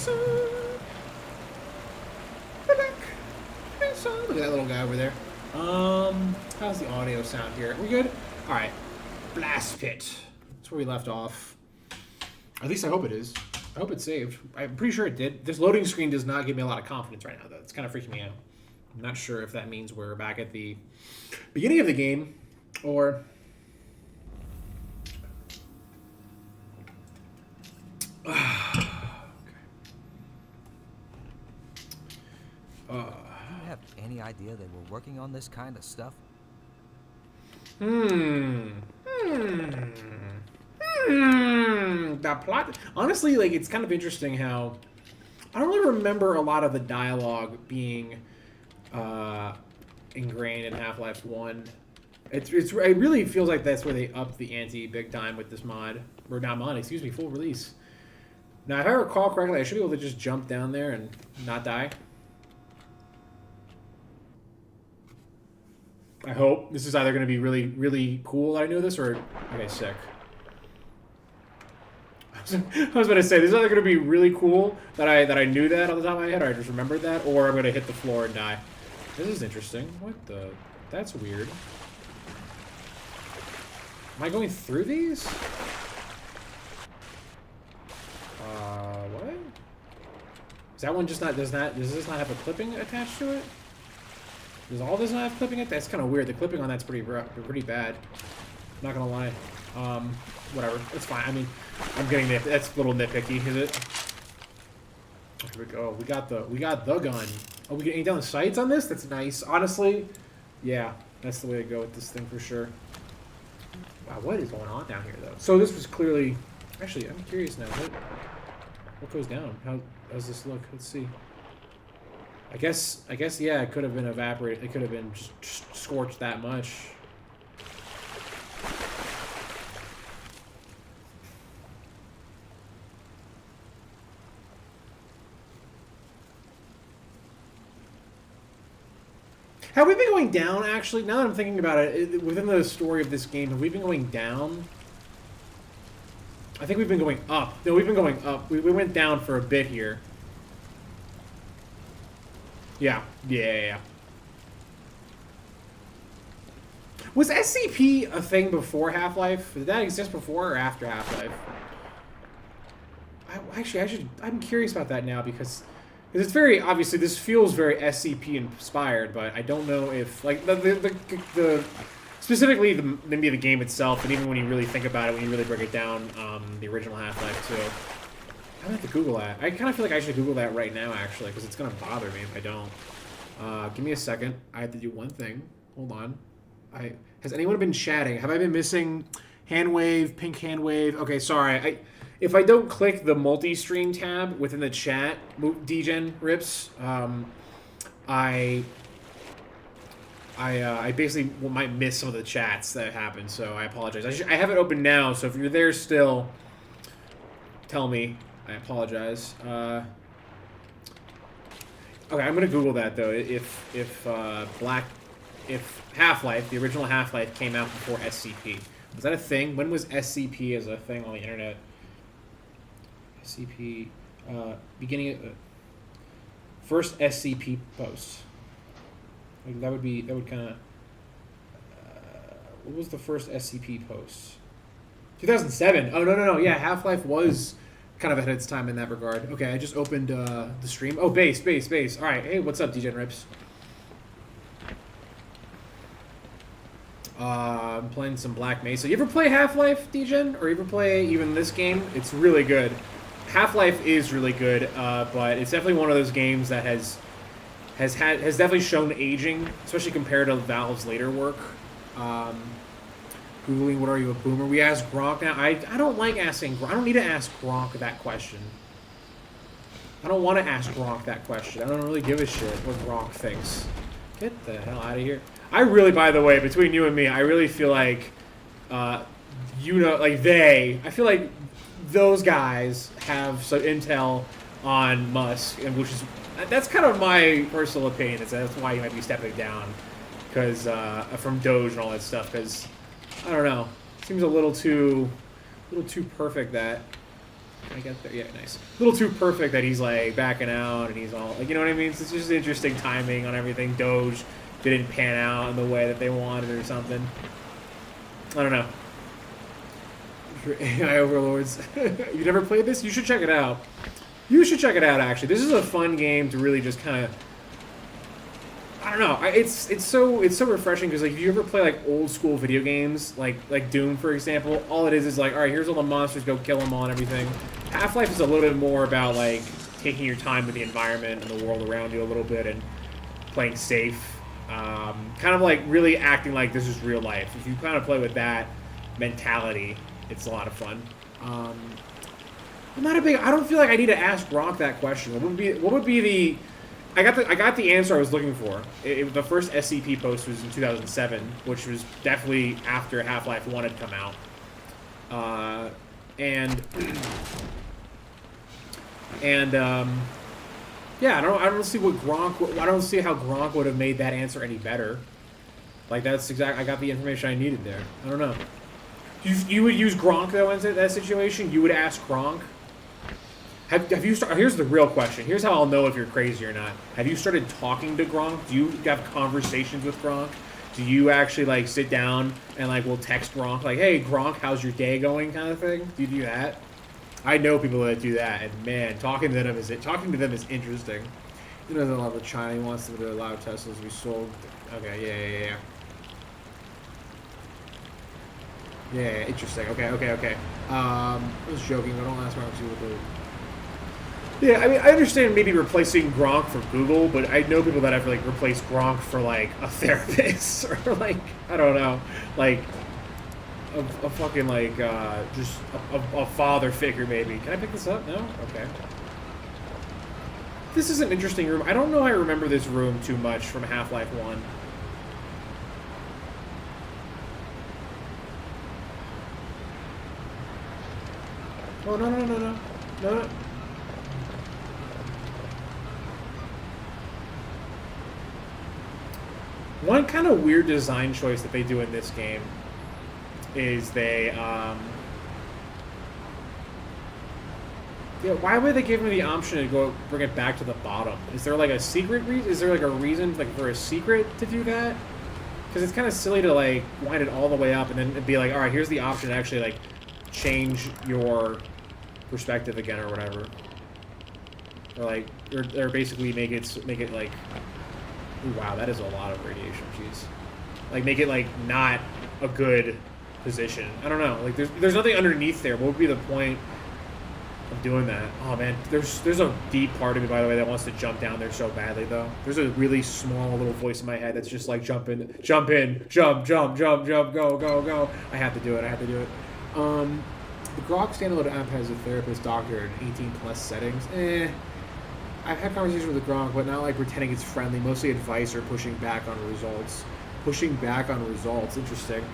Mesa. Mesa. Look at that little guy over there. How's the audio sound here? Are we good? All right. Blast pit. That's where we left off. At least I hope it is. I hope it's saved. I'm pretty sure it did. This loading screen does not give me a lot of confidence right now, though. It's kind of freaking me out. I'm not sure if that means we're back at the beginning of the game or... Do you have any idea they were working on this kind of stuff? That plot... Honestly, like, it's kind of interesting how... I don't really remember a lot of the dialogue being ingrained in Half-Life 1. It really feels like that's where they upped the ante big time with this mod. Or not mod, excuse me, full release. Now, if I recall correctly, I should be able to just jump down there and not die. I hope. This is either going to be really, really cool that I know this, or... Okay, sick. I was about to say, this is either going to be really cool that I knew that on the top of my head, or I just remembered that, or I'm going to hit the floor and die. This is interesting. What the... That's weird. Am I going through these? What? Is that one just not... Does this not have a clipping attached to it? Does all this not have clipping it? That's kind of weird. The clipping on that's pretty bad. Not gonna lie. Whatever. It's fine. I mean, I'm getting nit. That's a little nitpicky, is it? Here we go. We got the gun. Oh, we getting down the sights on this? That's nice. Honestly, yeah, that's the way to go with this thing for sure. Wow, what is going on down here though? So this was clearly. Actually, I'm curious now. What goes down? How does this look? Let's see. I guess, yeah, it could have been evaporated. It could have been just scorched that much. Have we been going down, actually? Now that I'm thinking about it, within the story of this game, have we been going down? I think we've been going up. No, we've been going up. We went down for a bit here. Yeah. Was SCP a thing before Half-Life? Did that exist before or after Half-Life? I'm curious about that now because it's very, obviously, this feels very SCP inspired, but I don't know if, like, specifically maybe the game itself, and even when you really think about it, when you really break it down, the original Half-Life 2. I'm gonna have to Google that. I kind of feel like I should Google that right now, actually, because it's gonna bother me if I don't. Give me a second. I have to do one thing. Hold on. Has anyone been chatting? Have I been missing hand wave, pink hand wave? Okay, sorry. If I don't click the multi-stream tab within the chat, DGen rips, I basically might miss some of the chats that happen, so I apologize. I have it open now, so if you're there still, tell me. I apologize. Okay, I'm gonna Google that though. If Half-Life, the original Half-Life, came out before SCP, was that a thing? When was SCP as a thing on the internet? SCP, beginning of first SCP post. Like that would kind of. What was the first SCP post? 2007. Oh no. Yeah, Half-Life was kind of ahead of its time in that regard. Okay, I just opened the stream. Oh, base. All right, hey, what's up, DGen Rips? I'm playing some Black Mesa. You ever play Half-Life, DGen? Or you ever play even this game? It's really good. Half-Life is really good, but it's definitely one of those games that has definitely shown aging, especially compared to Valve's later work. Googling, what are you, a boomer? We ask Gronk now. I don't like asking Gronk. I don't need to ask Gronk that question. I don't want to ask Gronk that question. I don't really give a shit what Gronk thinks. Get the hell out of here. I really, by the way, between you and me, I really feel like, I feel like those guys have some intel on Musk, and that's kind of my personal opinion. That's why he might be stepping down, because from Doge and all that stuff. Because I don't know, seems a little too perfect that Can I get there? Yeah, nice. A little too perfect that he's like backing out and he's all like, you know what I mean? It's just interesting timing on everything. Doge didn't pan out in the way that they wanted or something. I don't know. AI Overlords. You never played this? You should check it out. You should check it out, actually. This is a fun game to really just kind of... I don't know. It's so refreshing because like if you ever play like old school video games like Doom for example, all it is like, all right, here's all the monsters, go kill them all and everything. Half-Life is a little bit more about like taking your time with the environment and the world around you a little bit and playing safe, kind of like really acting like this is real life. If you kind of play with that mentality, it's a lot of fun. I'm not a big. I don't feel like I need to ask Gronk that question. What would be the I got the answer I was looking for. The first SCP post was in 2007, which was definitely after Half-Life 1 had come out. Yeah, I don't see what Gronk. I don't see how Gronk would have made that answer any better. Like that's exact. I got the information I needed there. I don't know. You would use Gronk though in that situation. You would ask Gronk. Have you started? Here's the real question. Here's how I'll know if you're crazy or not. Have you started talking to Gronk? Do you have conversations with Gronk? Do you actually like sit down and like will text Gronk like, "Hey Gronk, how's your day going?" kind of thing? Do you do that? I know people that do that, and man, talking to them is interesting. He doesn't love China. He wants them to allow Teslas to be sold. Okay, yeah, interesting. Okay. I was joking, but don't ask me what the... Yeah, I mean, I understand maybe replacing Gronk for Google, but I know people that have like replaced Gronk for like a therapist or like I don't know, like a fucking like just a father figure maybe. Can I pick this up? No? Okay. This is an interesting room. I don't know. I remember this room too much from Half-Life 1. Oh no. One kind of weird design choice that they do in this game is they, yeah, why would they give me the option to go bring it back to the bottom? Is there like a secret reason? Is there like a reason like for a secret to do that? Because it's kind of silly to like wind it all the way up and then be like, all right, here's the option to actually like change your perspective again or whatever, or like, or basically make it like. Ooh, wow, that is a lot of radiation. Jeez. Like, make it, like, not a good position. I don't know. Like, there's nothing underneath there. What would be the point of doing that? Oh, man. There's a deep part of me, by the way, that wants to jump down there so badly, though. There's a really small little voice in my head that's just like, jump, go. I have to do it. The Grok standalone app has a therapist doctor in 18+ settings. I've had conversations with the Gronk, but not like pretending it's friendly. Mostly advice or pushing back on results. Interesting.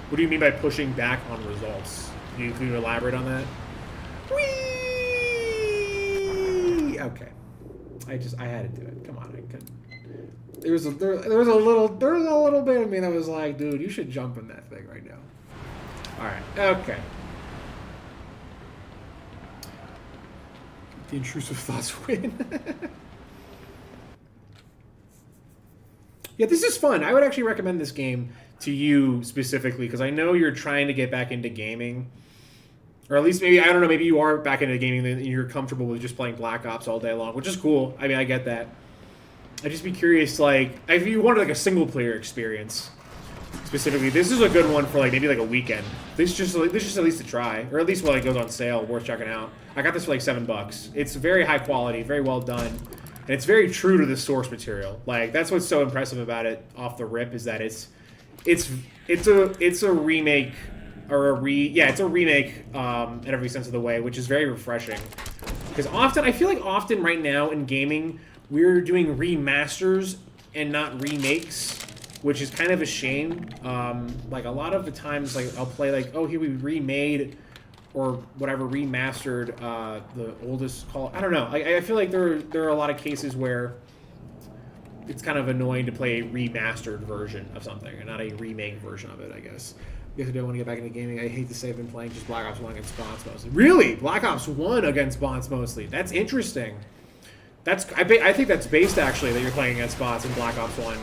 What do you mean by pushing back on results? Can you elaborate on that? Whee! Okay. I had to do it. Come on, I couldn't. There was a little bit of me that was like, dude, you should jump in that thing right now. All right. Okay. The intrusive thoughts win. Yeah, this is fun. I would actually recommend this game to you specifically because I know you're trying to get back into gaming. Or at least maybe, I don't know, maybe you are back into gaming and you're comfortable with just playing Black Ops all day long, which is cool. I mean, I get that. I'd just be curious, like, if you wanted like a single player experience specifically, this is a good one for like maybe like a weekend. This just at least a try, or at least while it goes on sale, worth checking out. I got this for like $7. It's very high quality, very well done, and it's very true to the source material. Like that's what's so impressive about it off the rip is that it's a remake it's a remake in every sense of the way, which is very refreshing. Because I feel like often right now in gaming we're doing remasters and not remakes, which is kind of a shame. Like a lot of the times, like I'll play like, oh, here we remade or whatever remastered the oldest Call. I don't know. Like I feel like there are a lot of cases where it's kind of annoying to play a remastered version of something and not a remake version of it, I guess. I don't want to get back into gaming. I hate to say I've been playing just Black Ops 1 against bots mostly. Really? Black Ops 1 against bots mostly? That's interesting. I think that's based, actually, that you're playing against bots in Black Ops 1. Ooh,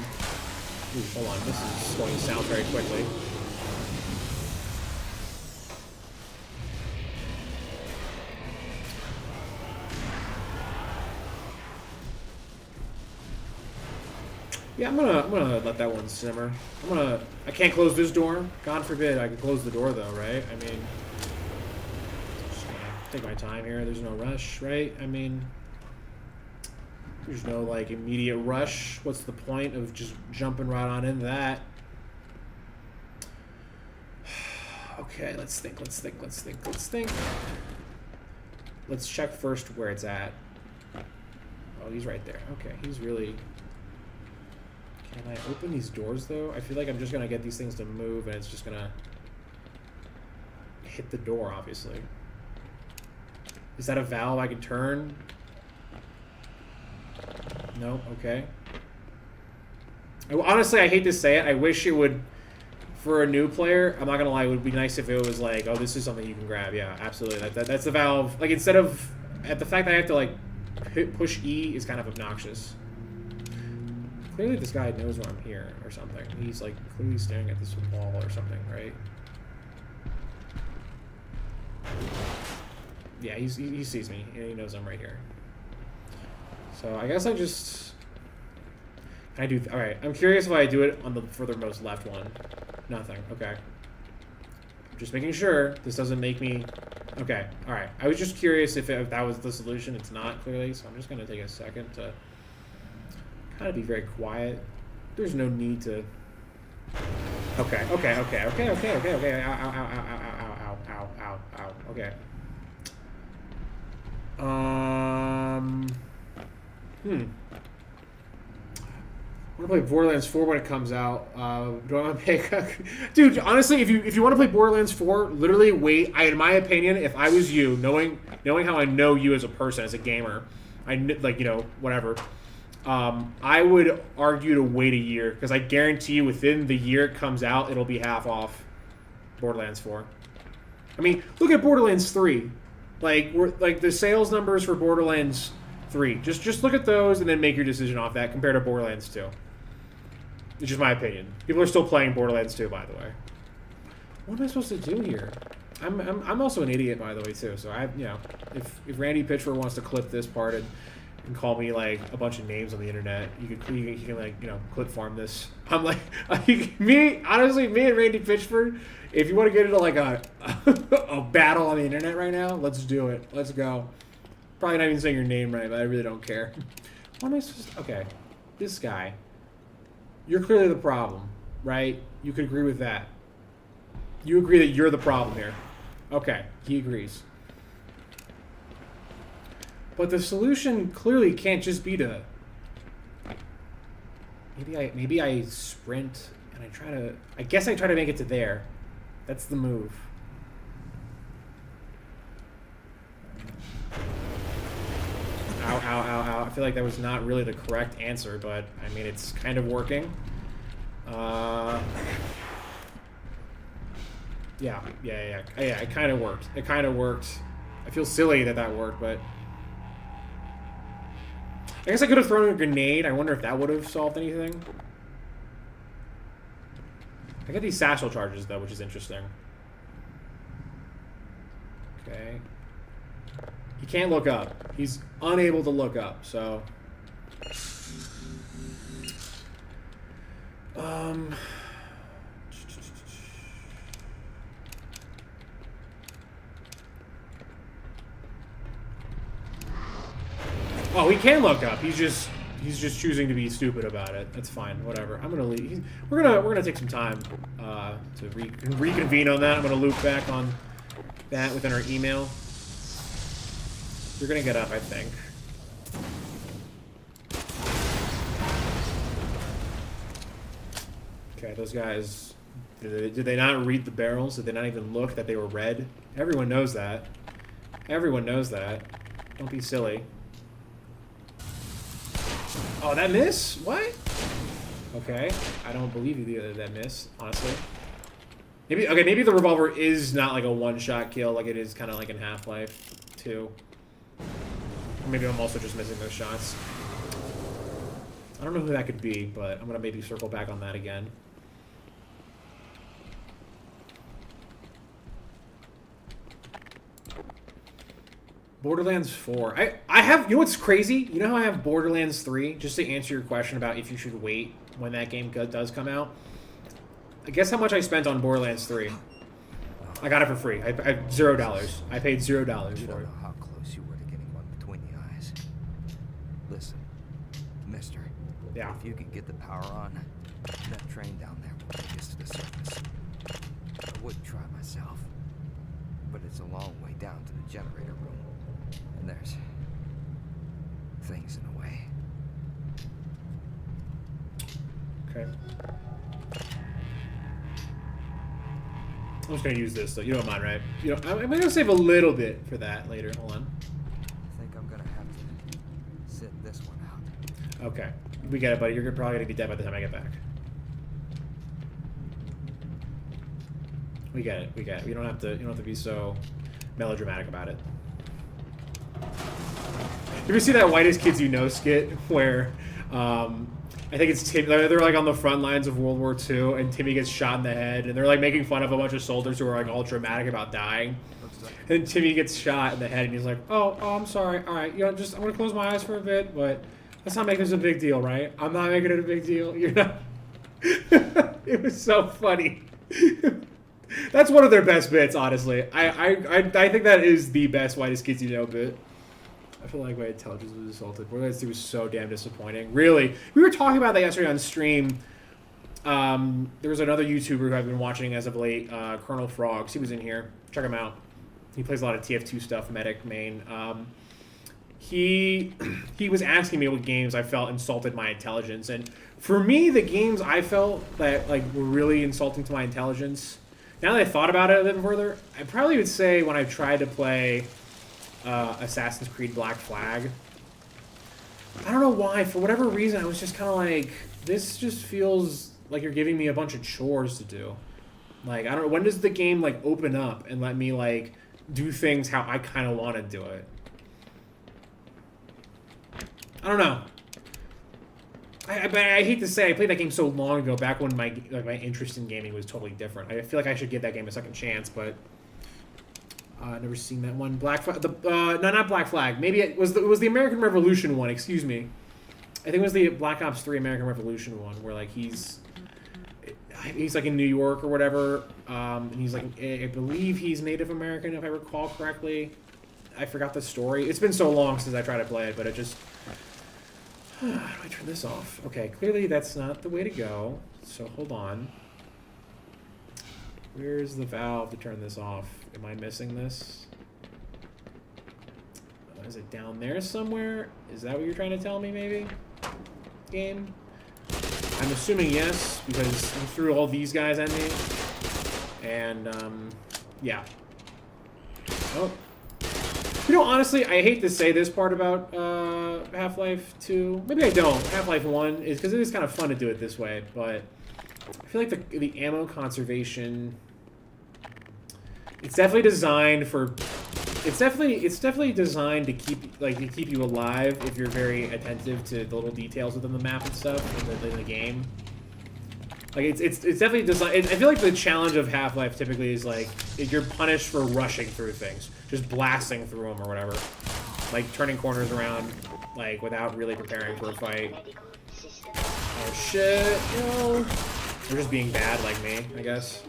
hold on. This is slowing sound very quickly. Yeah, I'm gonna let that one simmer. I can't close this door. God forbid I could close the door though, right? I mean, just gonna take my time here. There's no rush, right? I mean, there's no like immediate rush. What's the point of just jumping right on into that? Okay, let's think. Let's check first where it's at. Oh, he's right there. Okay, he's really... Can I open these doors, though? I feel like I'm just going to get these things to move, and it's just going to hit the door, obviously. Is that a valve I can turn? No? Okay. Honestly, I hate to say it. I wish it would... For a new player, I'm not going to lie, it would be nice if it was like, oh, this is something you can grab. Yeah, absolutely. That's the valve. Like, instead of... The fact that I have to, like, push E is kind of obnoxious. Clearly this guy knows where I'm here or something. He's like clearly staring at this wall or something, right? Yeah, he sees me and he knows I'm right here. So I guess I just... Can I do... Alright, I'm curious if I do it on the furthermost left one. Nothing. Okay. Just making sure this doesn't make me... Okay, alright. I was just curious if that was the solution. It's not, clearly, so I'm just going to take a second to... Kind of be very quiet. There's no need to... Okay. Ow. Okay. I want to play Borderlands 4 when it comes out. Do I want to pick... Dude, honestly, if you want to play Borderlands 4, literally wait. In my opinion, if I was you, knowing how I know you as a person, as a gamer, like, you know, whatever... I would argue to wait a year, because I guarantee you within the year it comes out, it'll be half off Borderlands 4. I mean, look at Borderlands 3. Like the sales numbers for Borderlands 3. Just look at those and then make your decision off that compared to Borderlands 2. It's just my opinion. People are still playing Borderlands 2, by the way. What am I supposed to do here? I'm also an idiot, by the way, too. So if Randy Pitchford wants to clip this part and call me like a bunch of names on the internet, you can like, you know, clip farm this. I'm like me and Randy Pitchford, if you want to get into like a battle on the internet right now, let's do it. Let's go. Probably not even saying your name right, but I really don't care. What am I supposed to... Okay, this guy, you're clearly the problem, right? You could agree with that. You agree that you're the problem here. Okay, he agrees. But the solution clearly can't just be to... Maybe I sprint and I try to... I guess I try to make it to there. That's the move. Ow. I feel like that was not really the correct answer, but I mean, it's kind of working. Yeah, it kind of worked. I feel silly that worked, but... I guess I could have thrown a grenade. I wonder if that would have solved anything. I get these satchel charges, though, which is interesting. Okay. He can't look up. He's unable to look up, so... Oh, he can look up. He's just choosing to be stupid about it. That's fine. Whatever. I'm gonna leave. We're gonna take some time to reconvene on that. I'm gonna loop back on that within our email. You're gonna get up, I think. Okay, those guys. Did they not read the barrels? Did they not even look that they were red? Everyone knows that. Everyone knows that. Don't be silly. Oh, that miss? What? Okay, I don't believe you that miss, honestly. Maybe the revolver is not like a one-shot kill like it is kind of like in Half-Life 2. Maybe I'm also just missing those shots. I don't know who that could be, but I'm gonna maybe circle back on that again. Borderlands 4. I have, you know what's crazy? You know how I have Borderlands 3? Just to answer your question about if you should wait when that game does come out. I guess how much I spent on Borderlands 3. I got it for free. I $0. I paid $0 You for don't it. know how close you were to getting one between the eyes. Listen, mister. Yeah. If you can get the power on, that train down there will take us to the surface. I would try myself, but it's a long way down to the generator room. And there's things in the way. Okay. I'm just gonna use this, though. You don't mind, right? You know, I'm gonna save a little bit for that later. Hold on. I think I'm gonna have to sit this one out. Okay. We get it, buddy. You're probably gonna be dead by the time I get back. We get it. We get it. You don't have to be so melodramatic about it. You ever see that Whitest Kids You Know skit where I think it's Tim, they're like on the front lines of World War II and Timmy gets shot in the head and they're like making fun of a bunch of soldiers who are like all dramatic about dying. And Timmy gets shot in the head and he's like, oh, I'm sorry. All right, you know, I'm gonna close my eyes for a bit, but let's not make this a big deal, right? I'm not making it a big deal. You're not. It was so funny. That's one of their best bits, honestly. I think that is the best Whitest Kids You Know bit. I feel like my intelligence was assaulted. Borderlands 2 was so damn disappointing. Really. We were talking about that yesterday on stream. There was another YouTuber who I've been watching as of late, Colonel Frogs. He was in here. Check him out. He plays a lot of TF2 stuff, Medic main. He was asking me what games I felt insulted my intelligence. And for me, the games I felt that like were really insulting to my intelligence, now that I thought about it a little further, I probably would say when I tried to play Assassin's Creed Black Flag. I don't know why. For whatever reason, I was just kind of like, this just feels like you're giving me a bunch of chores to do. Like, I don't know. When does the game, like, open up and let me, like, do things how I kind of want to do it? I don't know. I hate to say, I played that game so long ago, back when my interest in gaming was totally different. I feel like I should give that game a second chance, but never seen that one. Black Flag. No, not Black Flag. Maybe it was the American Revolution one. Excuse me. I think it was the Black Ops 3 American Revolution one, where like he's like in New York or whatever, and he's like, I believe he's Native American if I recall correctly. I forgot the story. It's been so long since I tried to play it, but it just. How do I turn this off? Okay, clearly that's not the way to go. So hold on. Where's the valve to turn this off? Am I missing this? Is it down there somewhere? Is that what you're trying to tell me, maybe? Game? I'm assuming yes, because you threw all these guys at me. And, yeah. Oh. You know, honestly, I hate to say this part about Half-Life 2. Maybe I don't. Half-Life 1 is because it is kind of fun to do it this way, but I feel like the ammo conservation. It's definitely designed for. It's definitely designed to keep you alive if you're very attentive to the little details within the map and stuff in the game. Like it's definitely designed. I feel like the challenge of Half-Life typically is like you're punished for rushing through things, just blasting through them or whatever, like turning corners around, like without really preparing for a fight. Oh shit! No, they're just being bad like me, I guess.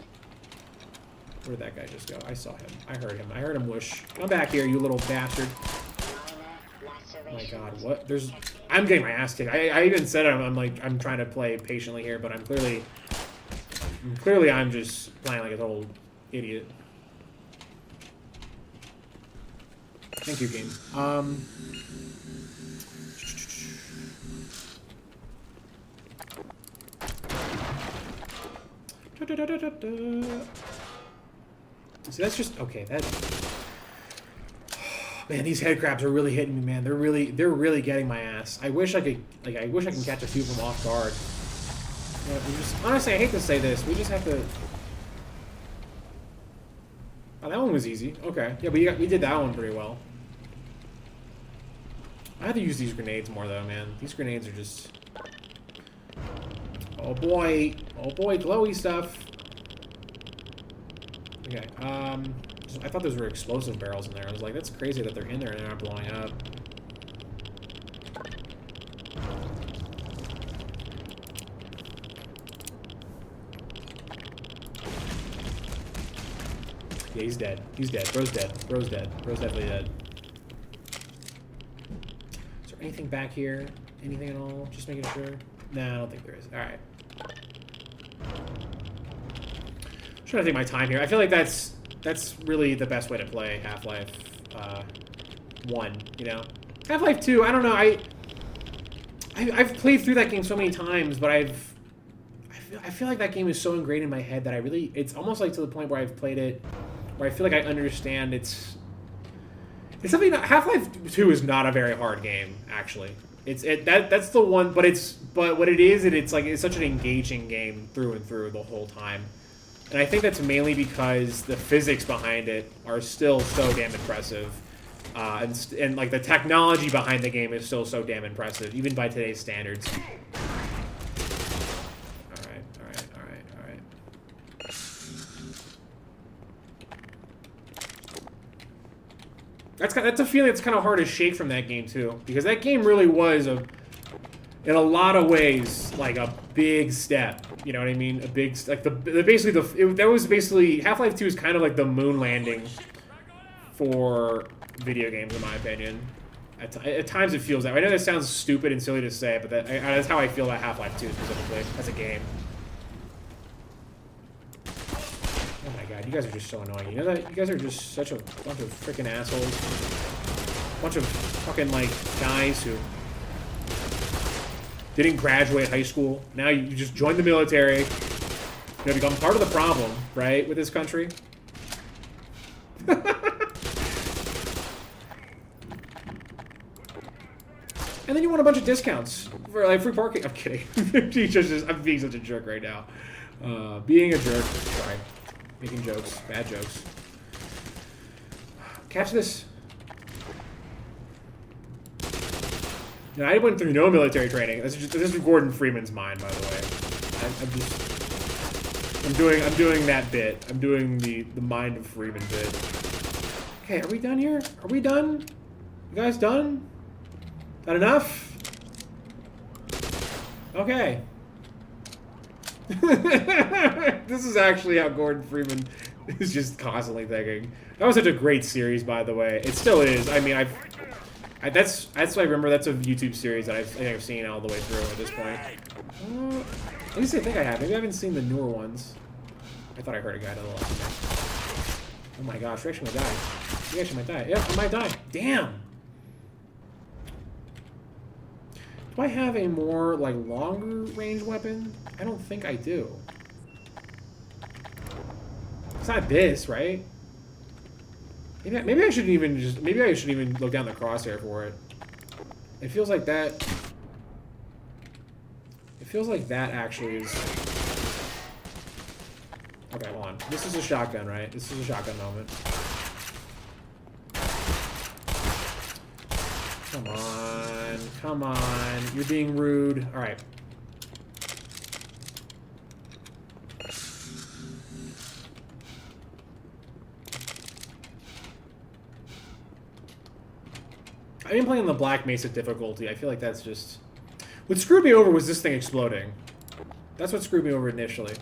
Where did that guy just go? I saw him. I heard him. I heard him whoosh. Come back here, you little bastard. Oh my god, what? I'm getting my ass kicked. I even said I'm trying to play patiently here, but I'm just playing like a total idiot. Thank you, game. See, that's just okay. Man, these head crabs are really hitting me, man. They're really getting my ass. I wish I can catch a few of them off guard. Yeah, we just, honestly, I hate to say this. We just have to... Oh, that one was easy. Okay. Yeah, we did that one pretty well. I have to use these grenades more, though, man. These grenades are just... Oh, boy. Oh, boy. Glowy stuff. Okay. I thought those were explosive barrels in there. I was like, that's crazy that they're in there and they're not blowing up. Yeah, he's dead. He's dead. Bro's dead. Bro's dead. Bro's definitely dead. Is there anything back here? Anything at all? Just making sure. No, I don't think there is. Alright. I'm trying to take my time here. I feel like that's really the best way to play Half-Life 1, you know? Half-Life 2, I don't know, I've played through that game so many times, but I feel like that game is so ingrained in my head that it's almost like to the point where I've played it, where I feel like I understand it's something that Half-Life 2 is not a very hard game, actually. That's the one, but what it is, it's such an engaging game through and through the whole time. And I think that's mainly because the physics behind it are still so damn impressive. And like the technology behind the game is still so damn impressive, even by today's standards. Alright. That's a feeling that's kind of hard to shake from that game, too. Because that game really was, in a lot of ways, like a big step. You know what I mean? That was basically Half-Life 2 is kind of like the moon landing for video games, in my opinion. At times it feels that way. I know that sounds stupid and silly to say, but that's how I feel about Half-Life 2 specifically as a game. Oh my god, you guys are just so annoying. You know that? You guys are just such a bunch of freaking assholes. Bunch of fucking, like, guys who didn't graduate high school. Now you just joined the military. You know, become part of the problem, right, with this country. And then you want a bunch of discounts for, like, free parking. I'm kidding. I'm being such a jerk right now. Being a jerk. Sorry. Making jokes. Bad jokes. Catch this. You know, I went through no military training. This is Gordon Freeman's mind, by the way. I'm doing that bit. I'm doing the mind of Freeman bit. Okay, are we done here? Are we done? You guys done? That enough? Okay. This is actually how Gordon Freeman is just constantly thinking. That was such a great series, by the way. It still is. I mean, that's what I remember. That's a YouTube series that I think I've seen all the way through at this point. At least I think I have. Maybe I haven't seen the newer ones. I thought I heard a guy to the left. Oh my gosh, we're actually gonna die. We actually might die. Yep, I might die. Damn! Do I have a more, like, longer range weapon? I don't think I do. It's not this, right? Maybe I shouldn't even look down the crosshair for it. It feels like that. It feels like that actually is. Okay, hold on. This is a shotgun, right? This is a shotgun moment. Come on. Come on. You're being rude. Alright. I've been playing the Black Mesa difficulty. I feel like that's just... What screwed me over was this thing exploding. That's what screwed me over initially.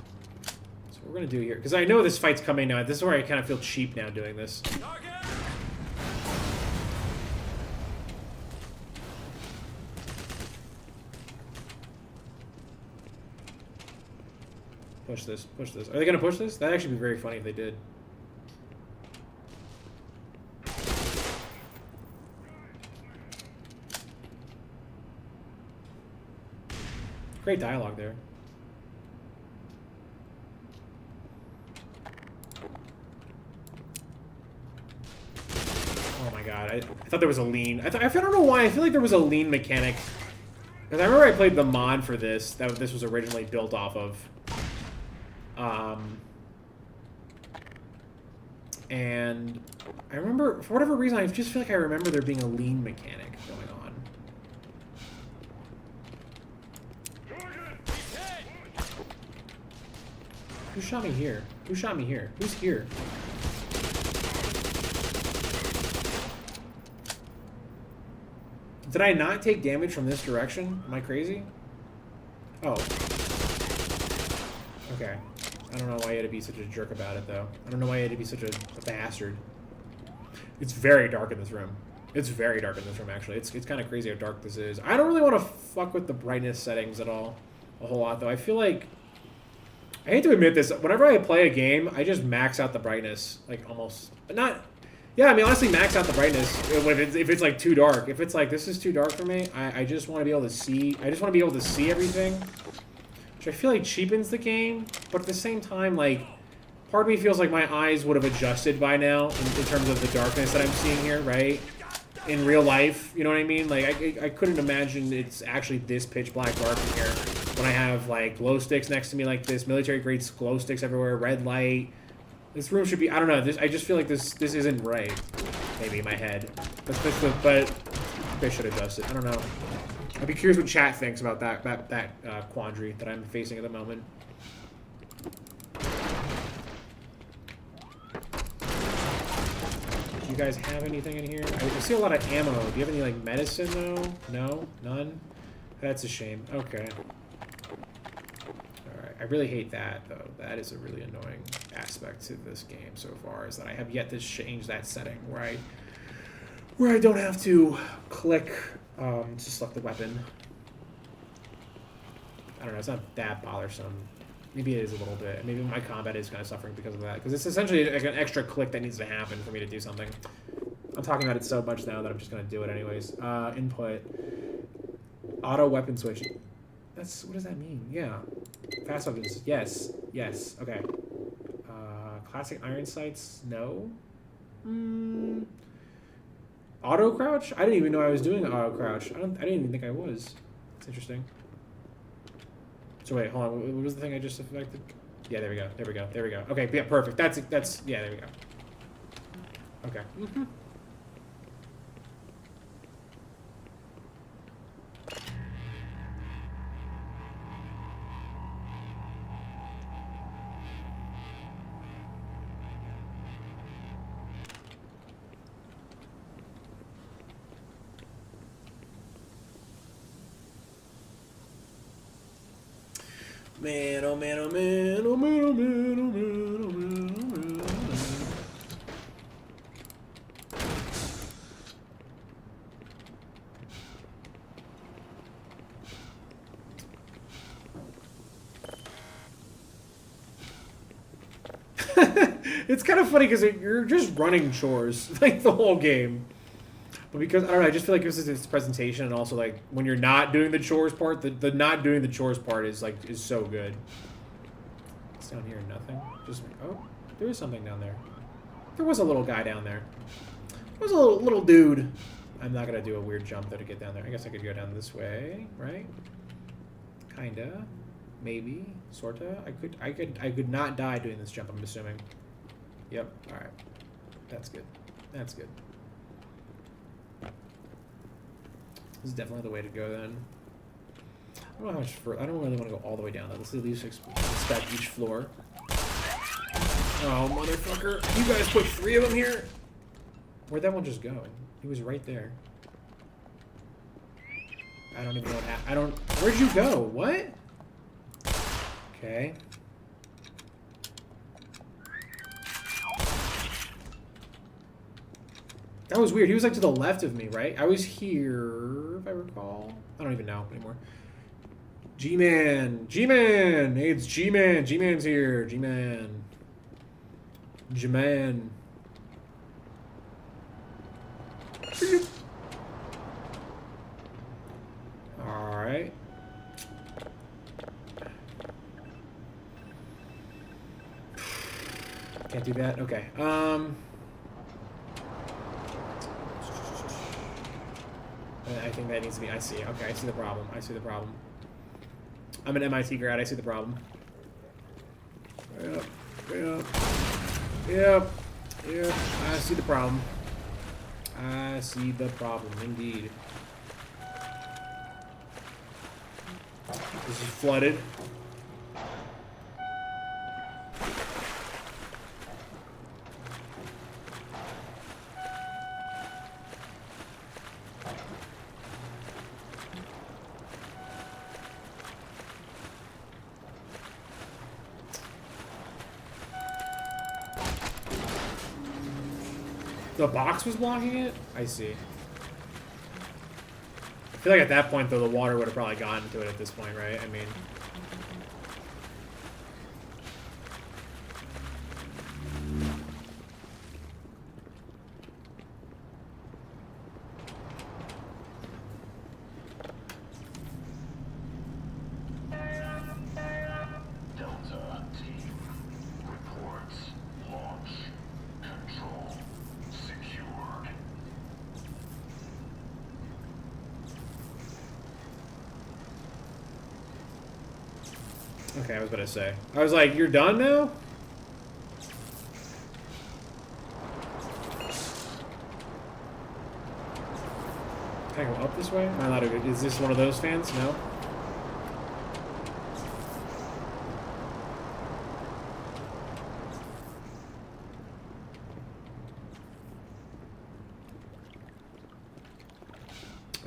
So what we're going to do here... Because I know this fight's coming now. This is where I kind of feel cheap now doing this. Push this. Push this. Are they going to push this? That'd actually be very funny if they did. Great dialogue there. Oh my god, I thought there was a lean. I don't know why, I feel like there was a lean mechanic Because I remember I played the mod for this, that this was originally built off of. And I remember, for whatever reason, I just feel like I remember there being a lean mechanic going on. Who shot me here? Who shot me here? Who's here? Did I not take damage from this direction? Am I crazy? Oh. Okay. I don't know why you had to be such a jerk about it, though. I don't know why you had to be such a bastard. It's very dark in this room. It's very dark in this room, actually. It's kind of crazy how dark this is. I don't really want to fuck with the brightness settings at all. A whole lot, though. I feel like... I hate to admit this. Whenever I play a game, I just max out the brightness. Like, almost... But not... Yeah, I mean, honestly, max out the brightness if it's like, too dark. If it's like, this is too dark for me, I just want to be able to see... I just want to be able to see everything. Which I feel like cheapens the game, but at the same time, like, part of me feels like my eyes would have adjusted by now in terms of the darkness that I'm seeing here, right? In real life, you know what I mean? Like, I couldn't imagine it's actually this pitch black dark in here when I have, like, glow sticks next to me like this, military-grade glow sticks everywhere, red light. This room should be, I don't know, I just feel like this isn't right, maybe, in my head. But they should adjust it. I don't know. I'd be curious what chat thinks about that quandary that I'm facing at the moment. Do you guys have anything in here? I see a lot of ammo. Do you have any, like, medicine, though? No? None? That's a shame. Okay. Alright. I really hate that, though. That is a really annoying aspect to this game so far, is that I have yet to change that setting where I don't have to click... to select the weapon. I don't know, it's not that bothersome. Maybe it is a little bit. Maybe my combat is kind of suffering because of that. Because it's essentially like an extra click that needs to happen for me to do something. I'm talking about it so much now that I'm just going to do it anyways. Input. Auto weapon switch. What does that mean? Yeah. Fast weapons. Yes. Yes. Okay. Classic iron sights. No. Auto crouch? I didn't even know I was doing auto crouch. I didn't even think I was. It's interesting. So wait, hold on. What was the thing I just affected? Yeah, there we go. There we go. There we go. Okay, yeah, perfect. That's yeah, there we go. Okay. Mm-hmm. Man, oh man, oh man, oh man, oh man, oh man, oh man, oh man, oh man. It's kind of funny because you're just running chores like the whole game. But because, I don't know, I just feel like this is its presentation, and also, like, when you're not doing the chores part, the not doing the chores part is so good. It's down here, nothing. Just, oh, there is something down there. There was a little guy down there. There was a little dude. I'm not gonna do a weird jump, though, to get down there. I guess I could go down this way, right? Kinda. Maybe. Sorta. I could not die doing this jump, I'm assuming. Yep, alright. That's good. That's good. This is definitely the way to go then. I don't know how much further. I don't really want to go all the way down though. Let's at least inspect each floor. Oh, motherfucker. You guys put 3 of them here? Where'd that one just go? He was right there. I don't even know what happened. Where'd you go? What? Okay. That was weird. He was like to the left of me, right? I was here, if I recall. I don't even know anymore. G-Man. G-Man. Hey, it's G-Man. G-Man's here. G-Man. G-Man. Alright. Can't do that? Okay. I think that needs to be... I see. Okay, I see the problem. I see the problem. I'm an MIT grad. I see the problem. Yep. Yep. Yep. Yep. I see the problem. I see the problem, indeed. This is flooded. The box was blocking it? I see. I feel like at that point, though, the water would have probably gotten to it at this point, right? I mean... Okay, I was about to say. I was like, you're done now? Can I go up this way? Am I allowed to go? Is this one of those fans? No?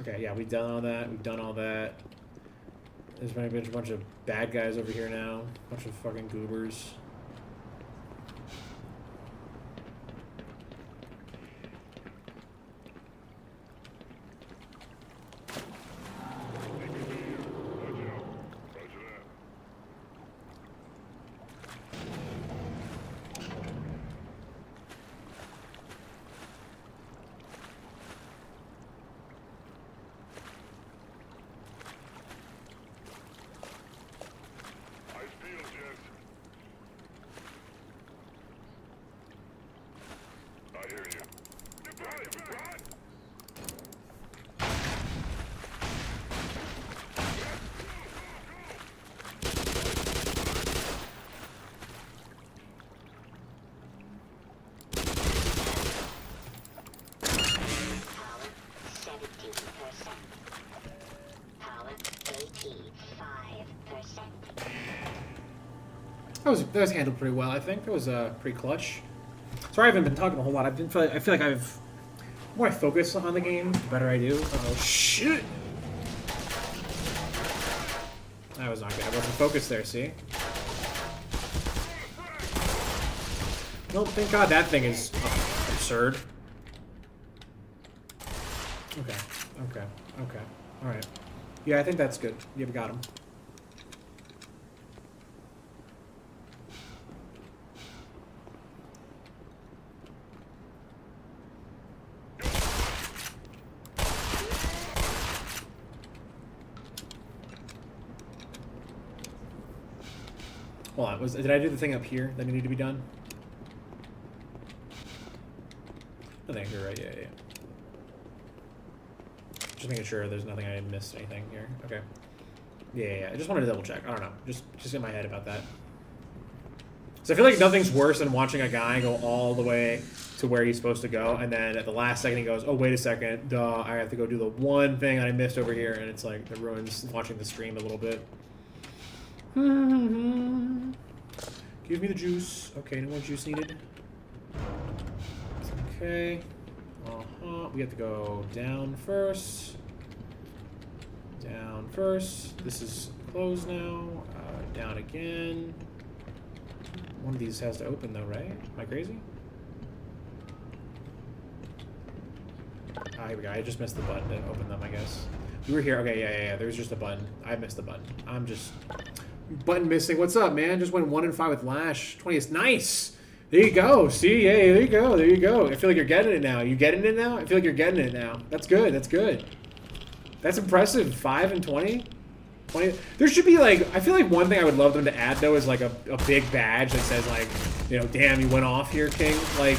Okay, yeah, we've done all that. We've done all that. There's maybe a bunch of bad guys over here now. A bunch of fucking goobers. That was handled pretty well, I think. That was pretty clutch. Sorry I haven't been talking a whole lot. I feel like I've... The more I focus on the game, the better I do. Oh, shit! That was not good. I wasn't focused there, see? Nope, thank God that thing is absurd. Okay, okay, okay. Alright. Yeah, I think that's good. You've got him. Hold on, did I do the thing up here that needed to be done? I think you're right, yeah. Just making sure there's nothing I missed anything here. Okay. Yeah. I just wanted to double check. I don't know. Just in my head about that. So I feel like nothing's worse than watching a guy go all the way to where he's supposed to go, and then at the last second he goes, oh, wait a second, duh, I have to go do the one thing that I missed over here, and it's like, it ruins watching the stream a little bit. Give me the juice. Okay, no more juice needed. Okay. We have to go down first. Down first. This is closed now. Down again. One of these has to open though, right? Am I crazy? Here we go. I just missed the button to open them, I guess. We were here. Okay, yeah. There's just a button. I missed the button. I'm just... Button missing. What's up, man? Just went 1-5 with Lash. 20 is nice. There you go. See? Yeah, there you go. There you go. I feel like you're getting it now. You getting it now? I feel like you're getting it now. That's good. That's good. That's impressive. 5 and 20? 20. There should be, like, I feel like one thing I would love them to add, though, is, like, a big badge that says, like, you know, damn, you went off here, King. Like,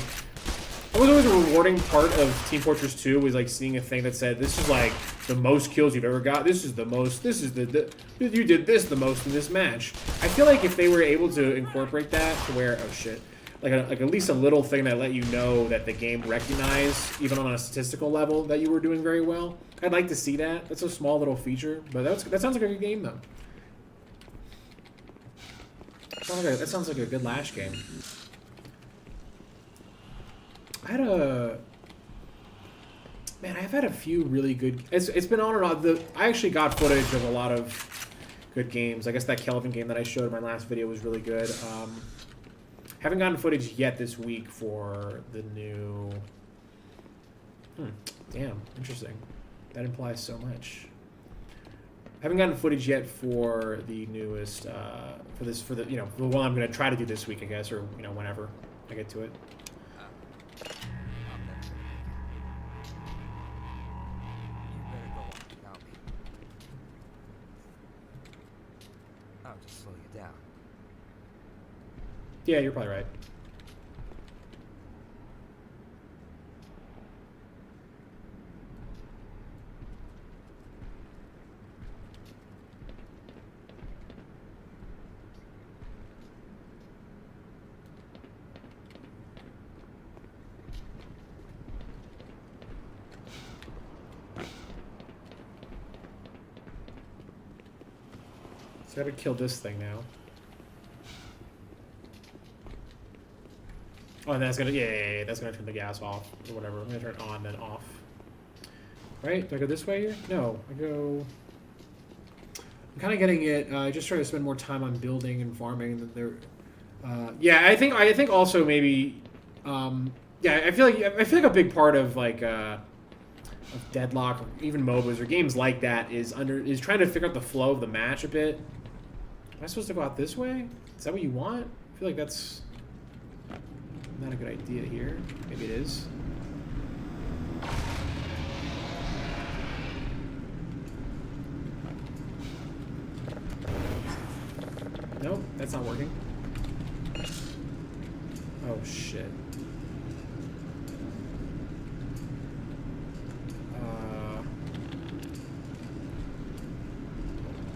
that was always a rewarding part of Team Fortress 2 was, like, seeing a thing that said, this is, like, the most kills you've ever got. This is the most. This is the you did this the most in this match. I feel like if they were able to incorporate that to where, oh shit, like at least a little thing that let you know that the game recognized, even on a statistical level, that you were doing very well. I'd like to see that. That's a small little feature, but that sounds like a good game though. That sounds like a good Lash game. Man, I've had a few really good... It's been on and off. I actually got footage of a lot of good games. I guess that Kelvin game that I showed in my last video was really good. Haven't gotten footage yet this week for the new... Damn, interesting. That implies so much. Haven't gotten footage yet for the newest... for the one I'm going to try to do this week, I guess, or, whenever I get to it. Yeah, you're probably right. So I gotta kill this thing now. Oh, and that's gonna, yeah, that's gonna turn the gas off, or whatever. I'm gonna turn it on, then off. Right? Do I go this way here? No, I go... I'm kind of getting it, just trying to spend more time on building and farming than there... yeah, I think also maybe, yeah, I feel like a big part of, like, of Deadlock, or even MOBAs, or games like that, is trying to figure out the flow of the match a bit. Am I supposed to go out this way? Is that what you want? I feel like that's... not a good idea here. Maybe it is. Nope, that's not working. Oh shit.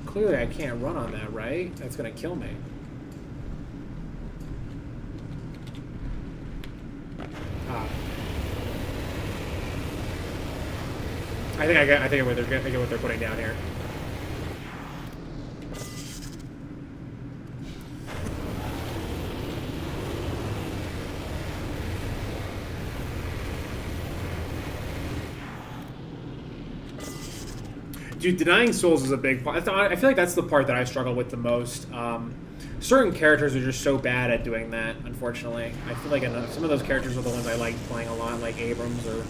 Clearly I can't run on that, right? That's gonna kill me. I think I get what they're putting down here. Dude, denying souls is a big part. I feel like that's the part that I struggle with the most. Certain characters are just so bad at doing that, unfortunately. I feel like some of those characters are the ones I like playing a lot, like Abrams, or...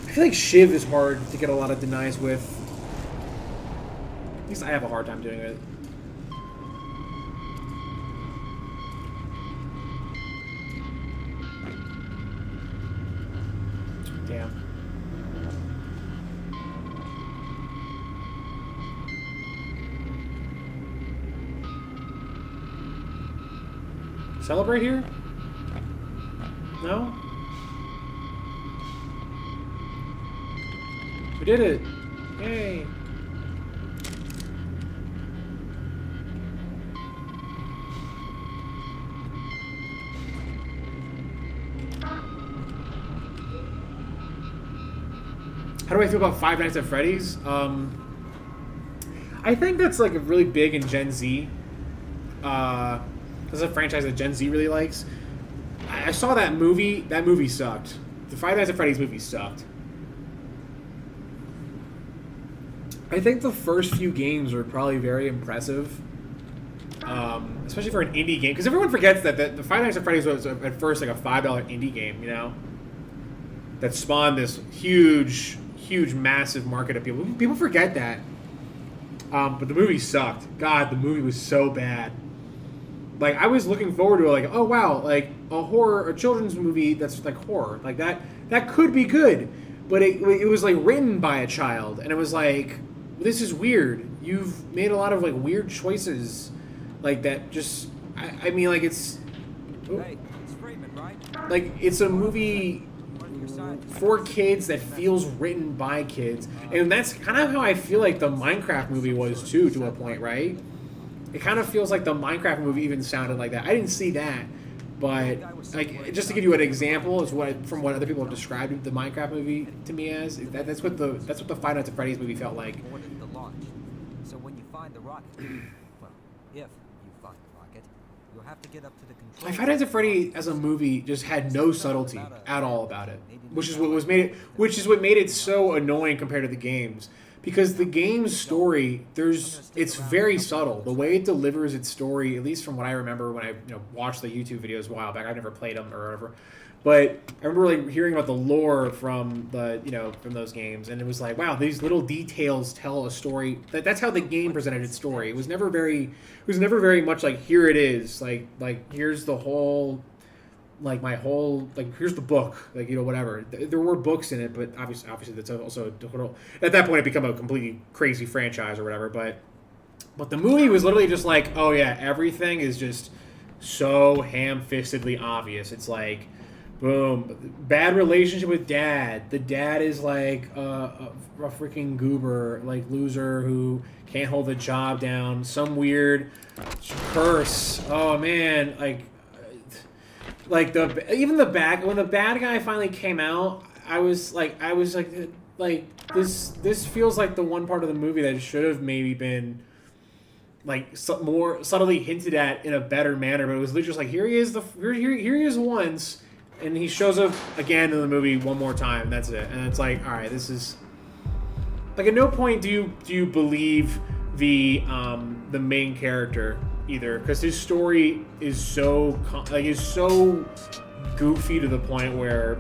I feel like Shiv is hard to get a lot of denies with. At least I have a hard time doing it. Damn. Celebrate here? No? We did it! Yay! How do I feel about Five Nights at Freddy's? I think that's like really big in Gen Z. That's a franchise that Gen Z really likes. I saw that movie. That movie sucked. The Five Nights at Freddy's movie sucked. I think the first few games were probably very impressive, especially for an indie game. Because everyone forgets that the Five Nights at Freddy's was at first like a $5 indie game, you know, that spawned this huge, massive market of people. People forget that. But the movie sucked. God, the movie was so bad. Like, I was looking forward to it, like, oh wow, like a children's movie that's like horror, like that could be good, but it was like written by a child, and it was like, this is weird. You've made a lot of like weird choices, like that. Just, I mean, like it's, Hey, it's Freeman, right? like it's a movie for kids that feels written by kids. And that's kind of how I feel like the Minecraft movie was too, to a point, right? It kind of feels like the Minecraft movie even sounded like that. I didn't see that, but like just to give you an example, is from what other people have described the Minecraft movie to me as. That's what the Five Nights at Freddy's movie felt like. The launch. So when you find the rocket, well, if you find the rocket, you'll have to get up to the control. Five Nights at Freddy as a movie just had no subtlety at all about it, which is what made it so annoying compared to the games. Because the game's story, it's very subtle. The way it delivers its story, at least from what I remember when I watched the YouTube videos a while back. I've never played them or whatever, but I remember like hearing about the lore from from those games, and it was like, wow, these little details tell a story. That's how the game presented its story. It was never very much like, here it is, like here's the whole. Like here's the book, whatever. There were books in it, but obviously that's also at that point it became a completely crazy franchise or whatever. But the movie was literally just like, oh yeah, everything is just so ham-fistedly obvious. It's like, boom, bad relationship with dad. The dad is like a freaking goober, like loser who can't hold the job down. Some weird curse. Oh man, when the bad guy finally came out, I was like this feels like the one part of the movie that should have maybe been like more subtly hinted at in a better manner, but it was literally just like, here he is once, and he shows up again in the movie one more time, and that's it. And it's like, all right, this is like, at no point do you believe the main character either, because his story is so goofy to the point where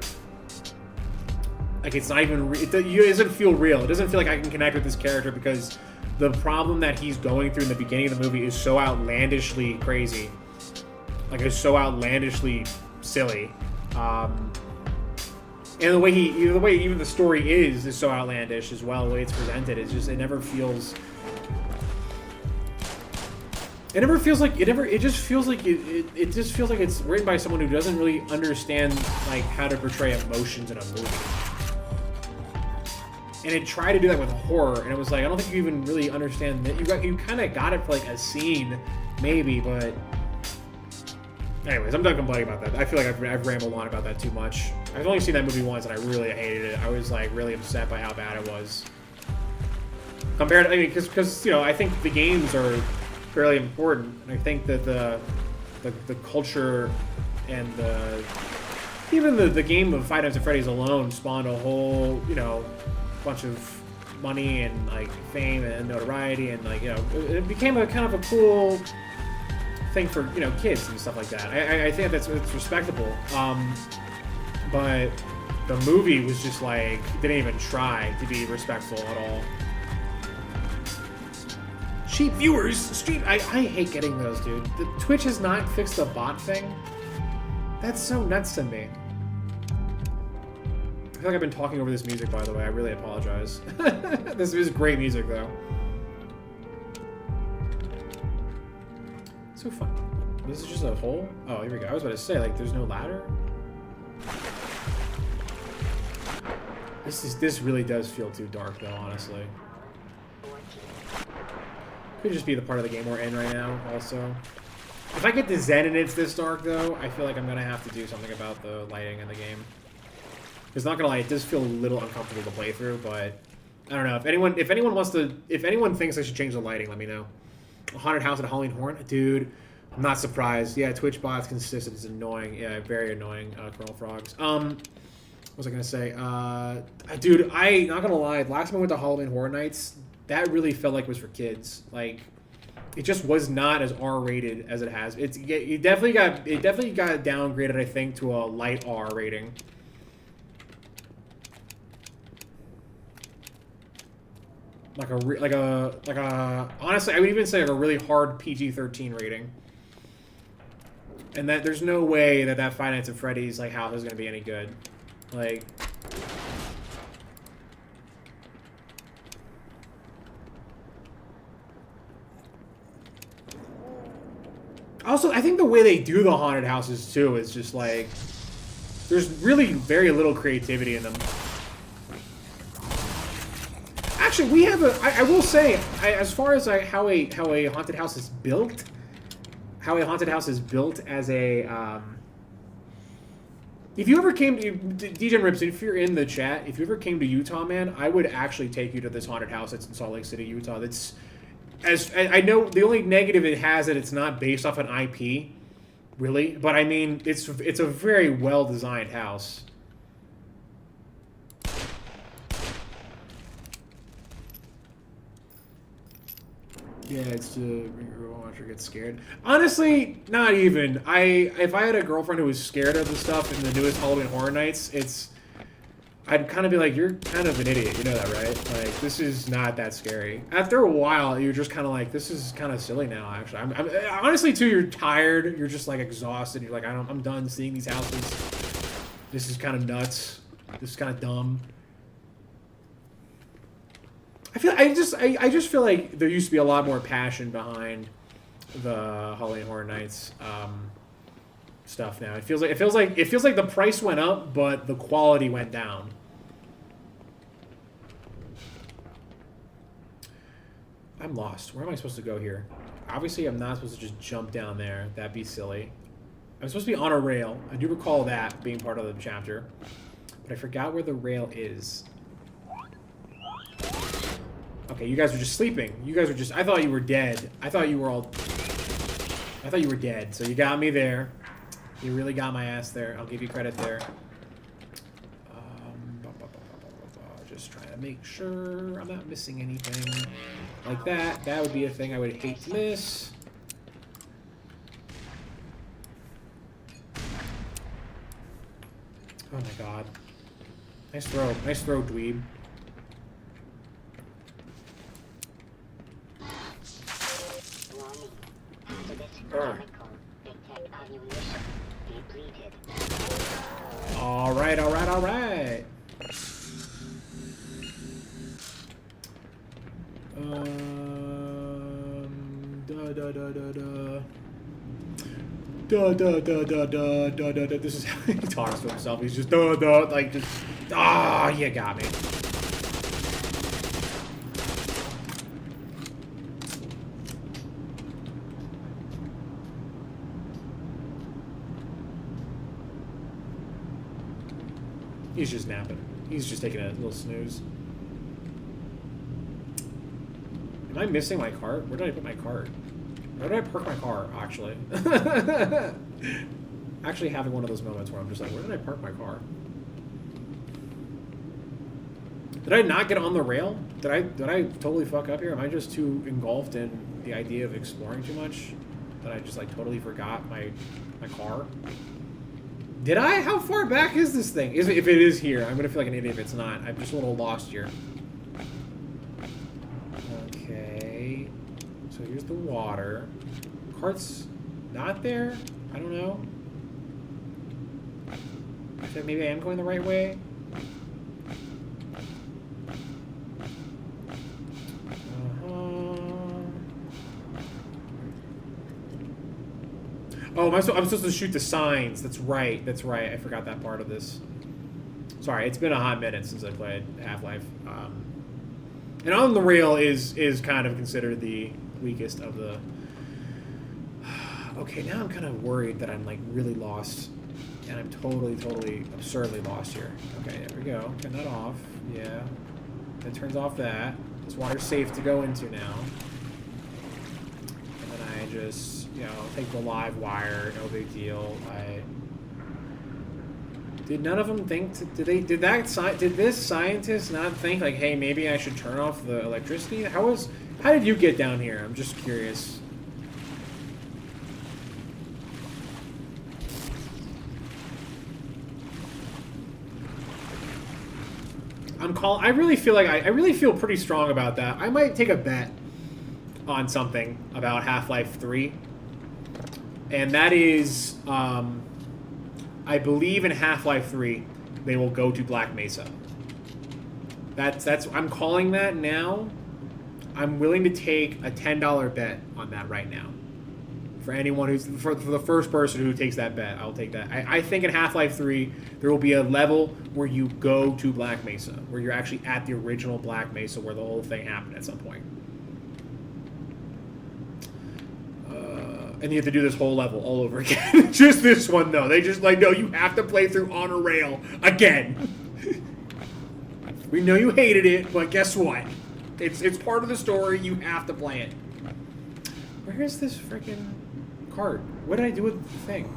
like it's not even it doesn't feel real. It doesn't feel like I can connect with this character, because the problem that he's going through in the beginning of the movie is so outlandishly crazy, like it's so outlandishly silly, and the way even the story is so outlandish as well. The way it's presented, it just feels like it's written by someone who doesn't really understand like how to portray emotions in a movie. And it tried to do that with horror, and it was like, I don't think you even really understand that. You kind of got it for like a scene, maybe, but anyways, I'm done complaining about that. I feel like I've rambled on about that too much. I've only seen that movie once, and I really hated it. I was like really upset by how bad it was. Compared, because I think the games are fairly important, and I think that the culture and even the game of Five Nights at Freddy's alone spawned a whole bunch of money and like fame and notoriety, and like it became a kind of a cool thing for kids and stuff like that. I think it's respectable, but the movie was just like, didn't even try to be respectful at all. Cheap viewers, stream. I hate getting those, dude. The Twitch has not fixed the bot thing. That's so nuts to me. I feel like I've been talking over this music, by the way. I really apologize. This is great music, though. So fun. This is just a hole? Oh, here we go. I was about to say, like, there's no ladder? This really does feel too dark, though, honestly. Could just be the part of the game we're in right now, also. If I get to Zen and it's this dark, though, I feel like I'm going to have to do something about the lighting in the game. Because not going to lie, it does feel a little uncomfortable to play through, but I don't know. If anyone thinks I should change the lighting, let me know. A haunted house at a Halloween Horn? Dude, I'm not surprised. Yeah, Twitch bots consistent is annoying. Yeah, very annoying, Colonel Frogs. What was I going to say? Dude, not going to lie, last time I went to Halloween Horror Nights, that really felt like it was for kids. Like, it just was not as R-rated as it has. It definitely got downgraded, I think, to a light R rating. Like a honestly, I would even say like a really hard PG-13 rating. And that there's no way that Five Nights at Freddy's like house is gonna be any good. Like. Also, I think the way they do the haunted houses, too, is just, like, There's really very little creativity in them. Actually, we have a. I will say, as far as how a haunted house is built, as a. If you ever came to DJ Rips, if you're in the chat, if you ever came to Utah, man, I would actually take you to this haunted house that's in Salt Lake City, Utah. That's, as I know, the only negative it has that it's not based off an IP, really. But I mean, it's a very well designed house. Yeah, it's to watch her get scared. Honestly, not even. If I had a girlfriend who was scared of the stuff in the newest Halloween Horror Nights, I'd kind of be like, you're kind of an idiot, you know that, right? Like, this is not that scary. After a while, you're just kind of like, this is kind of silly now, actually. I'm honestly, too, you're tired, you're just, like, exhausted, you're like, I'm done seeing these houses. This is kind of nuts. This is kind of dumb. I just feel like there used to be a lot more passion behind the Halloween Horror Nights stuff now. It feels like the price went up, but the quality went down. I'm lost. Where am I supposed to go here? Obviously, I'm not supposed to just jump down there. That'd be silly. I'm supposed to be on a rail. I do recall that being part of the chapter, but I forgot where the rail is. Okay, you guys were just sleeping. You guys were just... I thought you were dead. I thought you were dead. So you got me there. You really got my ass there. I'll give you credit there. Just trying to make sure I'm not missing anything like that. That would be a thing I would hate to miss. Oh my god. Nice throw. Nice throw, dweeb. Alright, alright, alright. This is how he talks to himself. He's just like just you got me. He's just napping. He's just taking a little snooze. Am I missing my cart? Where did I put my cart? Where did I park my car, actually? Actually having one of those moments where I'm just like, where did I park my car? Did I not get on the rail? Did I totally fuck up here? Am I just too engulfed in the idea of exploring too much that I just like totally forgot my car? Did I? How far back is this thing? If it is here, I'm gonna feel like an idiot if it's not. I'm just a little lost here. Okay. So here's the water. Cart's not there? I don't know. I think maybe I am going the right way. Oh, I'm supposed to shoot the signs. That's right. That's right. I forgot that part of this. Sorry, it's been a hot minute since I played Half-Life. And On the Rail is kind of considered the weakest of the... Okay, now I'm kind of worried that I'm like really lost. And I'm totally absurdly lost here. Okay, there we go. Turn that off. Yeah. That turns off that. This water's safe to go into now. And then I just, you know, take the live wire. No big deal. Did none of them think? Did this scientist not think like, hey, maybe I should turn off the electricity? How did you get down here? I'm just curious. I really feel pretty strong about that. I might take a bet on something about Half-Life 3. And that is, I believe in Half-Life 3, they will go to Black Mesa. I'm calling that now. I'm willing to take a $10 bet on that right now. For anyone who's for the first person who takes that bet, I'll take that. I think in Half-Life 3 there will be a level where you go to Black Mesa, where you're actually at the original Black Mesa where the whole thing happened at some point. And you have to do this whole level all over again. Just this one though. They just like, no, you have to play through on a rail again. We know you hated it, but guess what? It's part of the story. You have to play it. Where is this freaking cart? What did I do with the thing?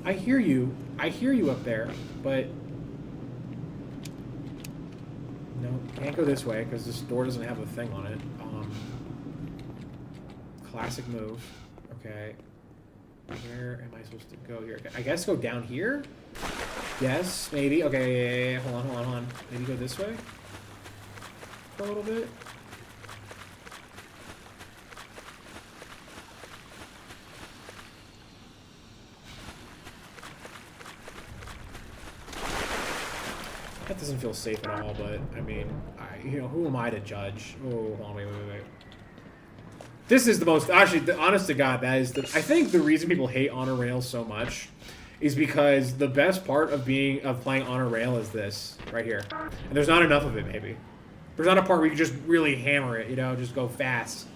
I hear you. I hear you up there, but no, can't go this way because this door doesn't have a thing on it. Classic move. Okay. Where am I supposed to go here? I guess go down here? Yes, maybe. Okay, yeah. Hold on. Maybe go this way? For a little bit? That doesn't feel safe at all, but, I mean, who am I to judge? Oh, hold on, wait. This is the most, actually, honest to God, that is I think the reason people hate on a rail so much is because the best part of playing on a rail is this, right here. And there's not enough of it, maybe. There's not a part where you just really hammer it, just go fast.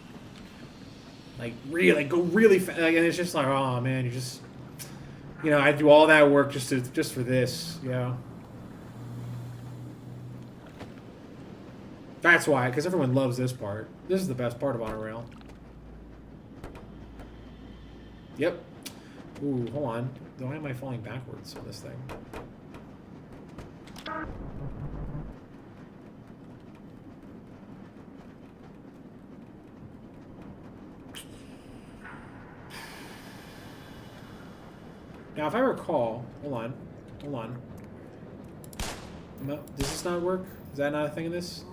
Like, really, go really fast, and it's just like, oh, man, you just, I do all that work just for this, That's why, because everyone loves this part. This is the best part of on a rail. Yep. Ooh, hold on. Why am I falling backwards on this thing? Now, if I recall, hold on. No, does this not work? Is that not a thing in this?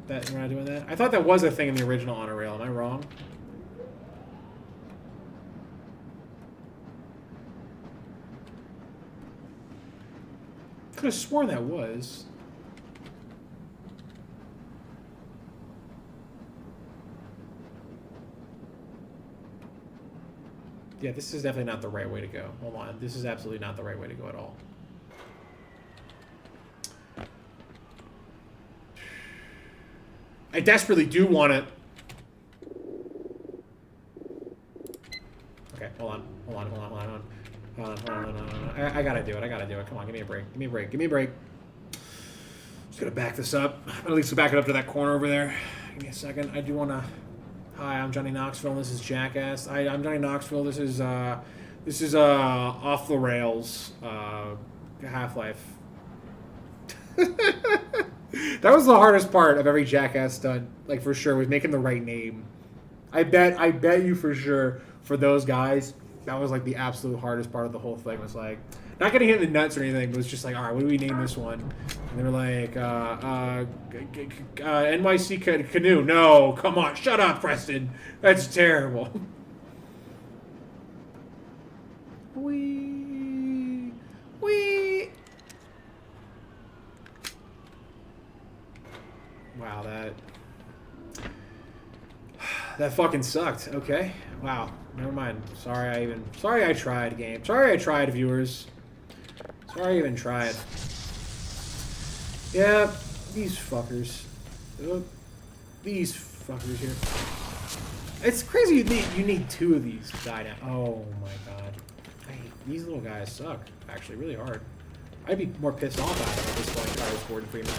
That we're not doing that? I thought that was a thing in the original on a rail. Am I wrong? Could have sworn that was. Yeah, this is definitely not the right way to go. Hold on. This is absolutely not the right way to go at all. I desperately do want to... Okay, hold on. I gotta do it. Come on, give me a break. Just gonna back this up. At least back it up to that corner over there. Give me a second. I do want to... Hi, I'm Johnny Knoxville, and this is Jackass. I'm Johnny Knoxville. This is Off the Rails, Half-Life. That was the hardest part of every Jackass stunt, like, for sure, was making the right name. I bet you for sure, for those guys, that was, like, the absolute hardest part of the whole thing, was, like, not getting hit in the nuts or anything, but it was just like, all right, what do we name this one? And they were like, NYC Canoe. No, come on, shut up, Preston. That's terrible. Wee. Wow, that fucking sucked. Okay. Wow. Never mind. Sorry I tried, game. Sorry I tried, viewers. Sorry I even tried. Yeah, these fuckers. These fuckers here. It's crazy you need two of these to die down. Oh my god. These little guys suck. Actually, really hard. I'd be more pissed off at them at this point if I was Gordon Freeman.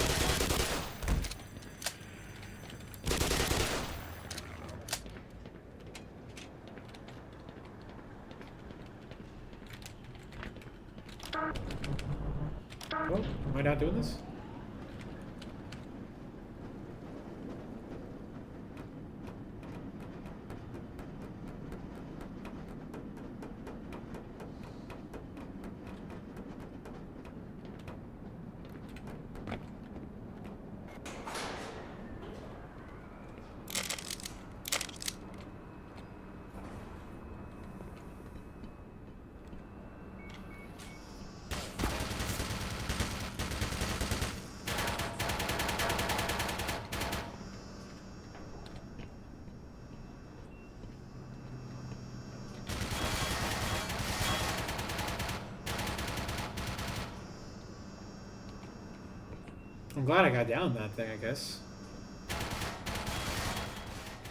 Oh, am I not doing this? I'm glad I got down that thing, I guess.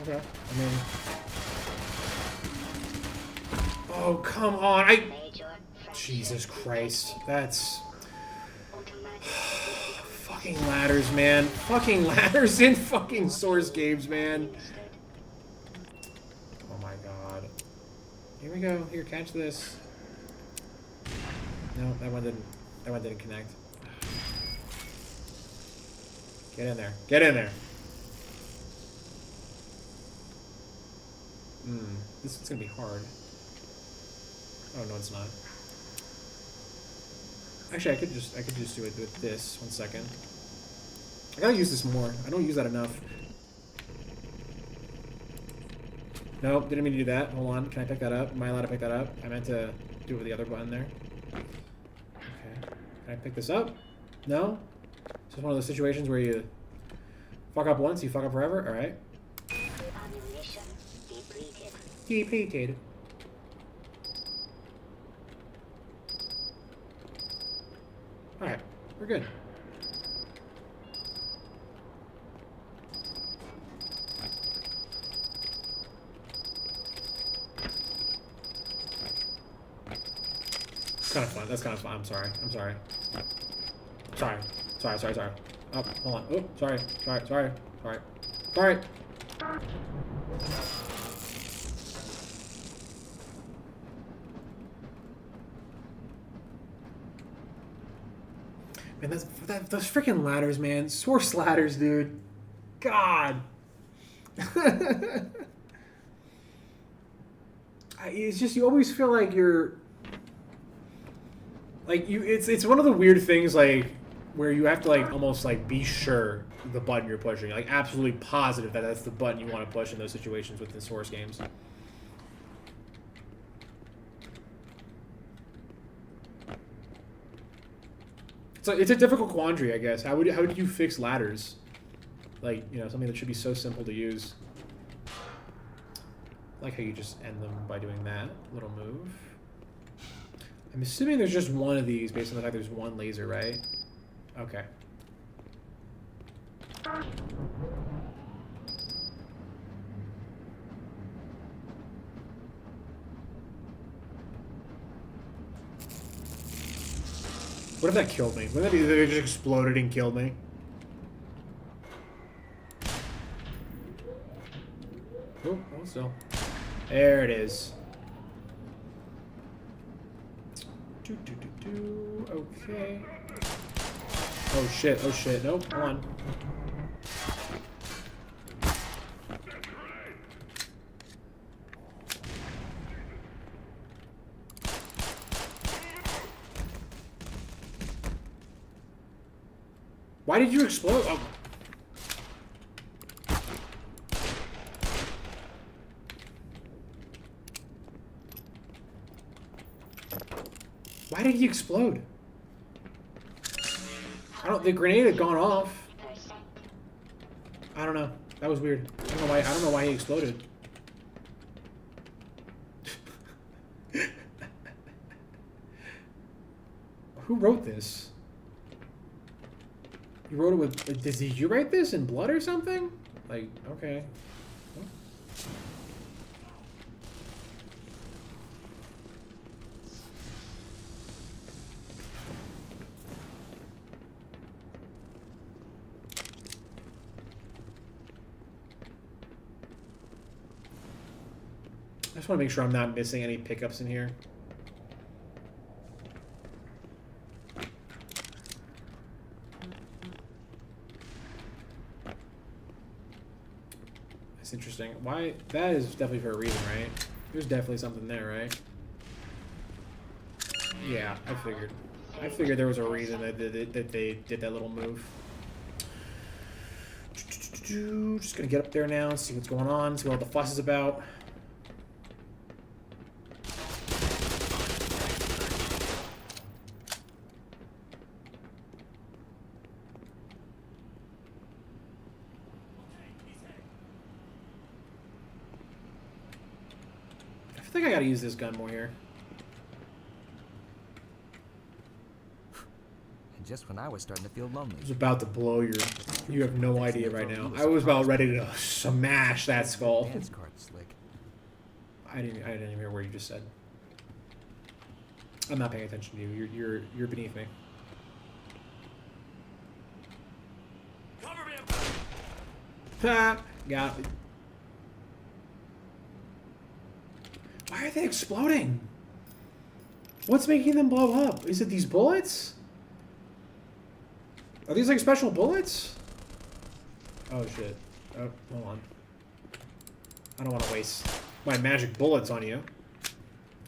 Okay. I mean... Oh, come on. Jesus Christ. That's... Fucking ladders, man. Fucking ladders in fucking Source games, man. Oh my god. Here we go. Here, catch this. No, that one didn't connect. Get in there. Get in there. This is gonna be hard. Oh no, it's not. Actually, I could just do it with this. 1 second. I gotta use this more. I don't use that enough. Nope, didn't mean to do that. Hold on. Can I pick that up? Am I allowed to pick that up? I meant to do it with the other button there. Okay. Can I pick this up? No? It's just one of those situations where you fuck up once, you fuck up forever? Alright. Depleted. Alright, we're good. It's kind of fun. That's kind of fun. I'm sorry. I'm sorry. Sorry. Up. Hold on. Oh, sorry. Sorry. Man, those freaking ladders, man. Source ladders, dude. God. It's just, you always feel like you're... Like, it's one of the weird things, like, where you have to, like, almost, like, be sure the button you're pushing. Like, absolutely positive that that's the button you want to push in those situations within Source games. So it's a difficult quandary, I guess. How would you fix ladders? Like, you know, something that should be so simple to use. I like how you just end them by doing that little move. I'm assuming there's just one of these based on the fact there's one laser, right? Okay. What if that killed me? What if it just exploded and killed me? Oh, still. There it is. Okay. Oh shit. Nope, hold on. Why did you explode? Oh. Why did he explode? The grenade had gone off. I don't know. That was weird. I don't know why he exploded. Who wrote this? You wrote it with... Did you write this in blood or something? Like, okay. I just want to make sure I'm not missing any pickups in here. That's interesting. Why? That is definitely for a reason, right? There's definitely something there, right? Yeah, I figured. I figured there was a reason that they did that little move. Just gonna get up there now and see what's going on, see what all the fuss is about. I think I gotta use this gun more here. just when I was starting to feel lonely. I was about to blow your... You have no idea right now. I was about ready to smash that skull. Dance card slick. I didn't even hear what you just said. I'm not paying attention to you. You're beneath me. Cover me up. Ha! Got me. Why are they exploding? What's making them blow up? Is it these bullets? Are these like special bullets? Oh shit. Oh, hold on. I don't want to waste my magic bullets on you.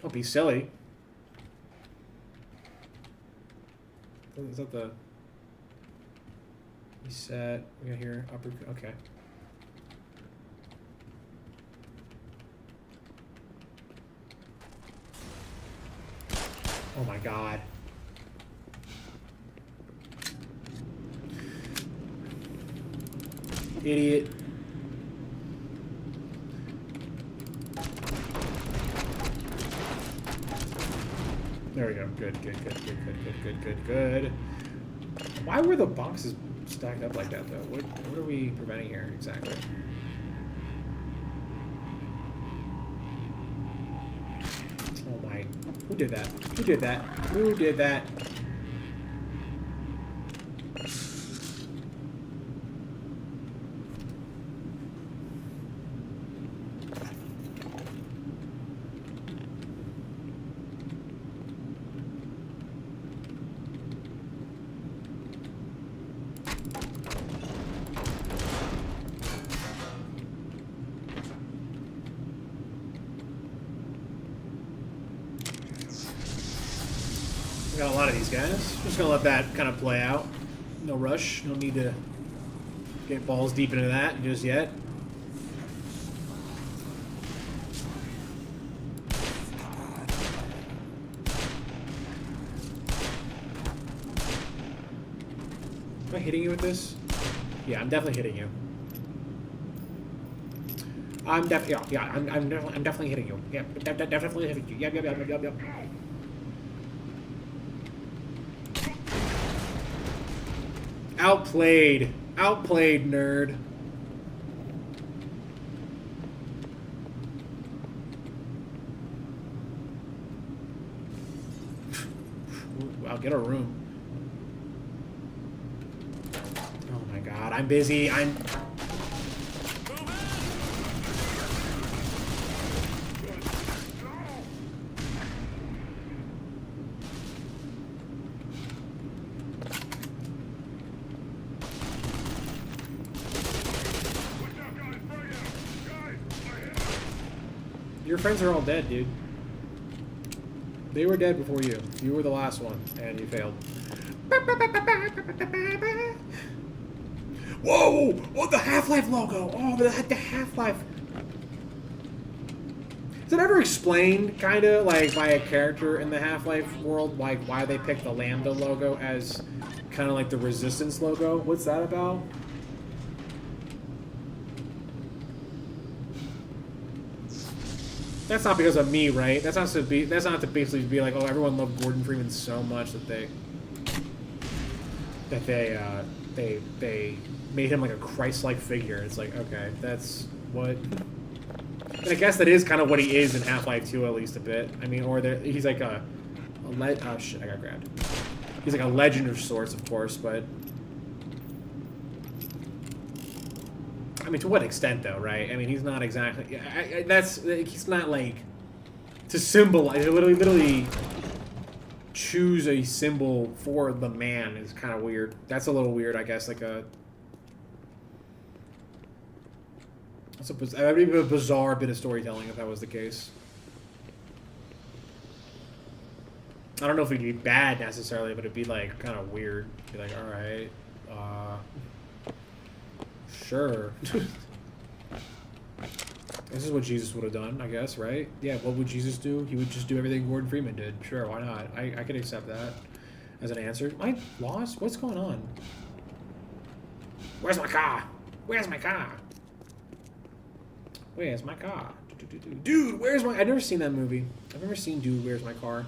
Don't be silly. Is that the... Reset. We got here. Upper... Okay. Oh my god. Idiot. There we go. Good. Why were the boxes stacked up like that, though? What are we preventing here, exactly? Oh my... Who did that? Who did that? Who did that? Got a lot of these guys. Just gonna let that kind of play out. No rush. No need to get balls deep into that just yet. Am I hitting you with this? Yeah, I'm definitely hitting you. I'm definitely hitting you. Yeah, definitely hitting you. Yep. Outplayed. Outplayed, nerd. I'll get a room. Oh my god, I'm busy. Your friends are all dead, dude. They were dead before you. You were the last one, and you failed. Whoa! Oh, the Half-Life logo! Oh, the Half-Life. Is it ever explained, kind of, like, by a character in the Half-Life world, like, why they picked the Lambda logo as kind of like the Resistance logo? What's that about? That's not because of me, right? That's not to basically be like, oh, everyone loved Gordon Freeman so much that they made him like a Christ-like figure. It's like, okay, that's what. And I guess that is kind of what he is in Half-Life 2, at least a bit. I mean, or he's like oh shit, I got grabbed. He's like a legend of sorts, of course, but I mean, to what extent, though, right? I mean, he's not exactly... he's not, like... To symbolize... Literally choose a symbol for the man is kind of weird. That's a little weird, I guess. Like a... That'd be a bizarre bit of storytelling if that was the case. I don't know if it'd be bad, necessarily, but it'd be, like, kind of weird. Be like, alright, sure. This is what Jesus would have done, I guess, right? Yeah, what would Jesus do? He would just do everything Gordon Freeman did. Sure, why not? I could accept that as an answer. Am I lost? What's going on? Where's my car? Where's my car? Where's my car? Dude, where's my... I've never seen that movie. I've never seen Dude, Where's My Car?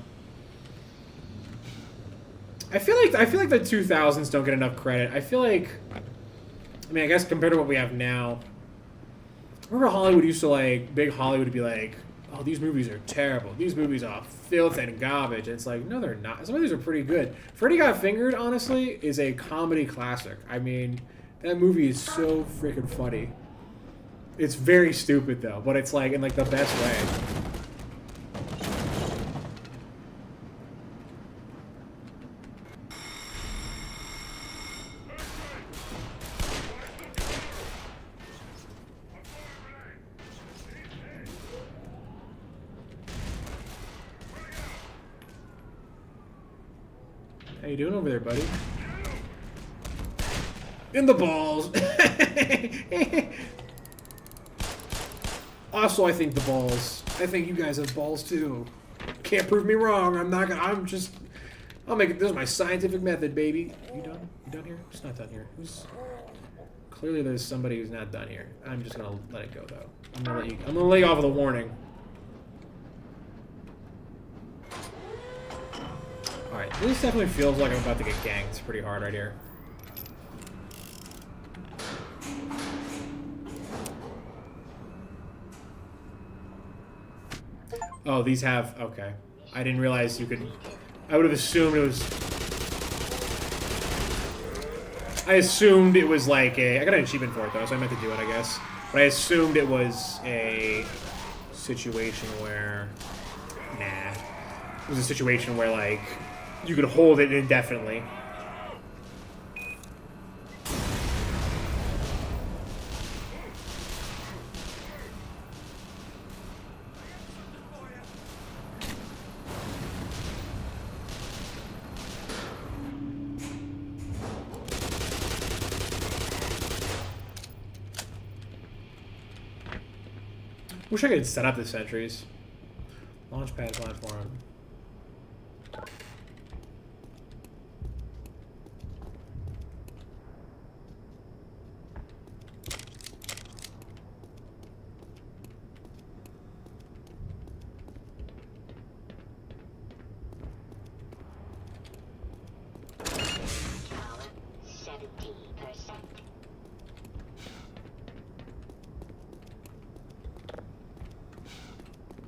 I feel like the 2000s don't get enough credit. I feel like, I mean, I guess compared to what we have now. Remember Hollywood used to like, big Hollywood would be like, oh, these movies are terrible. These movies are filth and garbage. And it's like, no, they're not. Some of these are pretty good. Freddy Got Fingered, honestly, is a comedy classic. I mean, that movie is so freaking funny. It's very stupid though, but it's like in like the best way. How you doing over there, buddy? In the balls. Also, I think the balls. I think you guys have balls too. Can't prove me wrong. I'm not gonna. I'll make it. This is my scientific method, baby. You done? You done here? It's not done here. Who's? Clearly, there's somebody who's not done here. I'm just gonna let it go though. I'm gonna lay you off with a warning. All right. This definitely feels like I'm about to get ganked. It's pretty hard right here. Oh, these have... Okay. I didn't realize you could... I would have assumed it was... I assumed it was like a... I got an achievement for it, though, so I meant to do it, I guess. But I assumed it was a situation where... Nah. It was a situation where, like, you could hold it indefinitely. Wish I could set up the sentries. Launchpad platform.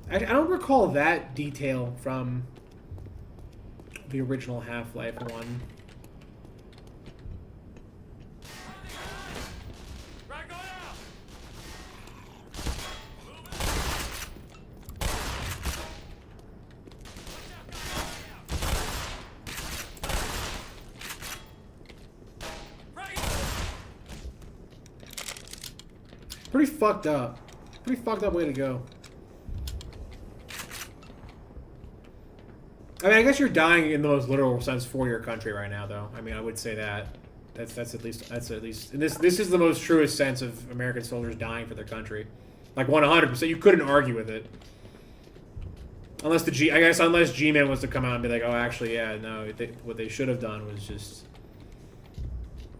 I don't recall that detail from the original Half-Life 1. Pretty fucked up. Pretty fucked up way to go. I mean, I guess you're dying in the most literal sense for your country right now, though. I mean, I would say that. That's at least. And this is the most truest sense of American soldiers dying for their country, like 100%. You couldn't argue with it, unless unless G-Man was to come out and be like, oh, actually, yeah, no. What they should have done was just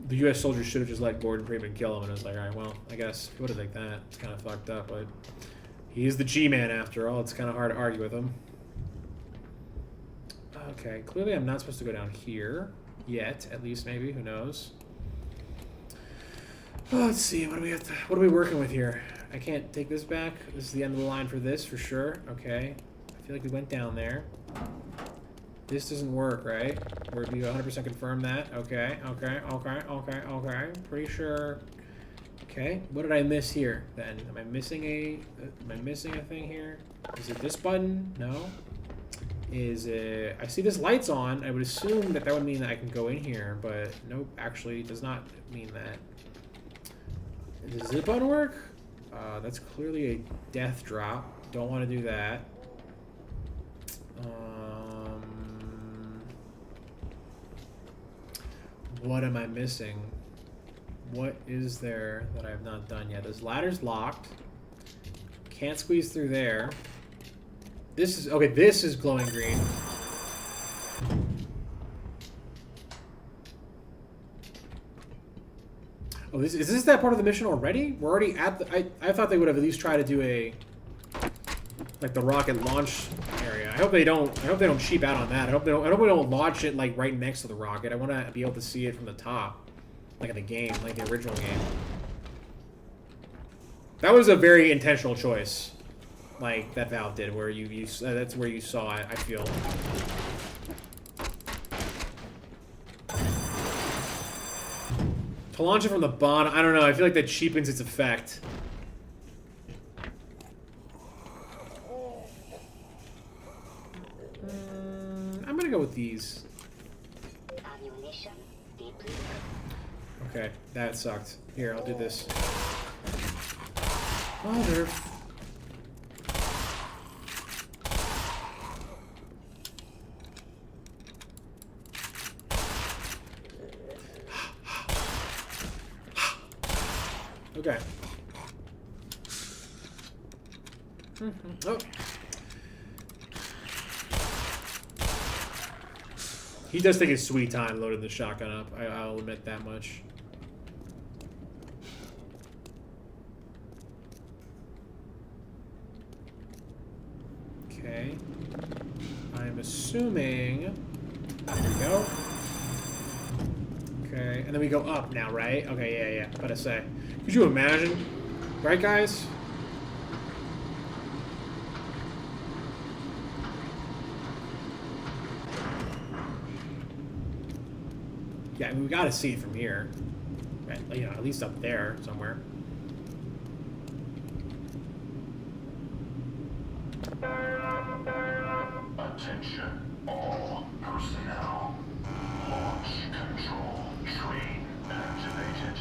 the U.S. soldiers should have just let Gordon Freeman kill him, and it was like, all right, well, I guess he would have like that. It's kind of fucked up, but he's the G-Man after all. It's kind of hard to argue with him. Okay, clearly I'm not supposed to go down here yet, at least maybe, who knows. Oh, let's see, what are we working with here? I can't take this back. This is the end of the line for this, for sure. Okay, I feel like we went down there. This doesn't work, right? We're 100% confirm that. Okay. Pretty sure. Okay, what did I miss here then? Am I missing a thing here? Is it this button? No. Is it... I see this light's on. I would assume that would mean that I can go in here, but nope, actually it does not mean that. Does this button work? That's clearly a death drop. Don't want to do that. What am I missing? What is there that I have not done yet? This ladder's locked. Can't squeeze through there. This is... Okay, this is glowing green. Oh, is this that part of the mission already? We're already at the... I thought they would have at least tried to do a... like the rocket launch area. I hope they don't. I hope they don't cheap out on that. I hope they don't. I hope we don't launch it like right next to the rocket. I want to be able to see it from the top, like in the game, like the original game. That was a very intentional choice, like that Valve did, where you that's where you saw it. I feel. To launch it from the bottom, I don't know. I feel like that cheapens its effect. I'm gonna go with these. Okay, that sucked. Here, I'll do this. Mother. Okay. Oh. He does take his sweet time loading the shotgun up. I'll admit that much. Okay. I'm assuming... There we go. Okay, and then we go up now, right? Okay, yeah. What to say? Could you imagine? Right, guys? Yeah, I mean, we gotta see it from here. Right, you know, at least up there somewhere. Attention, all personnel. Launch control train activated.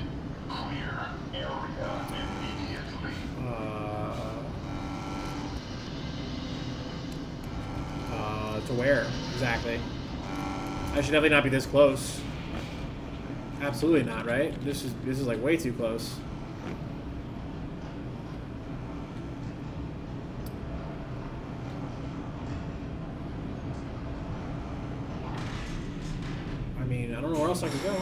Clear area immediately. To where exactly? I should definitely not be this close. Absolutely not, right? This is like way too close. I mean, I don't know where else I could go.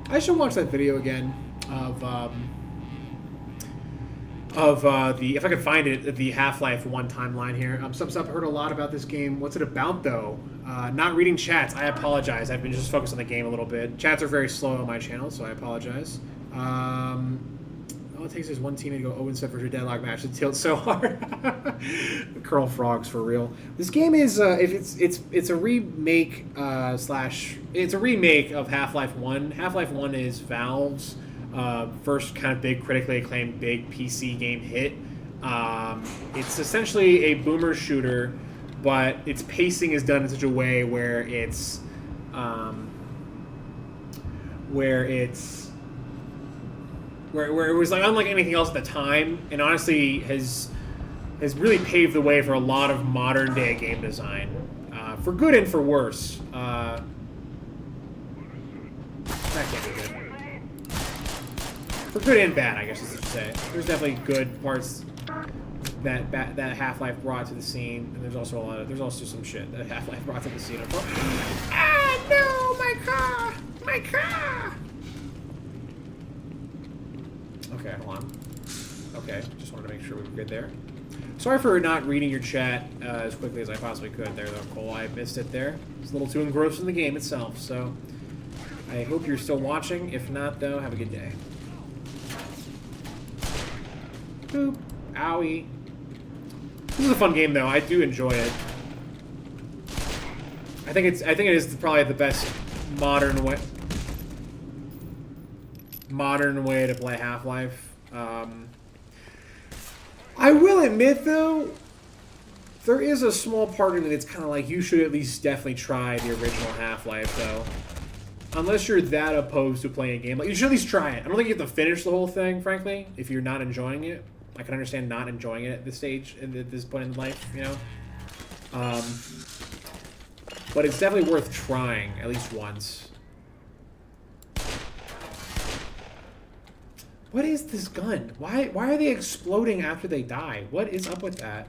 I should watch that video again of the, if I could find it, the Half-Life 1 timeline here. I've heard a lot about this game. What's it about, though? Not reading chats. I apologize. I've been just focused on the game a little bit. Chats are very slow on my channel, so I apologize. All it takes is one team to go 0-7 for your deadlock match. It tilts so hard. Curl frogs for real. This game is it's a remake it's a remake of Half-Life 1. Half-Life 1 is Valve's first kind of big critically acclaimed big PC game hit. It's essentially a boomer shooter, but its pacing is done in such a way where it was like unlike anything else at the time, and honestly has really paved the way for a lot of modern day game design, for good and for worse. That can't be good. For good and bad, I guess you should say. There's definitely good parts that Half-Life brought to the scene, and there's also some shit that Half-Life brought to the scene. Ah no, my car! Okay, hold on. Okay, just wanted to make sure we were good there. Sorry for not reading your chat as quickly as I possibly could there, though, Cole. I missed it there. It's a little too engrossed in the game itself, so I hope you're still watching. If not, though, have a good day. Boop. Owie. This is a fun game, though. I do enjoy it. I think it is probably the best modern way to play Half-Life. I will admit, though, there is a small part of me that's kind of like, you should at least definitely try the original Half-Life, though. Unless you're that opposed to playing a game. Like, you should at least try it. I don't think you have to finish the whole thing, frankly, if you're not enjoying it. I can understand not enjoying it at this stage, at this point in life, you know? But it's definitely worth trying, at least once. What is this gun? Why are they exploding after they die? What is up with that?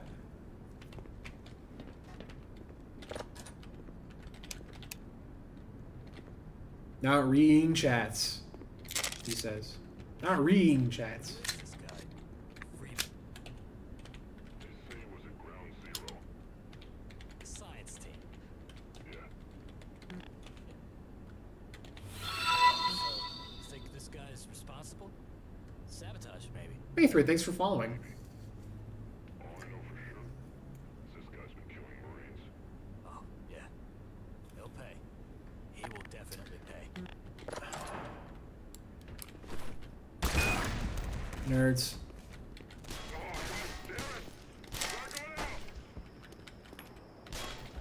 Not reading chats, he says. Not reading chats. This guy, Freeman, They say it was at ground zero. the science team. Yeah. So, you think this guy is responsible? Sabotage, maybe. Maythrid, thanks for following. All I know for sure is this guy's been killing Marines. Oh, yeah. He'll pay. He will definitely pay. Nerds.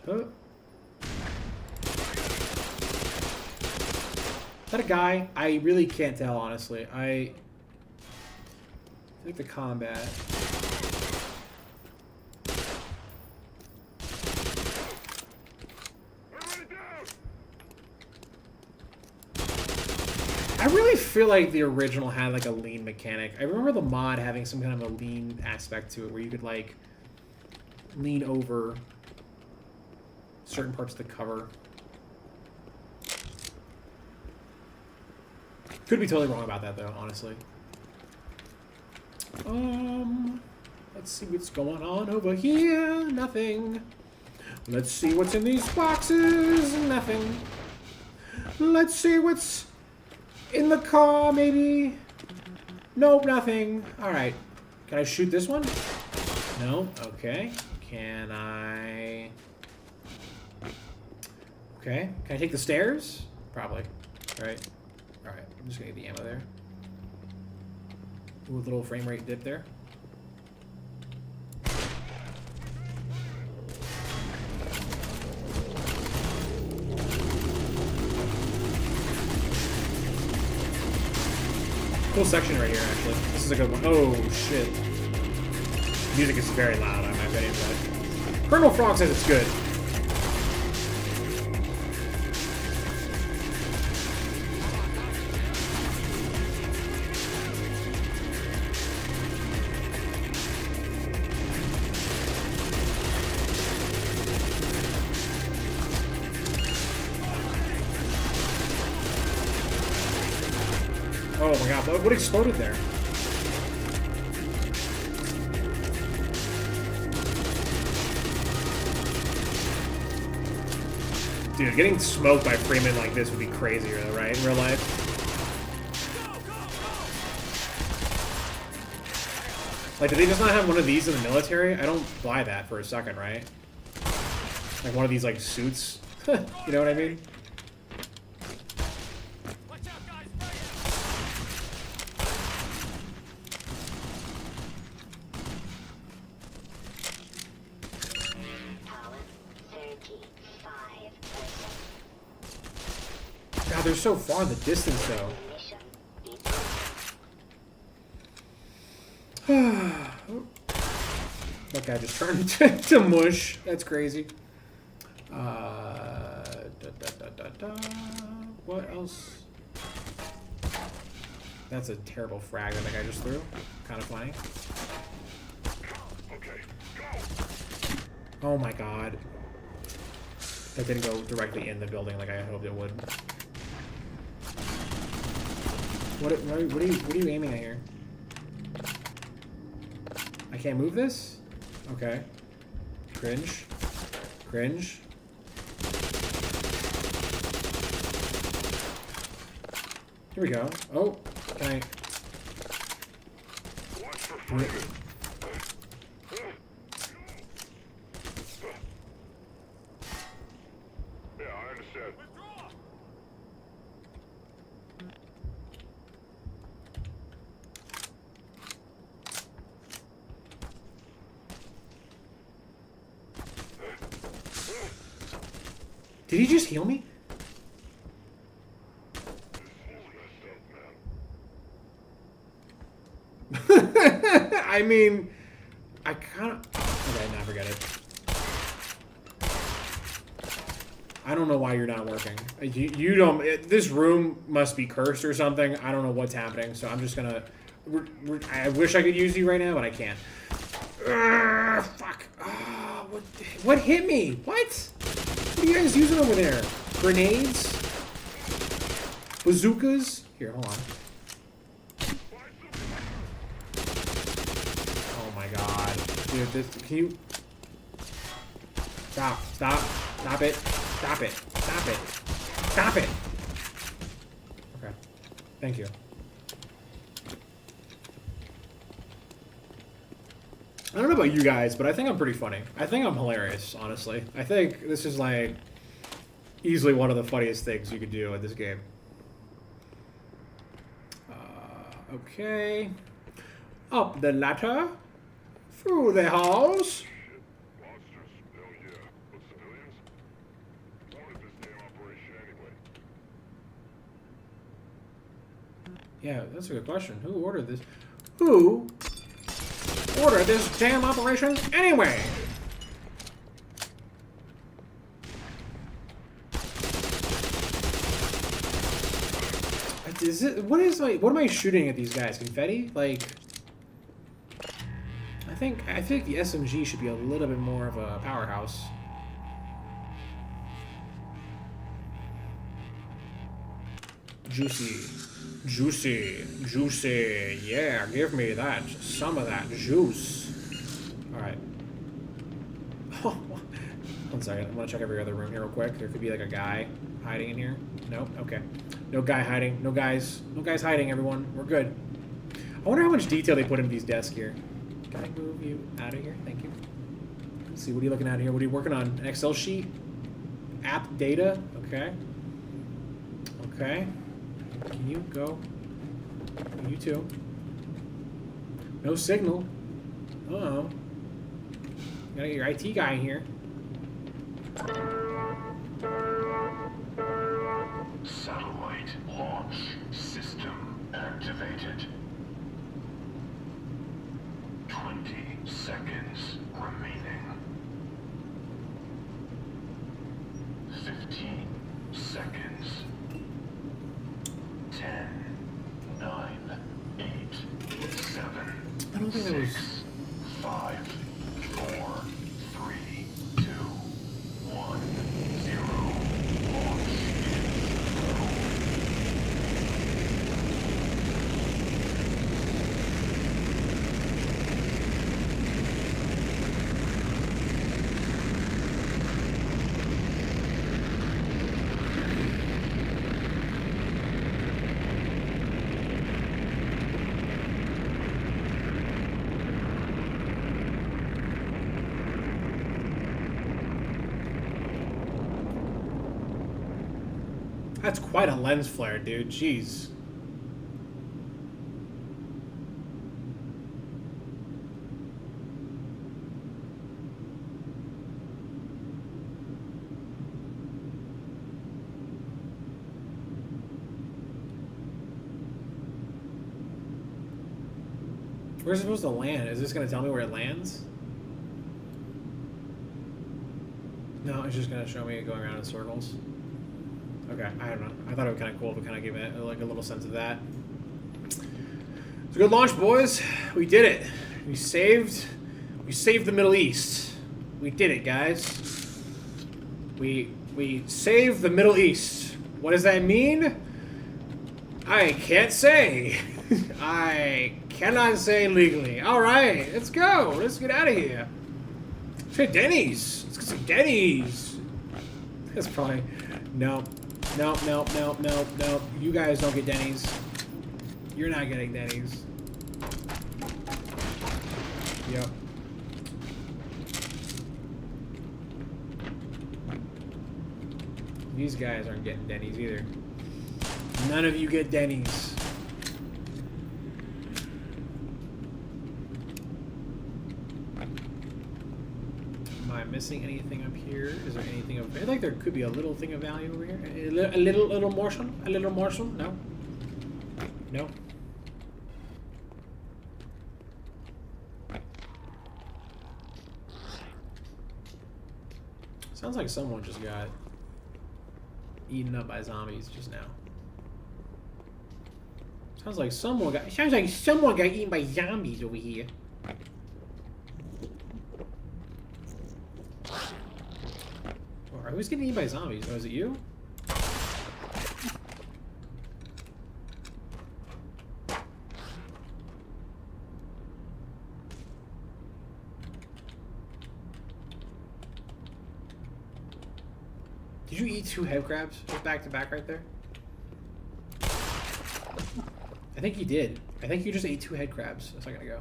Huh? Is that a guy? I really can't tell, honestly. I think the combat. I really feel like the original had like a lean mechanic. I remember the mod having some kind of a lean aspect to it where you could like lean over certain parts of the cover. Could be totally wrong about that though, honestly. Let's see what's going on over here. Nothing. Let's see what's in these boxes. Nothing. Let's see what's in the car, maybe. Nope, nothing. Alright. Can I shoot this one? No? Okay. Can I... Okay. Can I take the stairs? Probably. Right. Alright. I'm just gonna get the ammo there. Ooh, a little frame rate dip there. Cool section right here, actually. This is a good one. Oh, shit. Music is very loud, I'm betting that. Colonel Frog says it's good. Oh my god, what exploded there? Dude, getting smoked by Freeman like this would be crazier though, right? In real life. Like, do they just not have one of these in the military? I don't buy that for a second, right? Like one of these like suits. You know what I mean? Watch out, guys! Fire! God, they're so far in the distance though. That guy just turned to mush. That's crazy. What else? That's a terrible frag that guy just threw. Kind of funny. Okay, go! Oh my god. That didn't go directly in the building like I hoped it would. What are you aiming at here? I can't move this? Okay. Cringe. Cringe. Here we go. Oh, can I... Watch for Freeman. Yeah, I understand. Withdraw! Did he just heal me? I mean, I kind of... Okay, now forget it. I don't know why you're not working. You don't... this room must be cursed or something. I don't know what's happening, so I'm just gonna I wish I could use you right now, but I can't. Fuck. Oh, what hit me? What? What are you guys using over there? Grenades? Bazookas? Here, hold on. Oh my god. Dude, this, can you... Stop. Stop. Stop it. Stop it. Stop it. Stop it. Okay. Thank you. I don't know about you guys, but I think I'm pretty funny. I think I'm hilarious, honestly. I think this is, like, easily one of the funniest things you could do in this game. Okay. Up the ladder. Through the halls. Monsters? Hell yeah. But civilians? Wanted this damn operation anyway. Yeah, that's a good question. Who ordered this? Who ordered this damn operation anyway? Is it, what am I shooting at these guys? Confetti? Like, I think the SMG should be a little bit more of a powerhouse. Juicy. Juicy. Juicy. Yeah, give me that. Some of that juice. Alright. One second. I'm gonna check every other room here real quick. There could be like a guy hiding in here. Nope. Okay. No guy hiding. No guys. No guys hiding, everyone. We're good. I wonder how much detail they put into these desks here. Can I move you out of here? Thank you. Let's see. What are you looking at here? What are you working on? An Excel sheet? App data? Okay. Okay. Can you go? You too. No signal. Uh-oh. Gotta get your IT guy in here. Satellite launch system activated. 20 seconds remaining. 15 seconds. 10, 9, 8, 7, I don't think that was... 6, 5, 4, 3, 2, 1, 0. Launch That's quite a lens flare, dude. Jeez. Where's it supposed to land? Is this going to tell me where it lands? No, it's just going to show me it going around in circles. Okay, I don't know. I thought it would be kind of cool if it kind of gave it like a little sense of that. It's a good launch, boys. We did it. We saved the Middle East. We did it, guys. We saved the Middle East. What does that mean? I can't say. I cannot say legally. All right, let's go. Let's get out of here. Let's get Denny's. Let's get some Denny's. That's probably no. Nope. You guys don't get Denny's. You're not getting Denny's. Yep. These guys aren't getting Denny's either. None of you get Denny's. Am I missing anything up here? Is there anything up there? I think there could be a little thing of value over here. A little morsel? A little morsel? No? No? Sounds like someone just got eaten up by zombies just now. Sounds like someone got eaten by zombies over here. Or who's getting eaten by zombies? Oh, is it you? Did you eat 2 head crabs just back to back right there? I think you did. I think you just ate 2 head crabs a second ago.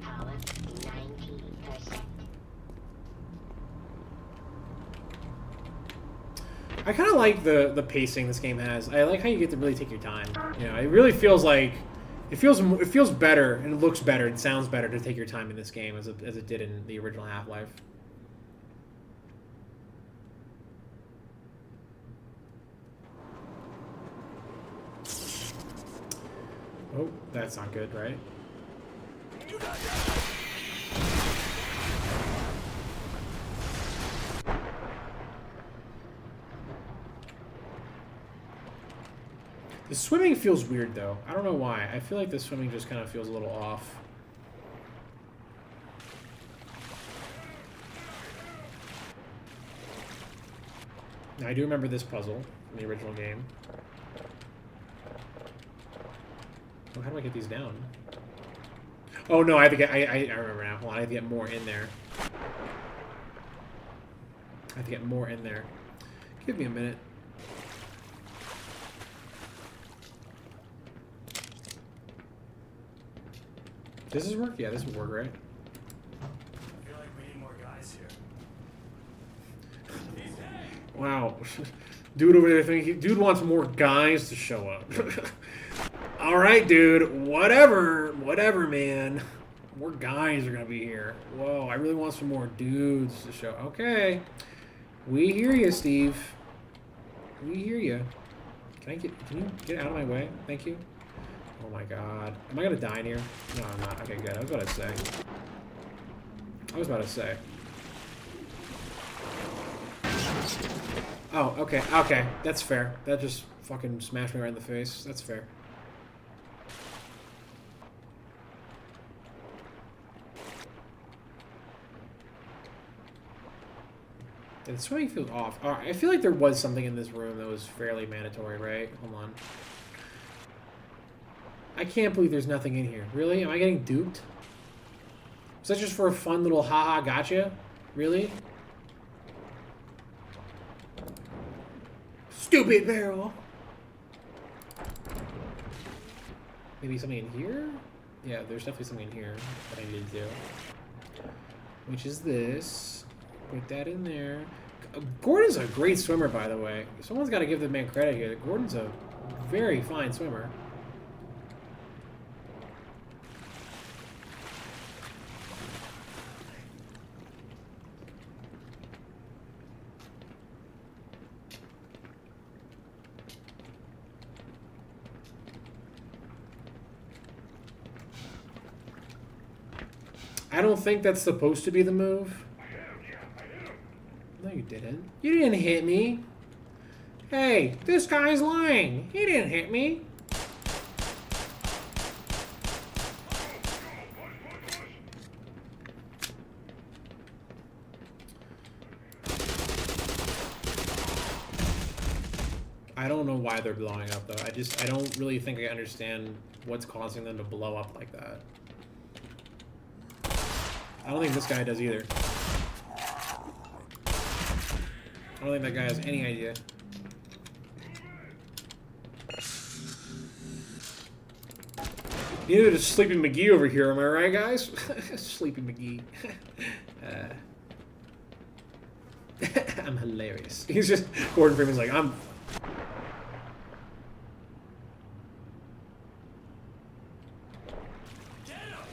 Power 90%. I kind of like the pacing this game has. I like how you get to really take your time. You know, it really feels like it feels better and it looks better and sounds better to take your time in this game as it did in the original Half-Life. Oh, that's not good, right? The swimming feels weird, though. I don't know why. I feel like the swimming just kind of feels a little off. Now, I do remember this puzzle from the original game. Oh, how do I get these down? Oh, no, I have to get... I remember now. Hold on, I have to get more in there. I have to get more in there. Give me a minute. Does this work? Yeah, this would work, right? I feel like we need more guys here. He's dead. Wow. Dude over there thinking... Dude wants more guys to show up. Alright, dude. Whatever. Whatever, man. More guys are gonna be here. Whoa, I really want some more dudes to show. Okay. We hear you, Steve. We hear you. Can you get out of my way? Thank you. Oh my god. Am I gonna die in here? No, I'm not. Okay, good. I was about to say. Oh, okay. Okay. That's fair. That just fucking smashed me right in the face. That's fair. The swimming feels off. I feel like there was something in this room that was fairly mandatory, right? Hold on. I can't believe there's nothing in here. Really? Am I getting duped? Was that just for a fun little haha gotcha? Really? Stupid barrel! Maybe something in here? Yeah, there's definitely something in here that I need to do. Which is this. Put that in there. Gordon's a great swimmer, by the way. Someone's got to give the man credit here. Gordon's a very fine swimmer. I don't think that's supposed to be the move. No, you didn't. You didn't hit me. Hey, this guy's lying. He didn't hit me. I don't know why they're blowing up, though. I don't really think I understand what's causing them to blow up like that. I don't think this guy does either. I don't think that guy has any idea. Neither does Sleepy McGee over here, am I right, guys? Sleepy McGee. I'm hilarious. He's just... Gordon Freeman's like, I'm...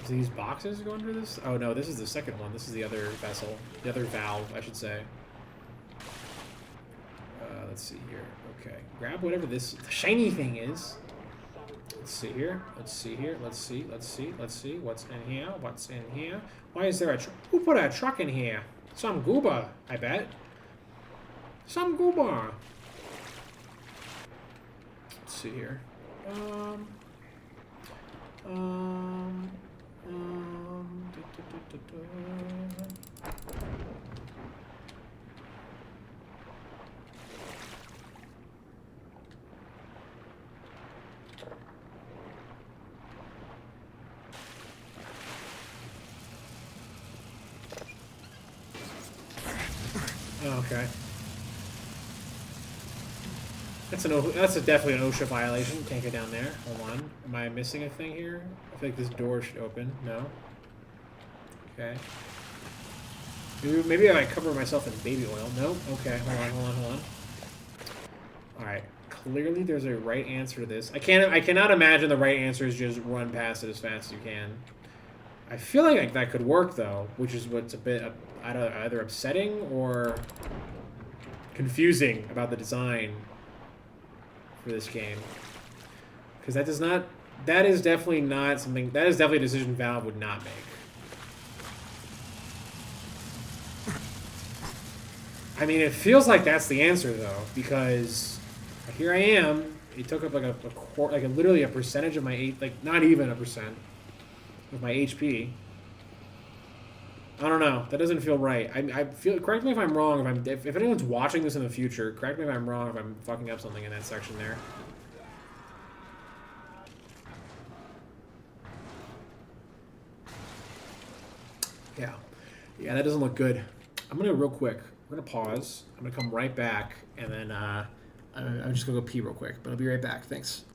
Are these boxes going through this? Oh no, this is the second one. This is the other vessel. The other valve, I should say. Let's see here. Okay. Grab whatever this shiny thing is. Let's see here. Let's see here. Let's see. Let's see. Let's see. What's in here? What's in here? Why is there a truck? Who put a truck in here? Some goober, I bet. Some goober. Let's see here. Da, da, da, da. Oh, okay. That's definitely an OSHA violation. Can't go down there. Hold on. Am I missing a thing here? I think this door should open. No. Okay. Maybe if I cover myself in baby oil. No. Okay. Hold on. All right. Clearly, there's a right answer to this. I cannot imagine the right answer is just run past it as fast as you can. I feel like that could work though, which is what's a bit either upsetting or confusing about the design for this game, because that is definitely not something, that is definitely a decision Valve would not make. I mean, it feels like that's the answer though, because here I am. It took up like literally a percentage of my not even a percent of my HP. I don't know. That doesn't feel right. I feel. Correct me if I'm wrong. If anyone's watching this in the future, correct me if I'm wrong. If I'm fucking up something in that section there. Yeah, that doesn't look good. I'm gonna real quick. We're gonna pause. I'm gonna come right back, and then I'm just gonna go pee real quick. But I'll be right back. Thanks.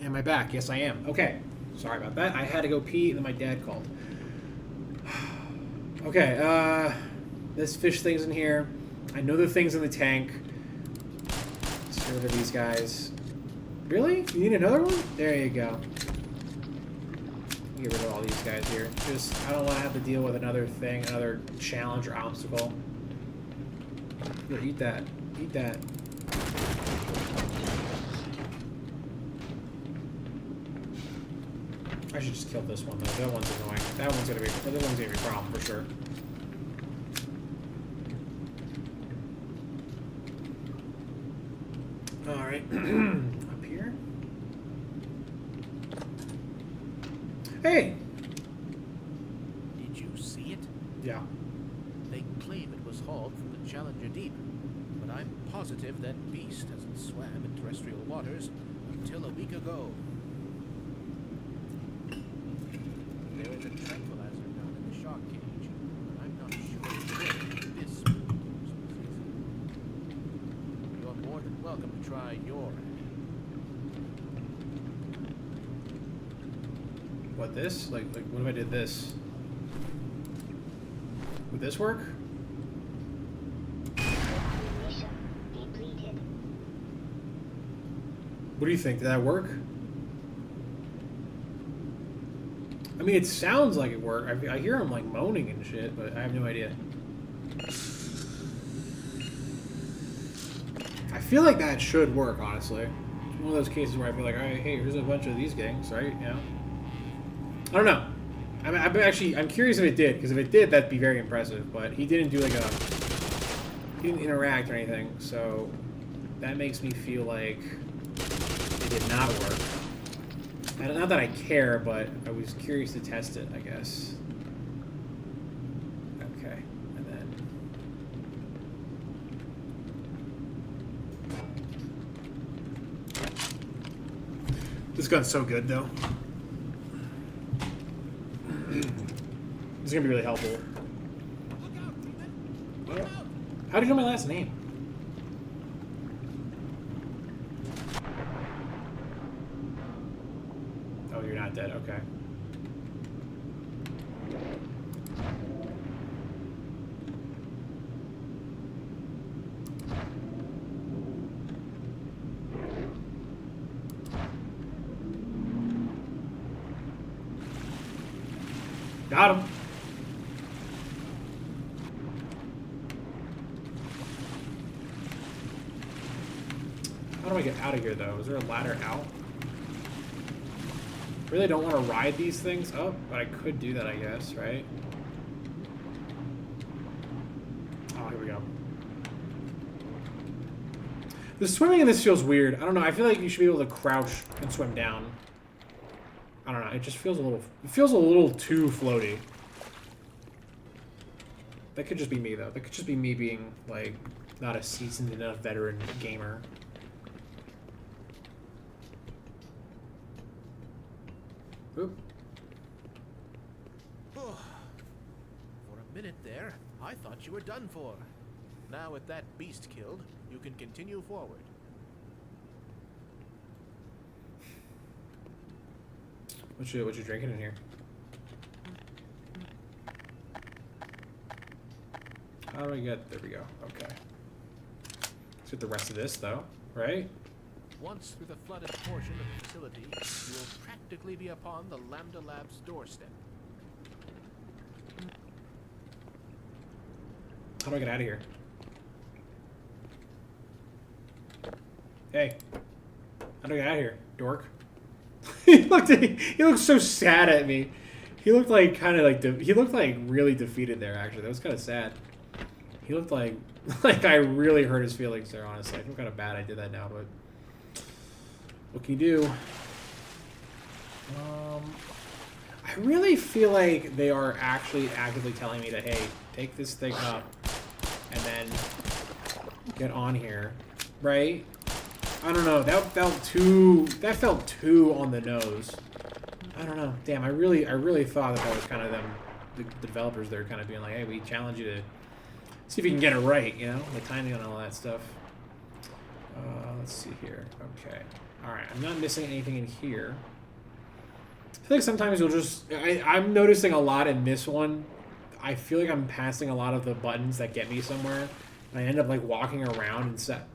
Am I back? Yes, I am. Okay. Sorry about that. I had to go pee, and then my dad called. Okay, this fish thing's in here. I know the thing's in the tank. Let's get rid of these guys. Really? You need another one? There you go. Get rid of all these guys here. Just, I don't want to have to deal with another thing, another challenge or obstacle. Here, eat that. Eat that. I should just kill this one though. That one's annoying. That one's gonna be a problem for sure. All right, up here. Hey. Did you see it? Yeah. They claim it was hauled from the Challenger Deep, but I'm positive that beast hasn't swam in terrestrial waters until a week ago. There is a tranquilizer down in the shark cage, but I'm not sure it's where this species. You're more than welcome to try your hand. What, this? Like what if I did this? Would this work? Mesa depleted. What do you think? Did that work? I mean, it sounds like it worked. I hear him like moaning and shit, but I have no idea. I feel like that should work, honestly. It's one of those cases where I feel like, all right, hey, here's a bunch of these things, right? You know? I don't know. I'm curious if it did, because if it did, that'd be very impressive. But he didn't do like he didn't interact or anything, so that makes me feel like it did not work. Not that I care, but I was curious to test it, I guess. Okay, and then this gun's so good, though. This is gonna be really helpful. Yeah. How do you know my last name? Oh, you're not dead. Okay. Got him. How do I get out of here, though? Is there a ladder out? Really don't want to ride these things up, but I could do that, I guess, right? Oh, here we go. The swimming in this feels weird. I don't know. I feel like you should be able to crouch and swim down. I don't know. It just feels a little too floaty. That could just be me, though. That could just be me being, like, not a seasoned enough veteran gamer. Oop. For a minute there, I thought you were done for. Now with that beast killed, you can continue forward. What you drinking in here? How do I get... There we go. Okay. Let's get the rest of this, though. Right? Once through the flooded portion of the facility, you will practically be upon the Lambda Lab's doorstep. How do I get out of here? Hey. How do I get out of here, dork? He looked so sad at me. He looked like he looked like really defeated there, actually. That was kind of sad. He looked like I really hurt his feelings there, honestly. I feel kind of bad I did that now, but what can you do? I really feel like they are actually actively telling me that, hey, take this thing up and then get on here, right? I don't know. That felt too on the nose. I don't know. Damn, I really thought that was kind of them, the developers. They're kind of being like, hey, we challenge you to see if you can get it right, you know, the timing on all that stuff. Let's see here. Okay. Alright, I'm not missing anything in here. I feel like sometimes you'll just... I'm noticing a lot in this one. I feel like I'm passing a lot of the buttons that get me somewhere. I end up like walking around and set.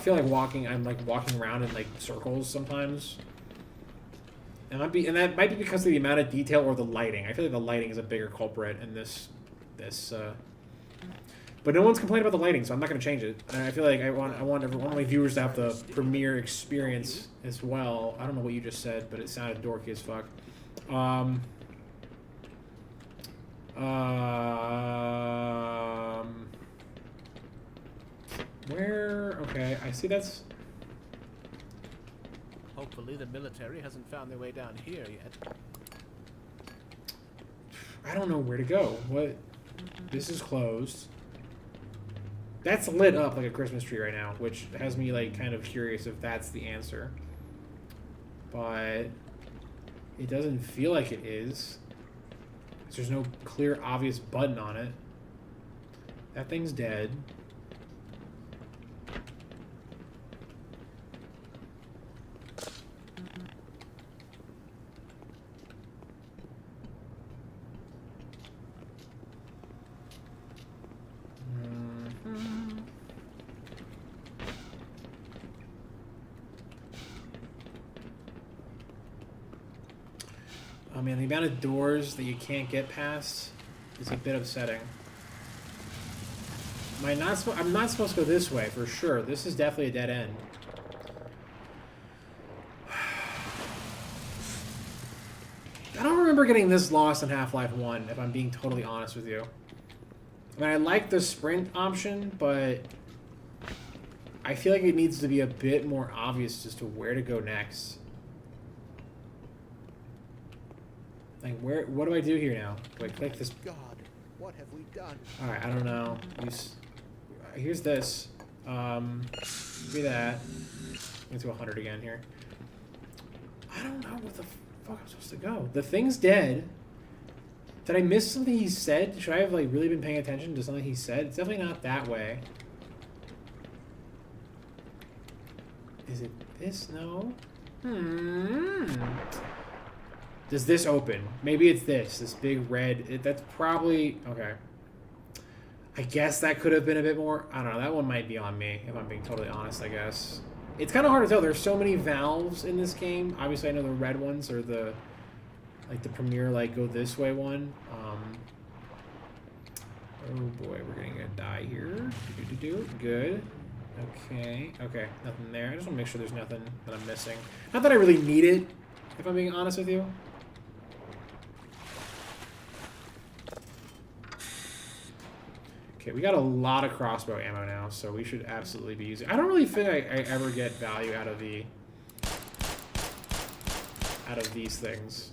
Feel like I'm like walking around in like circles sometimes. And that might be because of the amount of detail or the lighting. I feel like the lighting is a bigger culprit in this. But no one's complaining about the lighting, so I'm not going to change it. And I feel like I want one of my viewers to have the premiere experience as well. I don't know what you just said, but it sounded dorky as fuck. Where? Okay, I see that's... Hopefully the military hasn't found their way down here yet. I don't know where to go. What? This is closed. That's lit up like a Christmas tree right now, which has me like kind of curious if that's the answer. But it doesn't feel like it is. There's no clear, obvious button on it. That thing's dead. Oh man, the amount of doors that you can't get past is a bit upsetting. I'm not supposed to go this way, for sure. This is definitely a dead end. I don't remember getting this lost in Half-Life 1, if I'm being totally honest with you. I mean, I like the sprint option, but I feel like it needs to be a bit more obvious as to where to go next. Like, what do I do here now? Do I click this? God, what have we done? Alright, I don't know. Here's this. Be that. Get to 100 again here. I don't know what the fuck I'm supposed to go. The thing's dead. Did I miss something he said? Should I have, like, really been paying attention to something he said? It's definitely not that way. Is it this? No? Does this open? Maybe it's this big red. That's probably... Okay. I guess that could have been a bit more... I don't know. That one might be on me, if I'm being totally honest, I guess. It's kind of hard to tell. There's so many valves in this game. Obviously, I know the red ones are the... Like, the premier, like, go this way one. Oh, boy. We're going to die here. Good. Okay. Okay. Nothing there. I just want to make sure there's nothing that I'm missing. Not that I really need it, if I'm being honest with you. Okay, we got a lot of crossbow ammo now, so we should absolutely be using... I don't really think I ever get value out of these things.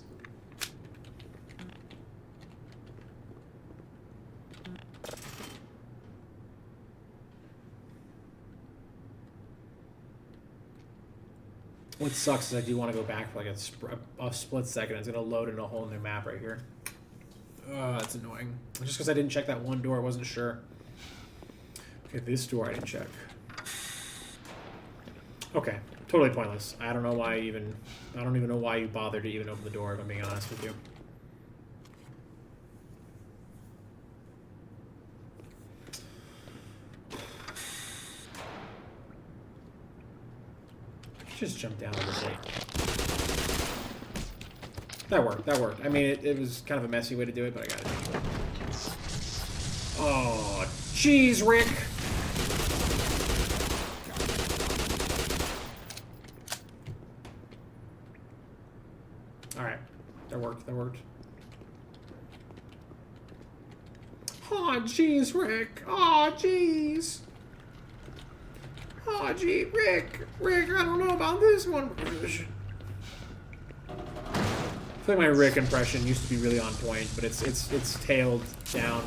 What sucks is I do want to go back for like a split second. It's going to load in a whole new map right here. That's annoying. Just because I didn't check that one door, I wasn't sure. Okay, this door I didn't check. Okay, totally pointless. I don't know why I don't even know why you bothered to even open the door, if I'm being honest with you. Just jump down a little bit. That worked. I mean, it was kind of a messy way to do it, but I got it. Oh, jeez, Rick! Alright. That worked. Oh, jeez, Rick! Oh, jeez! Oh, gee, Rick, I don't know about this one. I feel like my Rick impression used to be really on point, but it's tailed down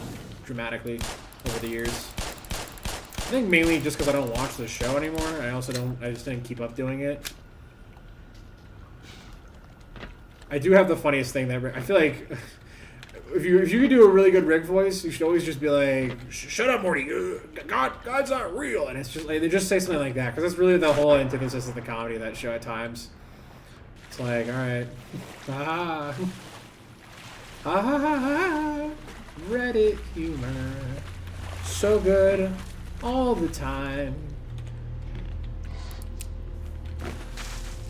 dramatically over the years. I think mainly just because I don't watch the show anymore. I just didn't keep up doing it. I do have the funniest thing that I feel like if you could do a really good Rick voice, you should always just be like, "Shut up, Morty. God's not real." And it's just like they just say something like that because that's really the whole antithesis of the comedy of that show at times. It's like, all right, ha ha ha ha ha, Reddit humor, so good all the time.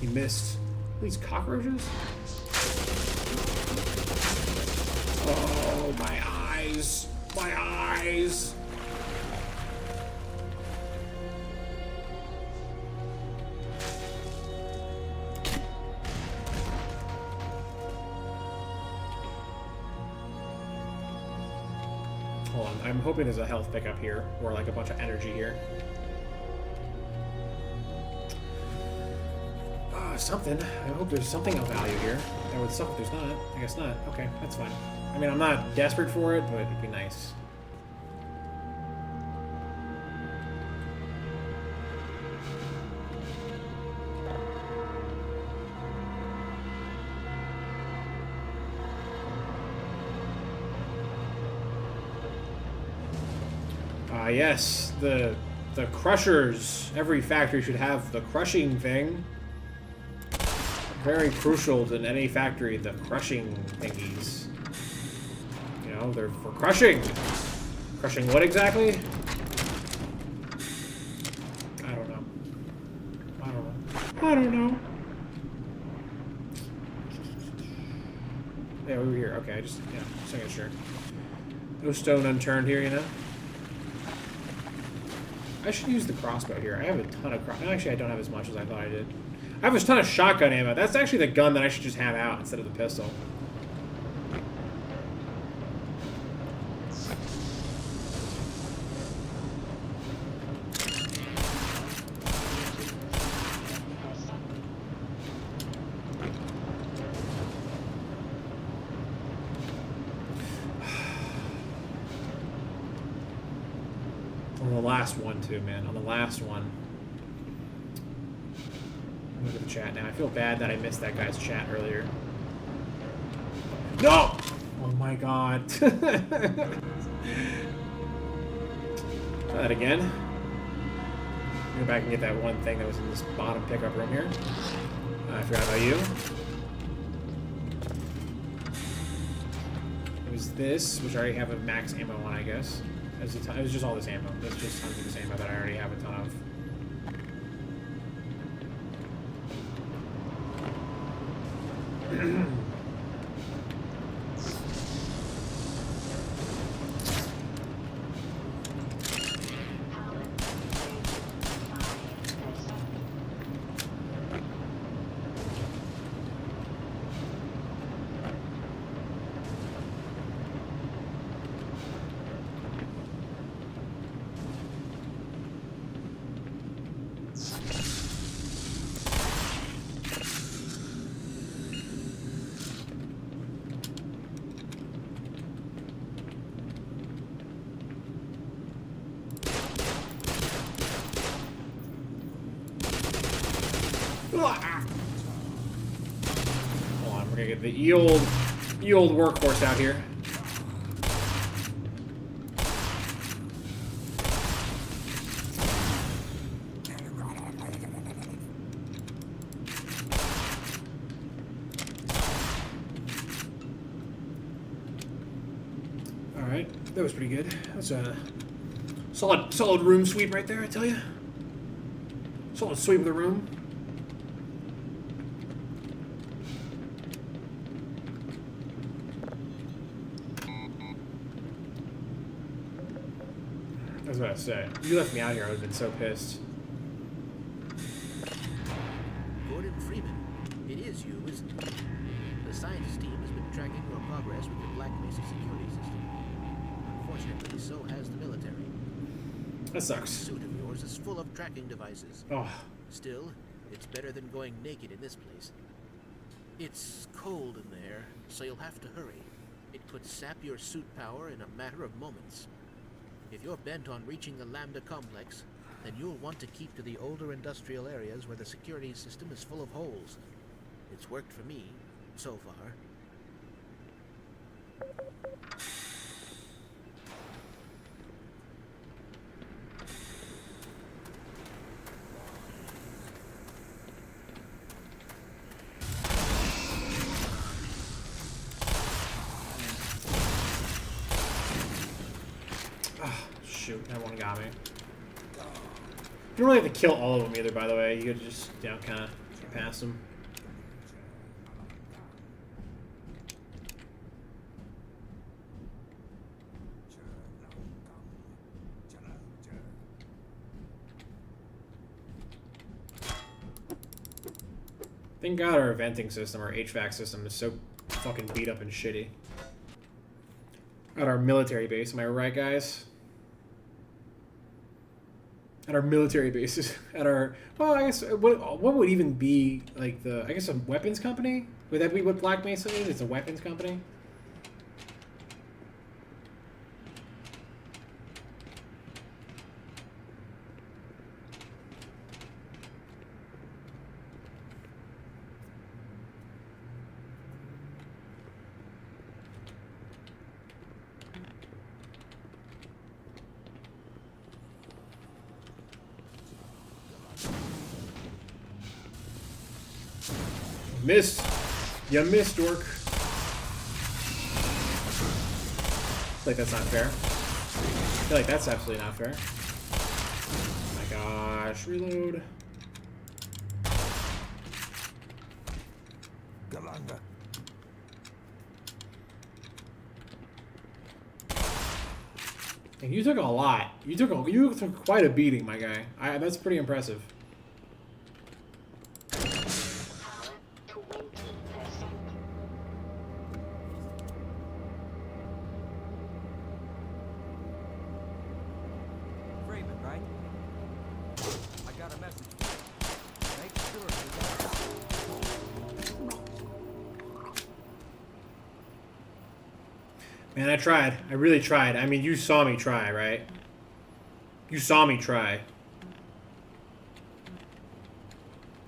He missed these cockroaches. Oh, my eyes. My eyes. Hold on. I'm hoping there's a health pickup here, or like a bunch of energy here. Something. I hope there's something of value here. That would suck if there's not. I guess not. Okay, that's fine. I mean, I'm not desperate for it, but it'd be nice. Yes, the crushers. Every factory should have the crushing thing. Very crucial in any factory, the crushing thingies. You know, they're for crushing. Crushing what exactly? I don't know. I don't know. I don't know. Yeah, we were here. Okay, just making sure. No stone unturned here, you know? I should use the crossbow here. I have a ton of Actually, I don't have as much as I thought I did. I have a ton of shotgun ammo. That's actually the gun that I should just have out instead of the pistol. On the last one, too, man. On the last one. Look at the chat now. I feel bad that I missed that guy's chat earlier. No! Oh my god. Try that again. Go back and get that one thing that was in this bottom pickup room here. I forgot about you. It was this, which I already have a max ammo on, I guess. It was just all this ammo. That's just tons of this ammo that I already have a ton of. Hold on, we're gonna get the ye old workhorse out here. All right, that was pretty good. That's a solid room sweep right there, I tell you. Solid sweep of the room. I was about to say, if you left me out here, I would have been so pissed. Gordon Freeman, it is you, isn't it? The science team has been tracking your progress with the Black Mesa security system. Unfortunately, so has the military. That sucks. The suit of yours is full of tracking devices. Oh. Still, it's better than going naked in this place. It's cold in there, so you'll have to hurry. It could sap your suit power in a matter of moments. If you're bent on reaching the Lambda complex, then you'll want to keep to the older industrial areas where the security system is full of holes. It's worked for me, so far. Shoot, that one got me. You don't really have to kill all of them either, by the way. You could just, you know, kind of get past them. Thank God our venting system, our HVAC system, is so fucking beat up and shitty. At our military base, am I right, guys? At our military bases, at our, well, I guess what would even be like the, I guess a weapons company? Would that be what Black Mesa is? It's a weapons company. Missed. You missed, dork. I feel like that's not fair. I feel like that's absolutely not fair. Oh my gosh, reload. And you took a lot. You took quite a beating, my guy. That's pretty impressive. Man, I tried. I really tried. I mean, you saw me try, right? You saw me try.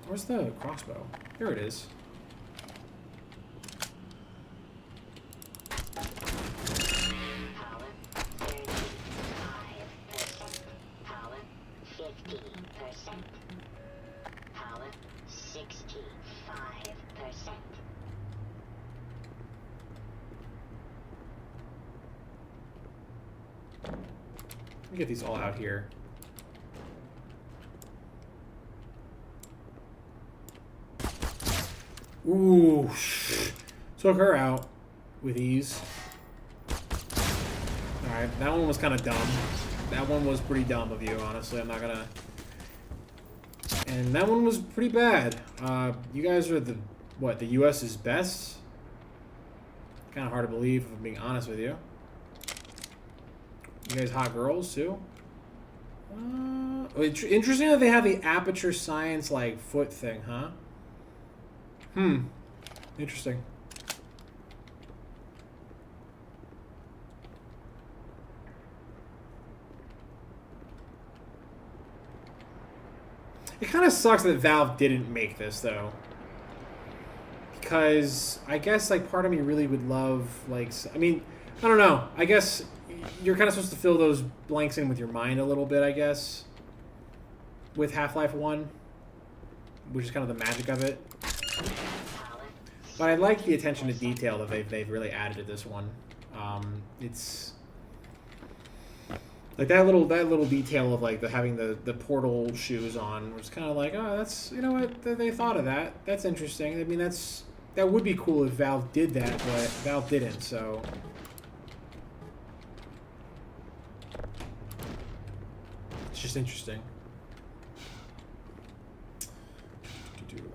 Where's the crossbow? Here it is. Power 50%. Power 65%. Let me get these all out here. Ooh. Took her out with ease. Alright, that one was kind of dumb. That one was pretty dumb of you, honestly. I'm not gonna... And that one was pretty bad. You guys are the... What, the US's best? Kind of hard to believe, if I'm being honest with you. You guys hot girls, too? Interesting that they have the aperture science, like, foot thing, huh? Interesting. It kind of sucks that Valve didn't make this, though. Because I guess, like, part of me really would love, like... I mean, I don't know. I guess... You're kind of supposed to fill those blanks in with your mind a little bit, I guess. With Half-Life 1. Which is kind of the magic of it. But I like the attention to detail that they've really added to this one. It's... Like, that little detail of, like, having the portal shoes on was kind of like, oh, that's... You know what? They thought of that. That's interesting. I mean, that would be cool if Valve did that, but Valve didn't, so... Just interesting.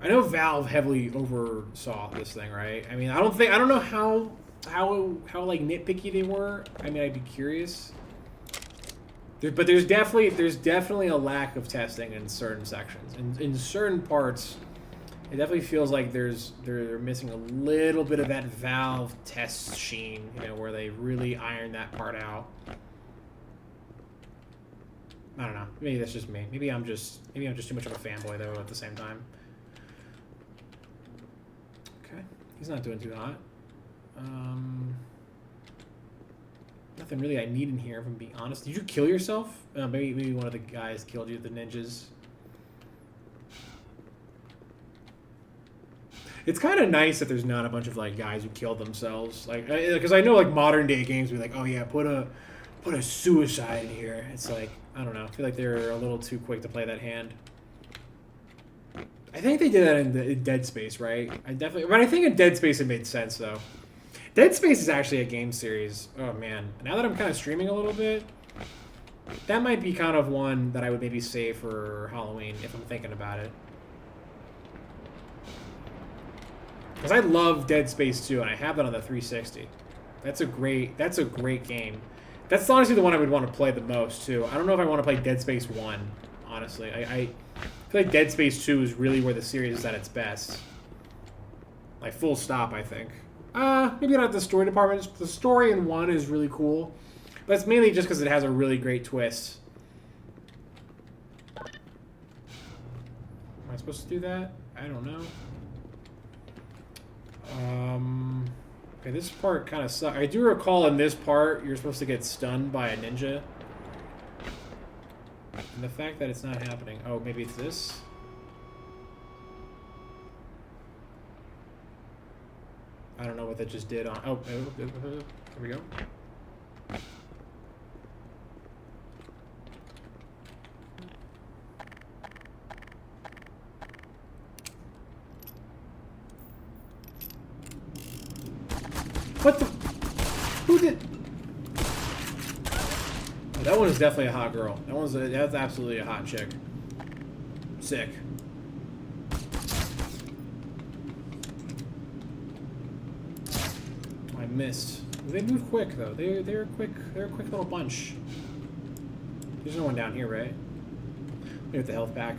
I know Valve heavily oversaw this thing, right? I mean, I don't know how like nitpicky they were. I mean, I'd be curious. But there's definitely a lack of testing in certain sections. In certain parts, it definitely feels like they're missing a little bit of that Valve test sheen, you know, where they really iron that part out. I don't know. Maybe that's just me. Maybe I'm just too much of a fanboy though. At the same time. Okay, he's not doing too hot. Nothing really I need in here, if I'm being honest. Did you kill yourself? Maybe one of the guys killed you, the ninjas. It's kind of nice that there's not a bunch of like guys who killed themselves, like because I know like modern day games be like, oh yeah, put a suicide in here. It's like, I don't know. I feel like they're a little too quick to play that hand. I think they did that in Dead Space, right? But I think in Dead Space it made sense though. Dead Space is actually a game series. Oh man, now that I'm kind of streaming a little bit, that might be kind of one that I would maybe save for Halloween if I'm thinking about it. Because I love Dead Space 2, and I have that on the 360. That's a great game. That's honestly the one I would want to play the most, too. I don't know if I want to play Dead Space 1, honestly. I feel like Dead Space 2 is really where the series is at its best. Like, full stop, I think. Maybe not the story department. The story in 1 is really cool. But it's mainly just because it has a really great twist. Am I supposed to do that? I don't know. Okay, this part kind of sucks. I do recall in this part, you're supposed to get stunned by a ninja. And the fact that it's not happening. Oh, maybe it's this? I don't know what that just did on... Oh, here we go. What the? Who did? Oh, that one is definitely a hot girl. That's absolutely a hot chick. Sick. I missed. They move quick though. They're quick. They're a quick little bunch. There's no one down here, right? Let me get the health pack.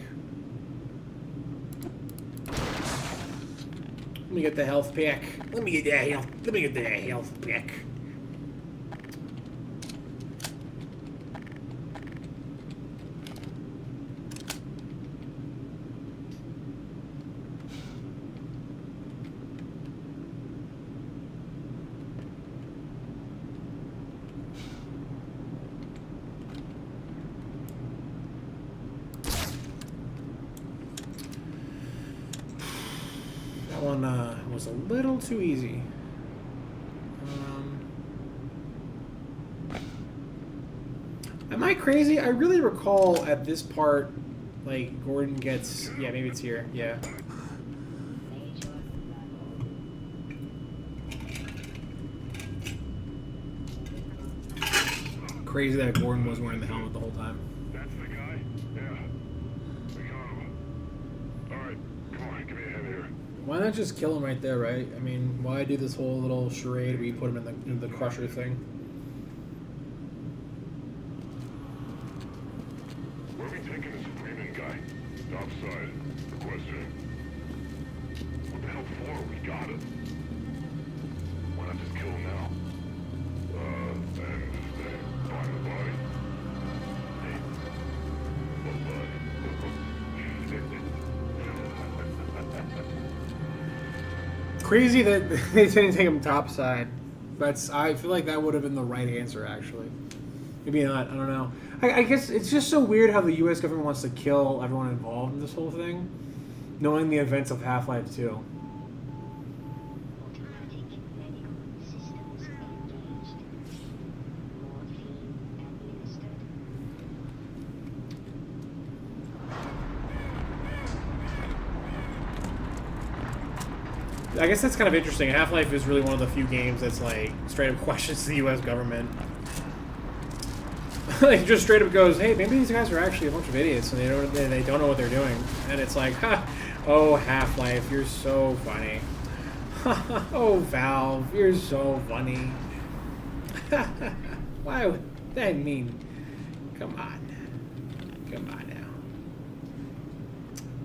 Let me get the health pack. Let me get that health. Let me get that health pack. That one was a little too easy. Am I crazy? I really recall at this part, like, Gordon gets... Yeah, maybe it's here. Yeah. Crazy that Gordon was wearing the helmet the whole time. That's the guy? Yeah. We got him. Alright, come on, give me a hand here. Why not just kill him right there, right? I mean, why do this whole little charade where you put him in the crusher thing? Where are we taking this screaming guy? Outside. Question. What the hell for? We got him. Why not just kill him now? And find the body. Hey. What body? Crazy that they didn't take him topside. I feel like that would have been the right answer, actually. Maybe not. I don't know. I guess it's just so weird how the U.S. government wants to kill everyone involved in this whole thing, knowing the events of Half-Life 2. Automatic medical systems engaged. Morphine administered. I guess that's kind of interesting. Half-Life is really one of the few games that's like straight up questions the U.S. government. Like just straight up goes, hey, maybe these guys are actually a bunch of idiots and they don't know what they're doing. And it's like, ha, oh Half-Life, you're so funny. Oh Valve, you're so funny. Why would that mean? Come on now.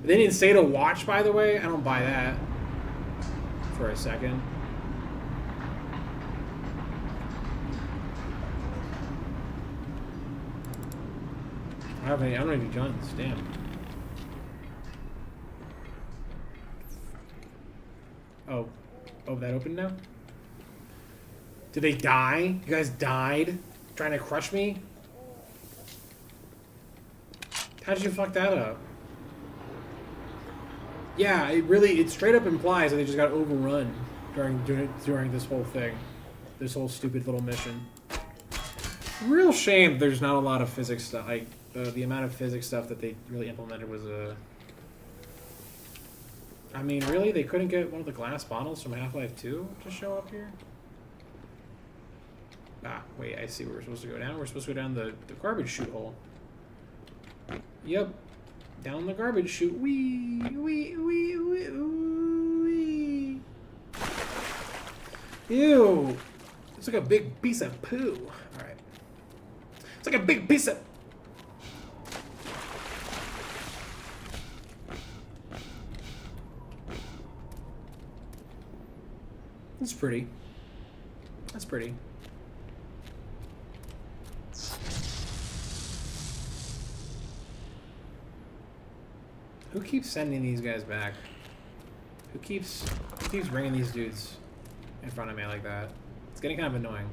They didn't say to watch, by the way. I don't buy that. For a second. I don't have any guns, damn. Oh, that opened now? Did they die? You guys died? Trying to crush me? How'd you fuck that up? Yeah, it straight up implies that they just got overrun during this whole thing. This whole stupid little mission. Real shame there's not a lot of physics stuff. Like, the amount of physics stuff that they really implemented was I mean, really? They couldn't get one of the glass bottles from Half-Life 2 to show up here? Ah, wait, I see where we're supposed to go down. We're supposed to go down the garbage chute hole. Yep. Down the garbage chute. Wee, wee, wee, wee, wee. Ew. It's like a big piece of poo. Alright. It's like a big piece of... That's pretty. That's pretty. Who keeps sending these guys back? Who keeps bringing these dudes in front of me like that? It's getting kind of annoying.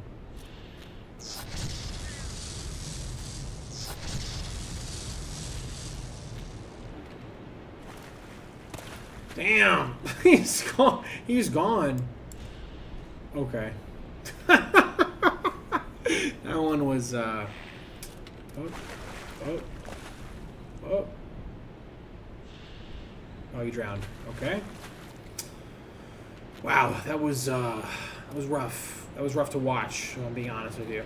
Damn! He's gone. He's gone. Okay. That one was, oh. Oh, you drowned. Okay. Wow, that was rough. That was rough to watch, if I'm being honest with you.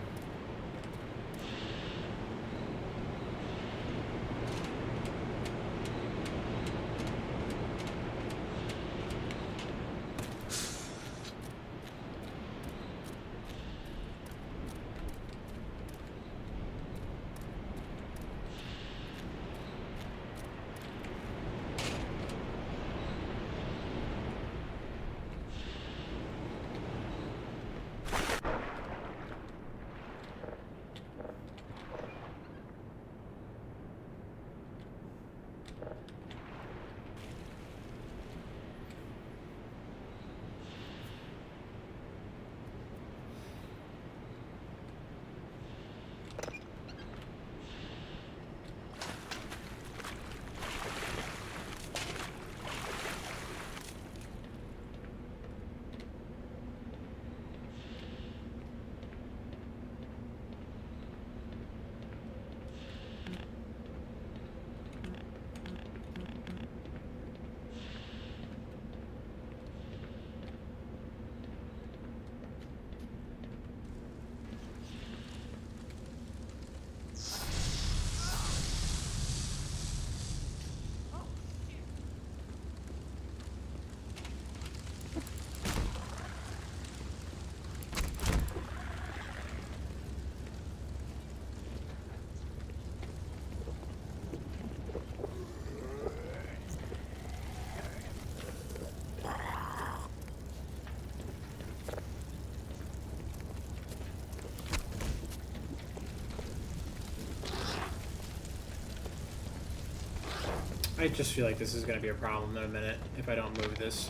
I just feel like this is going to be a problem in a minute if I don't move this.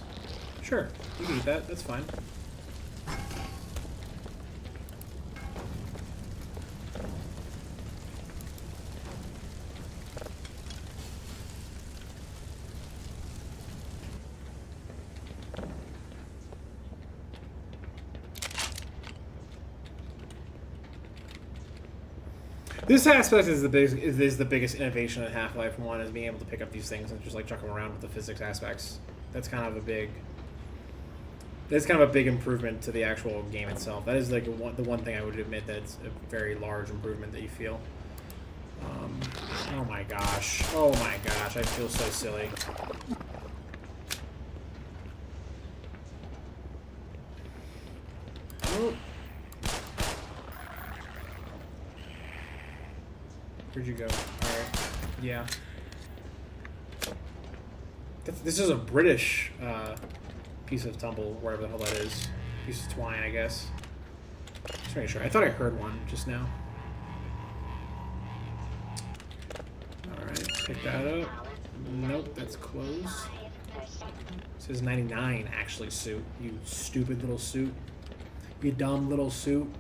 Sure, you can eat that. That's fine. This aspect is the biggest innovation in Half-Life 1, is being able to pick up these things and just like chuck them around with the physics aspects. That's kind of a big improvement to the actual game itself. That is like the one thing I would admit that it's a very large improvement that you feel. Oh my gosh. Oh my gosh, I feel so silly. Oh. Where'd you go? Alright. Yeah. This is a British piece of tumble, wherever the hell that is. Piece of twine, I guess. Just making sure. I thought I heard one just now. Alright, pick that up. Nope, that's closed. It says 99, actually, suit. You stupid little suit. You dumb little suit.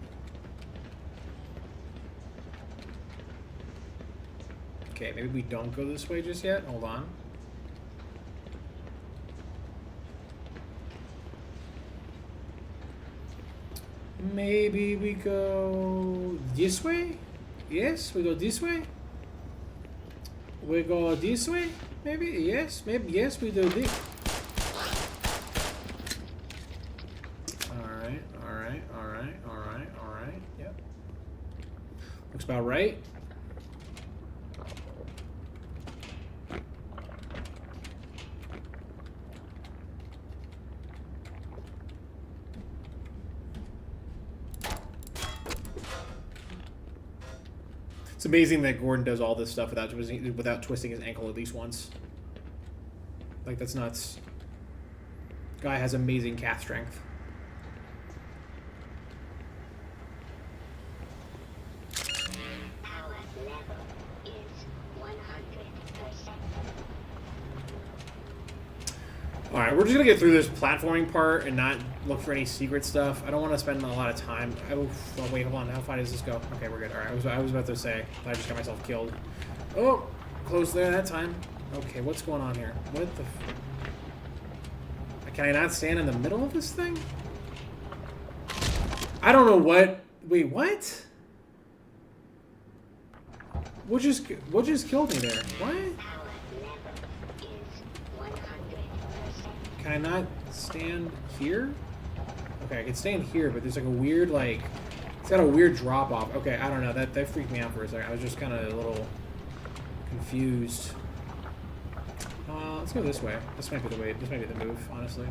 Okay, maybe we don't go this way just yet. Hold on. Maybe we go this way? Yes, we go this way? We go this way? Maybe? Yes, maybe. Yes, we do this. Alright, alright, alright, alright, alright. Yep. Looks about right. It's amazing that Gordon does all this stuff without twisting his ankle at least once. Like, that's nuts. Guy has amazing calf strength. Power level is 100%. Alright, we're just gonna get through this platforming part and not look for any secret stuff. I don't want to spend a lot of time. Oh, wait, hold on. How far does this go? Okay, we're good. Alright, I was about to say, I just got myself killed. Oh, close there that time. Okay, what's going on here? What the Can I not stand in the middle of this thing? I don't know what... Wait, what? What just killed me there? What? Power level is 100%. Can I not stand here? Okay, I can stand here, but there's like a weird, like... It's got a weird drop-off. Okay, I don't know. That freaked me out for a second. I was just kind of a little confused. Let's go this way. This might be the way. This might be the move, honestly.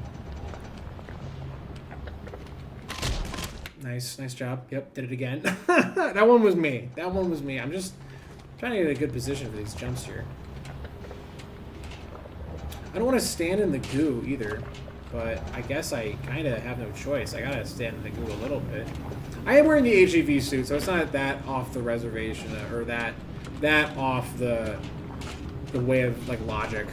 Nice. Nice job. Yep, did it again. That one was me. That one was me. I'm just trying to get a good position for these jumps here. I don't want to stand in the goo either, but I guess I kind of have no choice. I gotta stand in the goo a little bit. I am wearing the HAV suit, so it's not that off the reservation, or that off the way of like logic.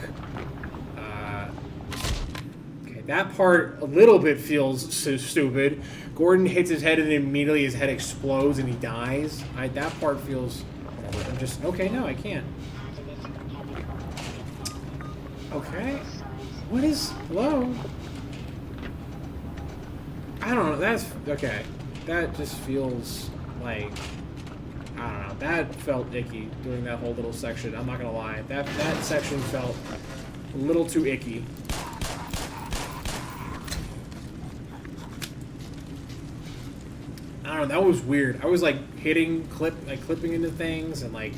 Okay, that part a little bit feels so stupid. Gordon hits his head and immediately his head explodes and he dies. That part feels. I'm just okay. No, I can't. Okay. What is... Hello? I don't know. That's... Okay. That just feels like... I don't know. That felt icky, doing that whole little section. I'm not gonna lie. That section felt a little too icky. I don't know. That was weird. I was like clipping into things and like...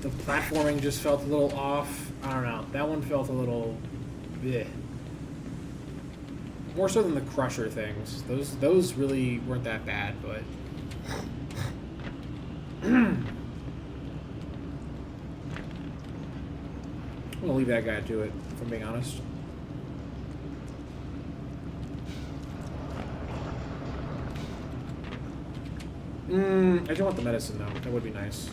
The platforming just felt a little off. I don't know. That one felt a little... bleh. More so than the Crusher things. Those really weren't that bad, but... I'm gonna leave that guy to it, if I'm being honest. I do want the medicine, though. That would be nice.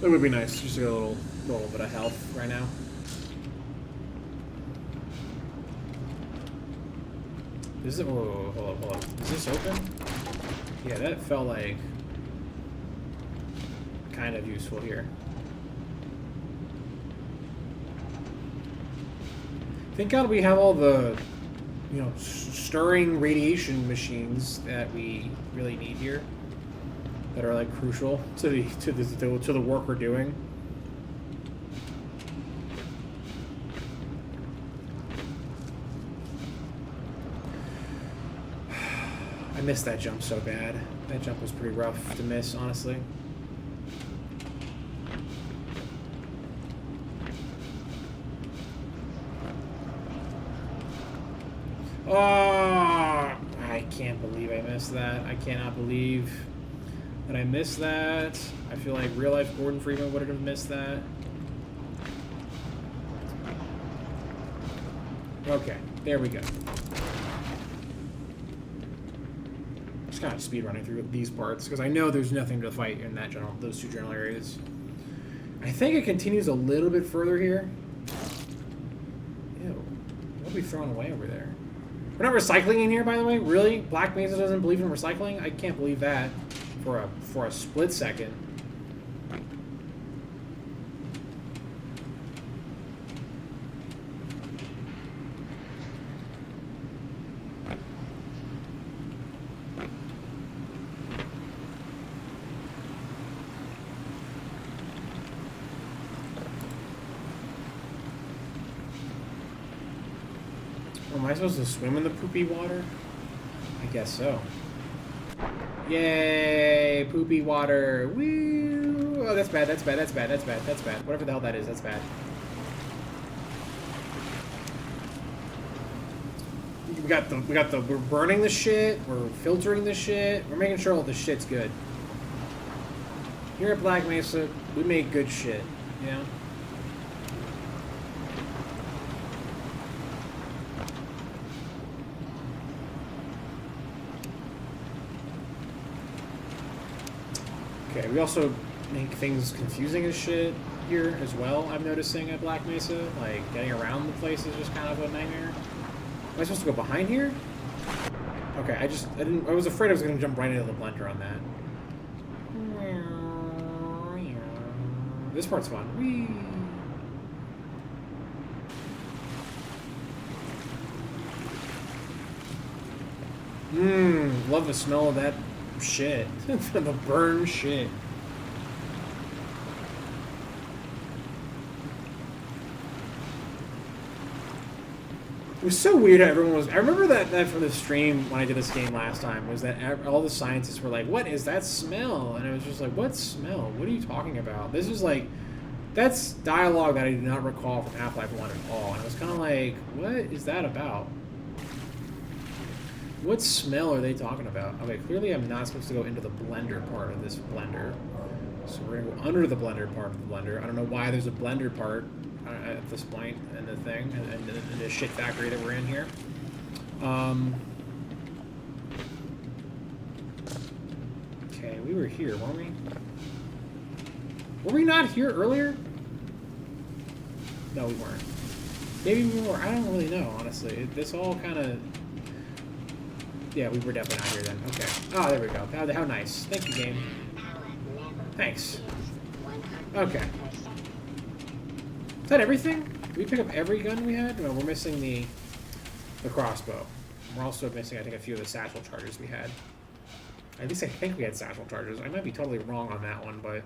That would be nice, just to get a little bit of health right now. Is it? Whoa, hold up. Is this open? Yeah, that felt like kind of useful here. Thank God we have all the, stirring radiation machines that we really need here. That are like crucial to the work we're doing. I missed that jump so bad. That jump was pretty rough to miss, honestly. Oh, I can't believe I missed that. I cannot believe that I missed that. I feel like real life Gordon Freeman would have missed that. Okay, there we go. Just kind of speed running through these parts because I know there's nothing to fight in those two general areas. I think it continues a little bit further here. Ew. What are we throwing away over there? We're not recycling in here, by the way? Really? Black Mesa doesn't believe in recycling? I can't believe that for a split second. Am I supposed to swim in the poopy water? I guess so. Yay! Poopy water! Woo! Oh, that's bad, that's bad, that's bad, that's bad, that's bad. Whatever the hell that is, that's bad. We're burning the shit, we're filtering the shit, we're making sure all the shit's good. Here at Black Mesa, we make good shit, you know? Okay, we also make things confusing as shit here as well, I'm noticing at Black Mesa. Like, getting around the place is just kind of a nightmare. Am I supposed to go behind here? Okay, I was afraid I was going to jump right into the blender on that. This part's fun. Whee! Love the smell of that shit. The burned shit. It was so weird how everyone was... I remember that from the stream when I did this game last time, was that all the scientists were like, what is that smell? And I was just like, what smell? What are you talking about? This is like... That's dialogue that I do not recall from Half-Life 1 at all. And I was kind of like, what is that about? What smell are they talking about? Okay, clearly I'm not supposed to go into the blender part of this blender. So we're going to go under the blender part of the blender. I don't know why there's a blender part at this point in the thing, and the shit factory that we're in here. Okay, we were here, weren't we? Were we not here earlier? No, we weren't. Maybe we were. I don't really know, honestly. This all kind of... Yeah, we were definitely not here then. Okay. Oh, there we go. How nice. Thank you, game. Thanks. Okay. Is that everything? Did we pick up every gun we had? No, we're missing the crossbow. We're also missing, I think, a few of the satchel charges we had. At least I think we had satchel charges. I might be totally wrong on that one, but...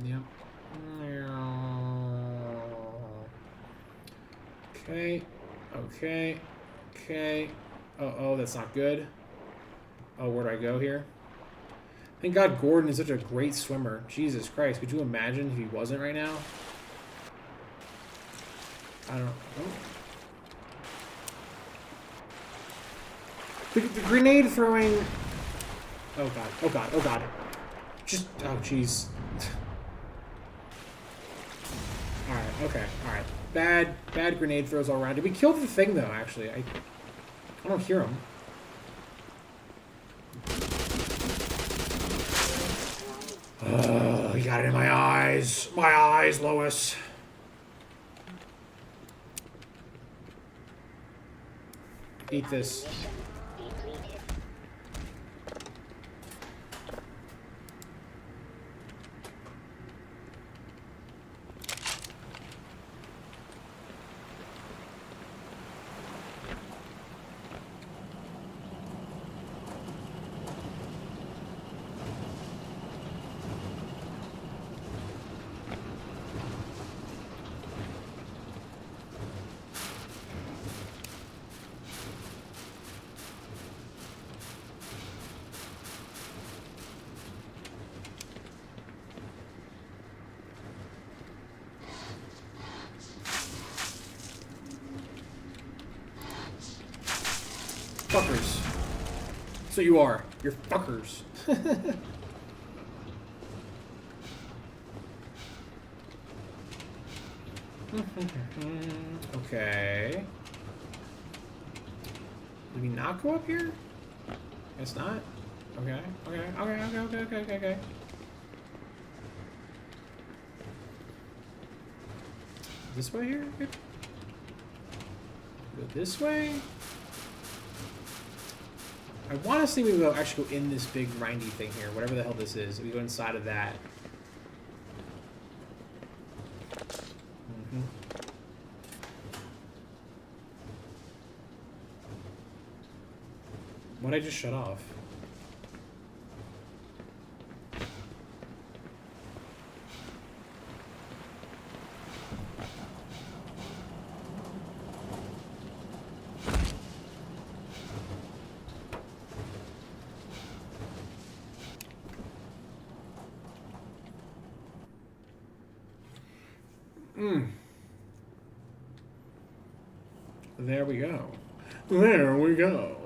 Yep. Okay. Okay. Okay. Oh, that's not good. Oh, where do I go here? Thank God Gordon is such a great swimmer. Jesus Christ, could you imagine if he wasn't right now? I don't know. The grenade throwing... Oh God, oh God, oh God. Just, oh jeez. Alright, okay, alright. Bad grenade throws all around. Did we kill the thing though, actually? I don't hear him. Oh, he got it in my eyes. My eyes, Lois. Eat this. Fuckers. So you are. You're fuckers. Okay. Did we not go up here? Guess not. Okay. Okay. Okay. Okay. Okay. Okay. Okay. Okay. This way here? Go this way? I want to see we go actually go in this big grindy thing here, whatever the hell this is. We go inside of that. Why'd I just shut off? There we go. There we go.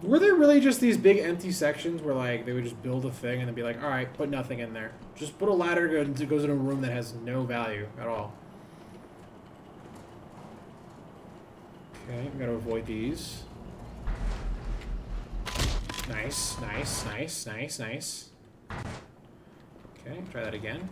Were there really just these big empty sections where like they would just build a thing and then be like, all right, put nothing in there. Just put a ladder that goes in a room that has no value at all. Okay, we gotta avoid these. Nice, nice, nice, nice, nice. Okay, try that again.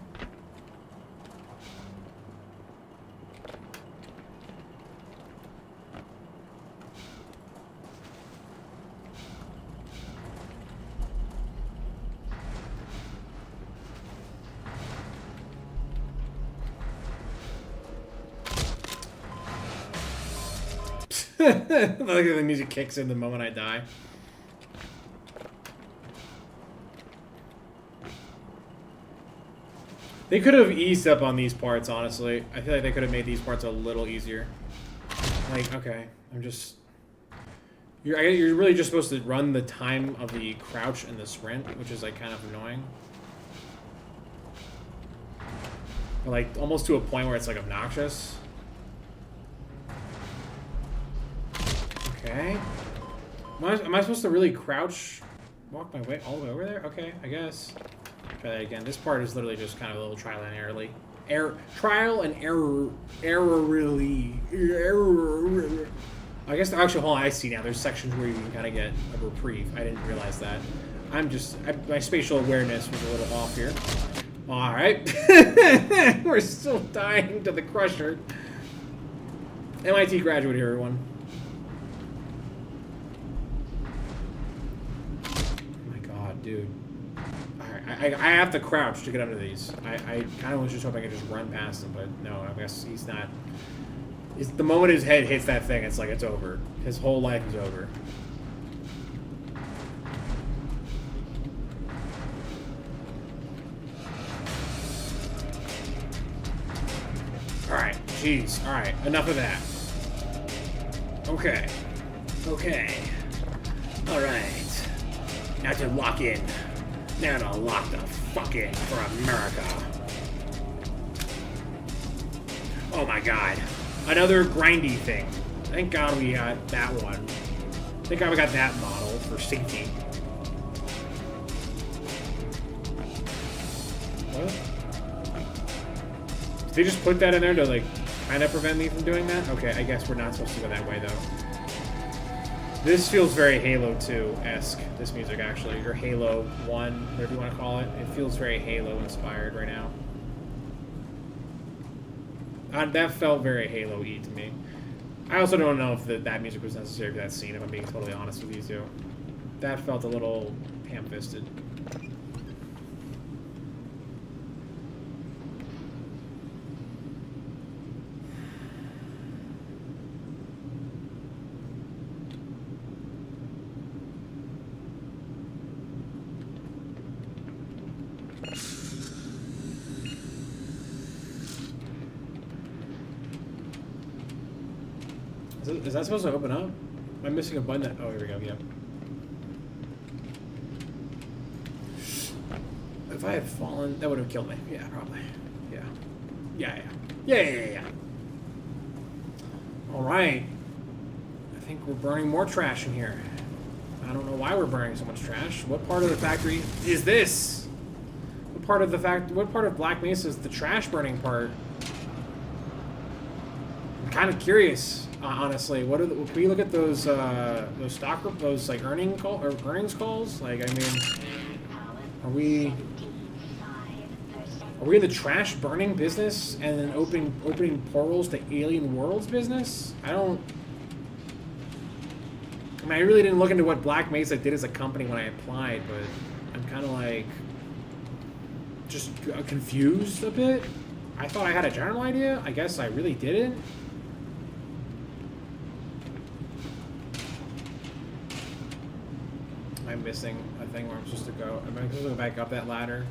Like the music kicks in the moment I die. They could have eased up on these parts, honestly. I feel like they could have made these parts a little easier. Like, okay, I'm just... You're really just supposed to run the time of the crouch and the sprint, which is, like, kind of annoying. But, like, almost to a point where it's, like, obnoxious. Okay. Am I supposed to really crouch? Walk my way all the way over there? Okay, I guess. Try that again. This part is literally just kind of a little trial and error. Trial and error. I guess actually, hold on. I see now. There's sections where you can kind of get a reprieve. I didn't realize that. My spatial awareness was a little off here. All right. We're still dying to the crusher. MIT graduate here, everyone. Oh my god, dude. I have to crouch to get under these. I kind of was just hoping I could just run past him, but no, I guess he's not. The moment his head hits that thing, it's like it's over. His whole life is over. Alright, jeez. Alright, enough of that. Okay. Okay. Alright. Now to lock in. Now to lock the fuck in for America. Oh my god. Another grindy thing. Thank god we got that one. Thank god we got that model for safety. What? Did they just put that in there to like kind of prevent me from doing that? Okay, I guess we're not supposed to go that way though. This feels very Halo 2-esque, this music actually, or Halo 1, whatever you want to call it. It feels very Halo-inspired right now. That felt very Halo-y to me. I also don't know if that music was necessary for that scene, if I'm being totally honest with you two. That felt a little ham-fisted. Is that supposed to open up? Am I missing a button? Oh, here we go, yeah. If I had fallen, that would have killed me. Yeah, probably. Yeah. Yeah. Alright. I think we're burning more trash in here. I don't know why we're burning so much trash. What part of the factory is this? What part of Black Mesa is the trash burning part? I'm kind of curious. honestly. What are the, can we look at those stock those like earnings calls? Like, I mean, are we in the trash burning business and then opening portals to alien worlds business? I don't. I mean, I really didn't look into what Black Mesa did as a company when I applied, but I'm kind of like just confused a bit. I thought I had a general idea. I guess I really didn't. Am I missing a thing where I'm supposed to go? Am I supposed to go back up that ladder?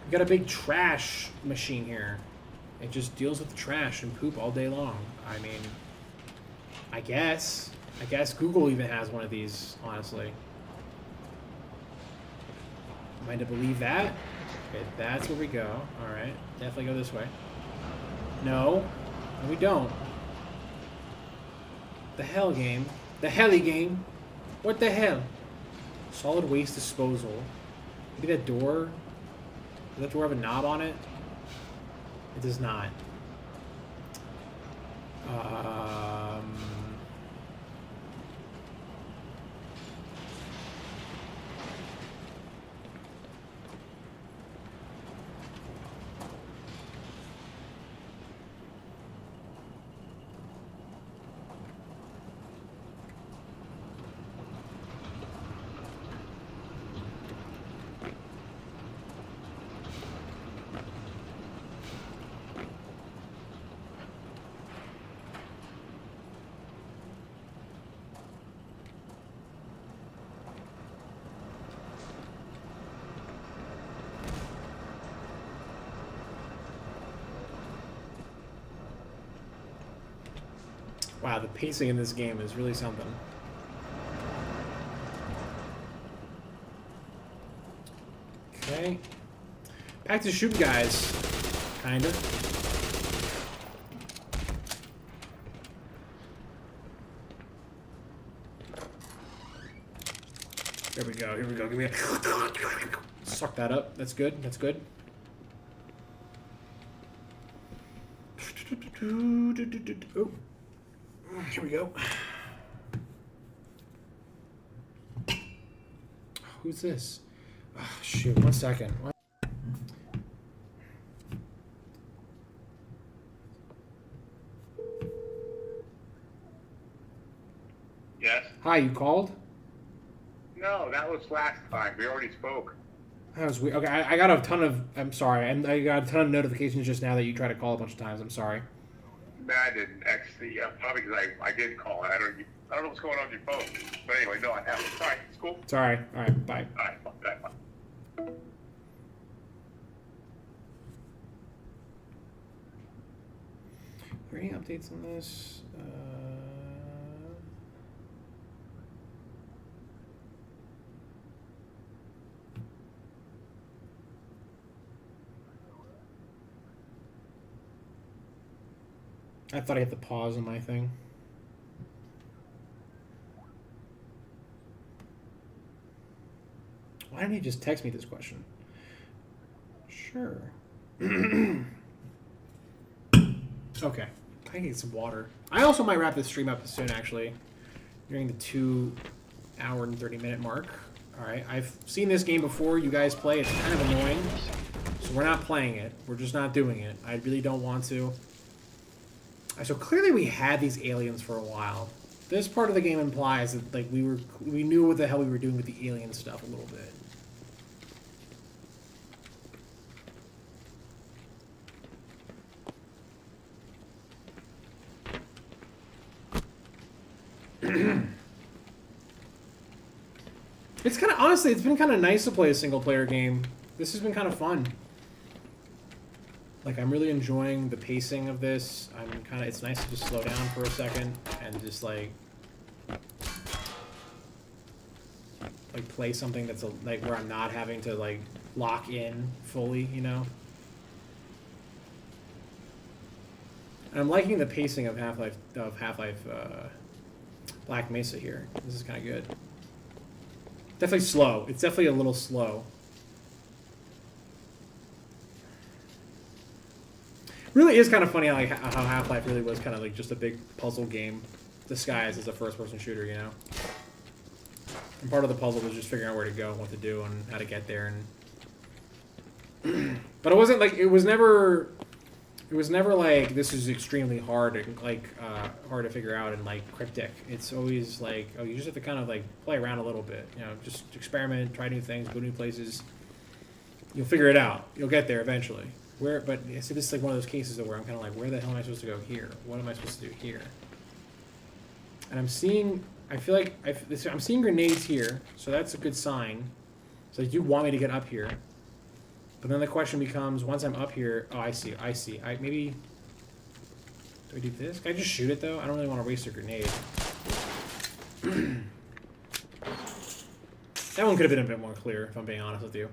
We got a big trash machine here. It just deals with trash and poop all day long. I mean, I guess Google even has one of these, honestly. Am I to believe that? Okay, that's where we go. Alright, definitely go this way. No, we don't. The hell game? The helly game? What the hell? Solid waste disposal. Maybe that door? Does that door have a knob on it? It does not. Wow, the pacing in this game is really something. Okay. Back to shoot guys. Kinda. There we go, here we go. Give me a... Suck that up. That's good, that's good. Oh. Here we go. Who's this? Oh, shoot, 1 second. What? Yes? Hi, you called? No, that was last time. We already spoke. That was weird. Okay, I got a ton of... I'm sorry. I got a ton of notifications just now that you tried to call a bunch of times. I'm sorry. No, I didn't. Actually, probably because I did call. I don't know what's going on with your phone. But anyway, no, I haven't. All right, it's cool. It's all right. All right, bye. All right, bye. Are there any updates on this? I thought I hit the pause on my thing. Why didn't he just text me this question? Sure. Okay. I need some water. I also might wrap this stream up soon, actually. Nearing the 2 hour and 30-minute mark. Alright, I've seen this game before. You guys play. It's kind of annoying. So we're not playing it. We're just not doing it. I really don't want to. So clearly we had these aliens for a while. This part of the game implies that like we knew what the hell we were doing with the alien stuff a little bit. It's kind of, honestly, it's been kind of nice to play a single player game. This has been kind of fun. Like, I'm really enjoying the pacing of this. It's nice to just slow down for a second and just like play something that's like where I'm not having to like lock in fully, you know? And I'm liking the pacing of Half-Life Black Mesa here. This is kind of good. Definitely slow. It's definitely a little slow. Really is kind of funny how Half-Life really was kind of like just a big puzzle game disguised as a first-person shooter, you know? And part of the puzzle was just figuring out where to go and what to do and how to get there. And but it wasn't like, it was never like, this is extremely hard and like hard to figure out and like cryptic. It's always like, oh, you just have to kind of like play around a little bit, you know, just experiment, try new things, go new places. You'll figure it out. You'll get there eventually. But see, this is like one of those cases where I'm kind of like, where the hell am I supposed to go here? What am I supposed to do here? And I'm seeing, I feel like I'm seeing grenades here, so that's a good sign. So you want me to get up here. But then the question becomes, once I'm up here, oh, I see. Maybe, do I do this? Can I just shoot it though? I don't really want to waste a grenade. That one could have been a bit more clear, if I'm being honest with you.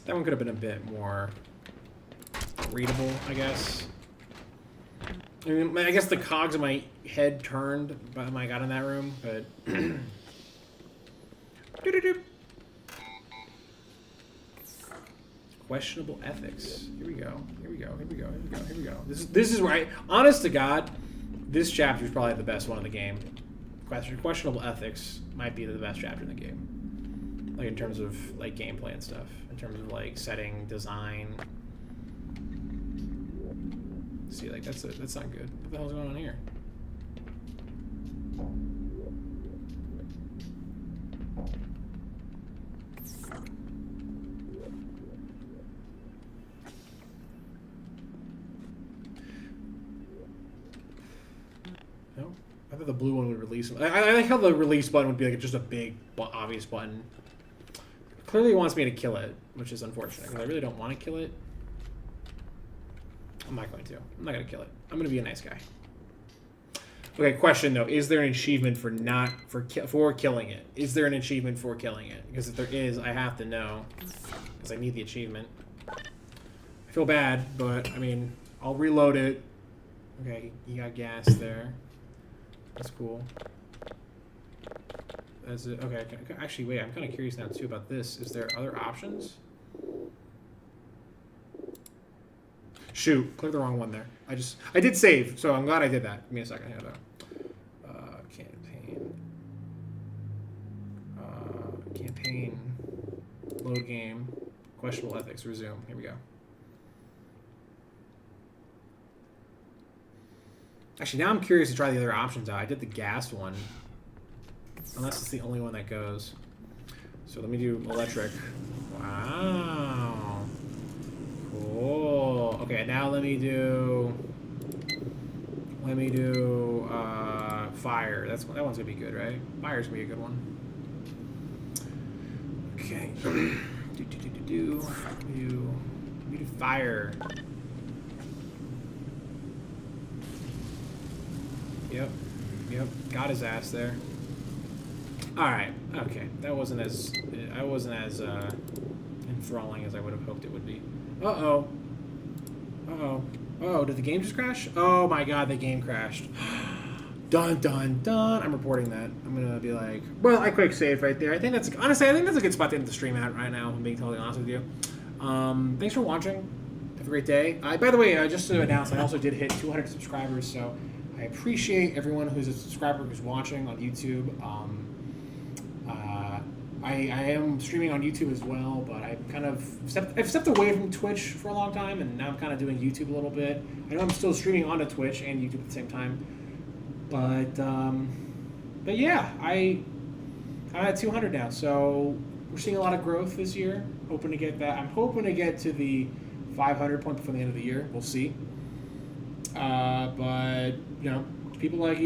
That one could have been a bit more readable, I guess. I mean, I guess the cogs in my head turned by the time I got in that room, but... Questionable ethics. Here we go. This is where honest to God, this chapter is probably the best one in the game. Questionable ethics might be the best chapter in the game. Like in terms of like gameplay and stuff. In terms of like setting, design. See, like that's not good. What the hell's going on here? No, I thought the blue one would release. I like how the release button would be like just a big, obvious button. Clearly, it wants me to kill it, which is unfortunate because I really don't want to kill it. I'm not going to. I'm not going to kill it. I'm going to be a nice guy. Okay, question though: is there an achievement for killing it? Is there an achievement for killing it? Because if there is, I have to know because I need the achievement. I feel bad, but I mean, I'll reload it. Okay, you got gas there. That's cool. That's it. Okay, actually, wait. I'm kind of curious now too about this. Is there other options? Shoot, click the wrong one there. I did save, so I'm glad I did that. Give me a second here, though. Campaign. Load game. Questionable ethics. Resume. Here we go. Actually, now I'm curious to try the other options out. I did the gas one. Unless it's the only one that goes. So let me do electric. Wow. Cool. Okay, now let me do fire. That one's gonna be good, right? Fire's gonna be a good one. Okay. do fire. Yep. Got his ass there. All right. Okay. That wasn't as enthralling as I would have hoped it would be. Uh-oh. Oh, did the game just crash? Oh my god, the game crashed. Dun dun dun. I'm reporting that. I'm gonna be like, well, I quick saved right there. I think that's a good spot to end the stream at right now, if I'm being totally honest with you. Thanks for watching. Have a great day. By the way, just to announce, I also did hit 200 subscribers, so I appreciate everyone who's a subscriber who's watching on YouTube. I am streaming on YouTube as well, but I've stepped away from Twitch for a long time, and now I'm kind of doing YouTube a little bit. I know I'm still streaming onto Twitch and YouTube at the same time, but yeah, I'm at 200 now, so we're seeing a lot of growth this year. Hoping to get that. I'm hoping to get to the 500 point before the end of the year. We'll see. But you know, people like you.